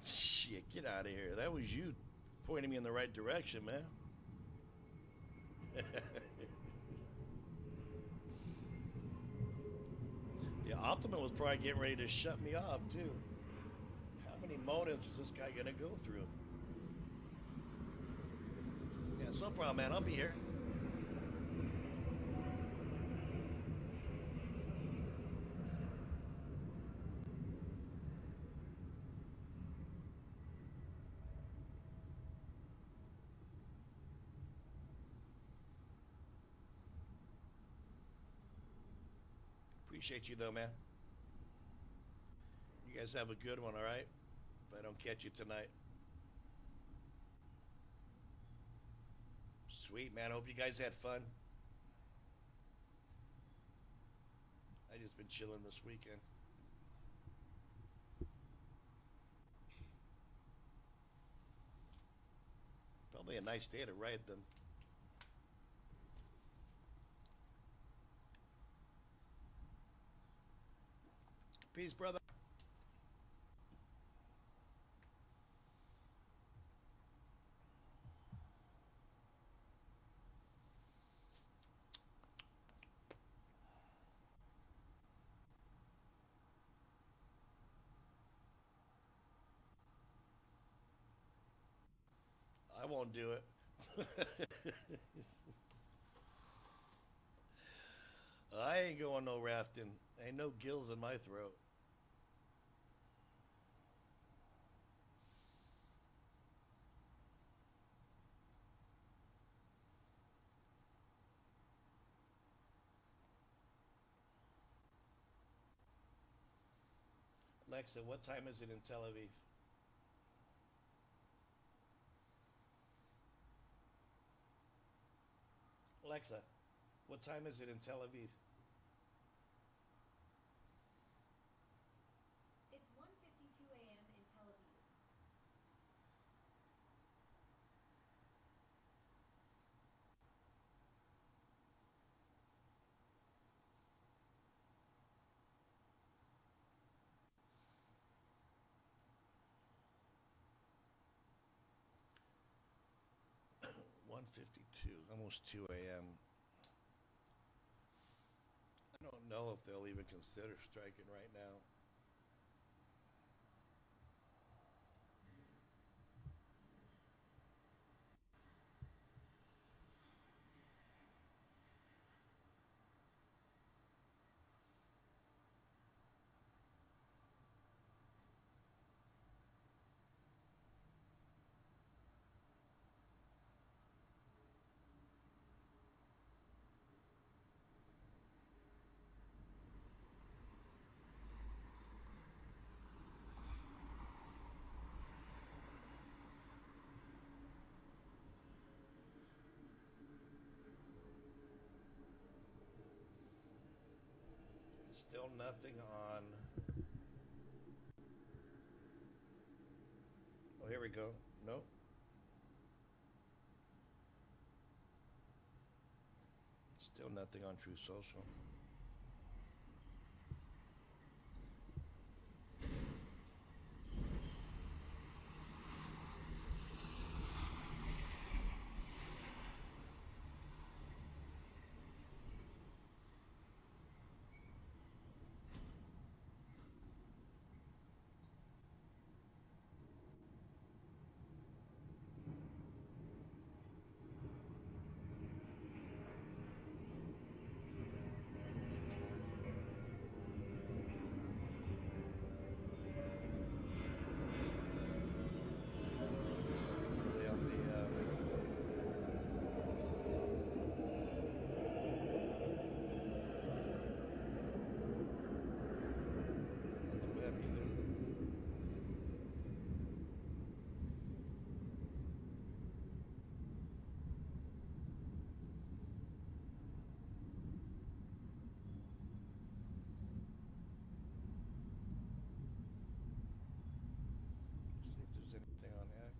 Shit, get out of here. That was you pointing me in the right direction, man. Yeah, Optima was probably getting ready to shut me off, too. How many modems is this guy going to go through? Yeah, it's no problem, man. I'll be here. Appreciate you, though, man. You guys have a good one, all right? If I don't catch you tonight. Sweet, man. Hope you guys had fun. I just been chilling this weekend. Probably a nice day to ride them. Peace, brother. I won't do it. I ain't going no rafting. Ain't no gills in my throat. Alexa, what time is it in Tel Aviv? Alexa, what time is it in Tel Aviv? It's 1:04 1:52, almost 2 a.m. I don't know if they'll even consider striking right now. Still nothing on. Oh, here we go. Nope. Still nothing on True Social. Nothing really on the web either. See if there's anything on X.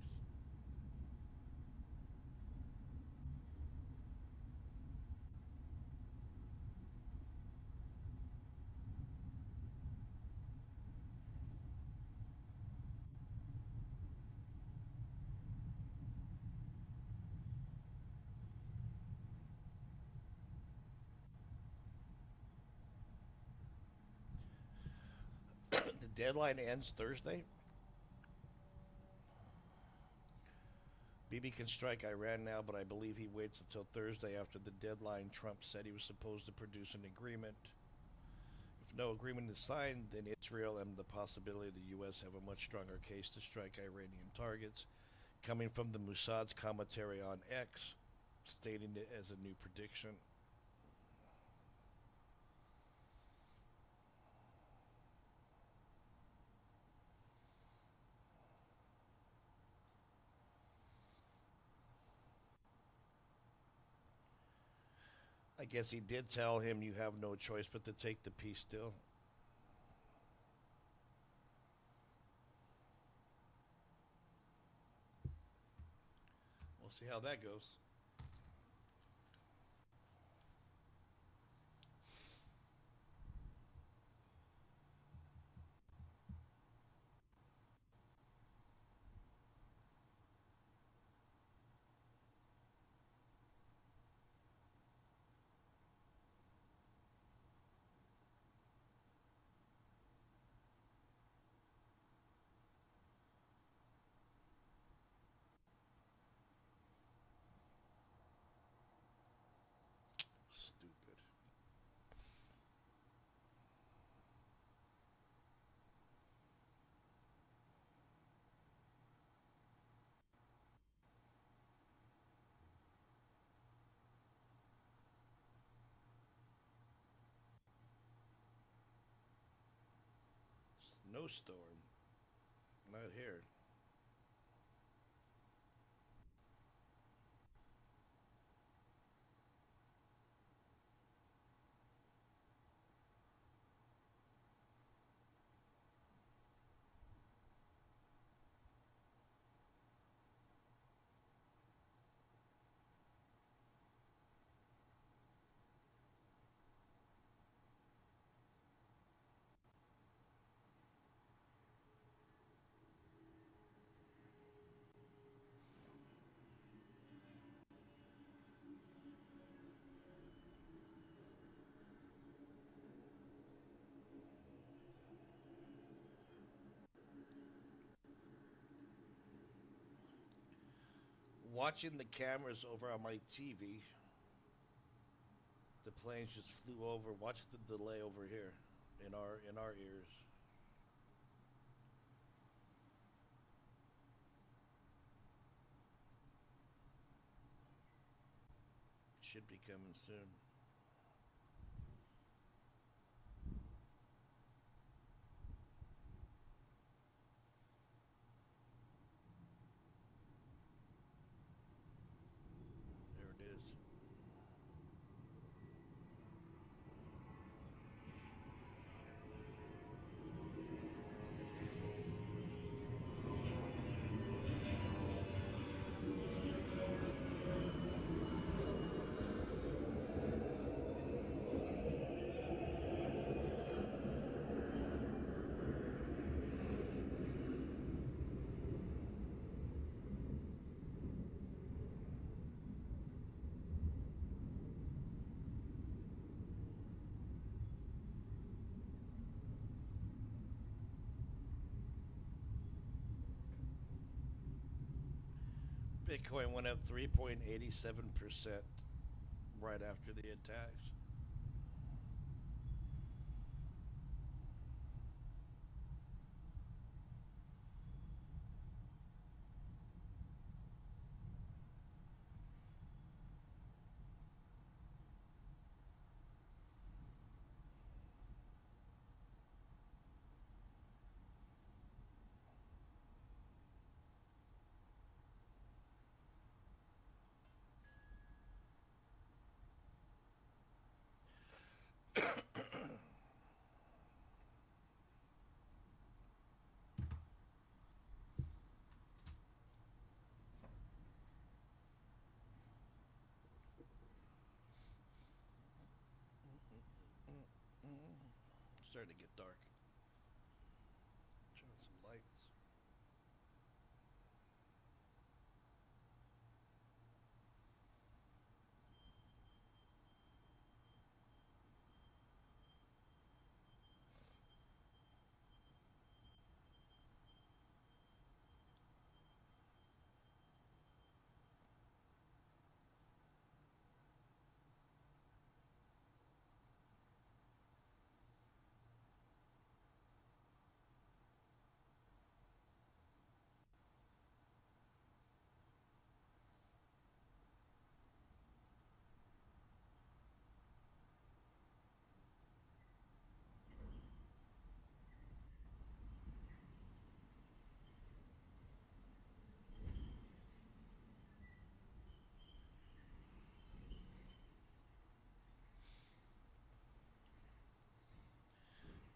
The deadline ends Thursday. Bibi can strike Iran now, but I believe he waits until Thursday after the deadline. Trump said he was supposed to produce an agreement. If no agreement is signed, then Israel and the possibility of the U.S. have a much stronger case to strike Iranian targets. Coming from the Mossad's commentary on X, stating it as a new prediction. I guess he did tell him you have no choice but to take the peace deal. We'll see how that goes. Stupid. Snowstorm. Not here. watching the cameras over on my TV, the planes just flew over. Watch the delay over here in our ears. Should be coming soon. There it is. Bitcoin went up 3.87% right after the attacks. It's starting to get dark. Turn on some lights.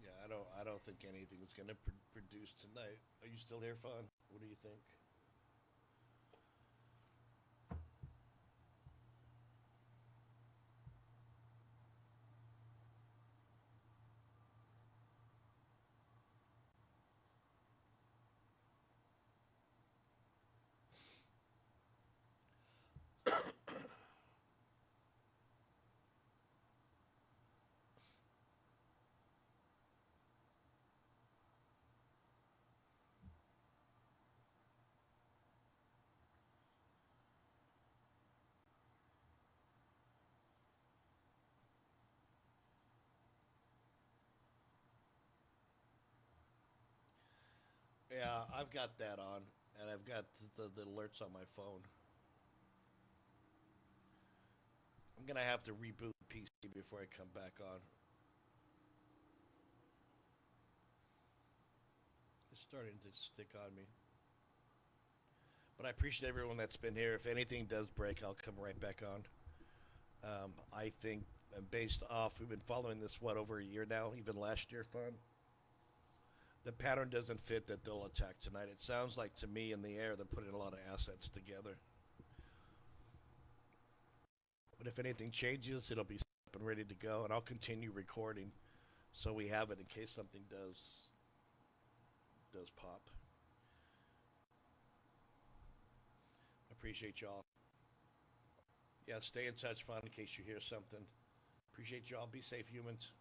Yeah, I don't think anything's gonna produce tonight. Are you still here, Fawn? What do you think? Yeah, I've got that on, and I've got the alerts on my phone. I'm gonna have to reboot the PC before I come back on. It's starting to stick on me. But I appreciate everyone that's been here. If anything does break, I'll come right back on. I think, based off, we've been following this, what, over a year now, even last year, Fun? The pattern doesn't fit that they'll attack tonight. It sounds like to me in the air they're putting a lot of assets together. But if anything changes, it'll be up and ready to go, and I'll continue recording so we have it in case something does pop. Appreciate y'all. Yeah, stay in touch, Fun, in case you hear something. Appreciate y'all. Be safe, humans.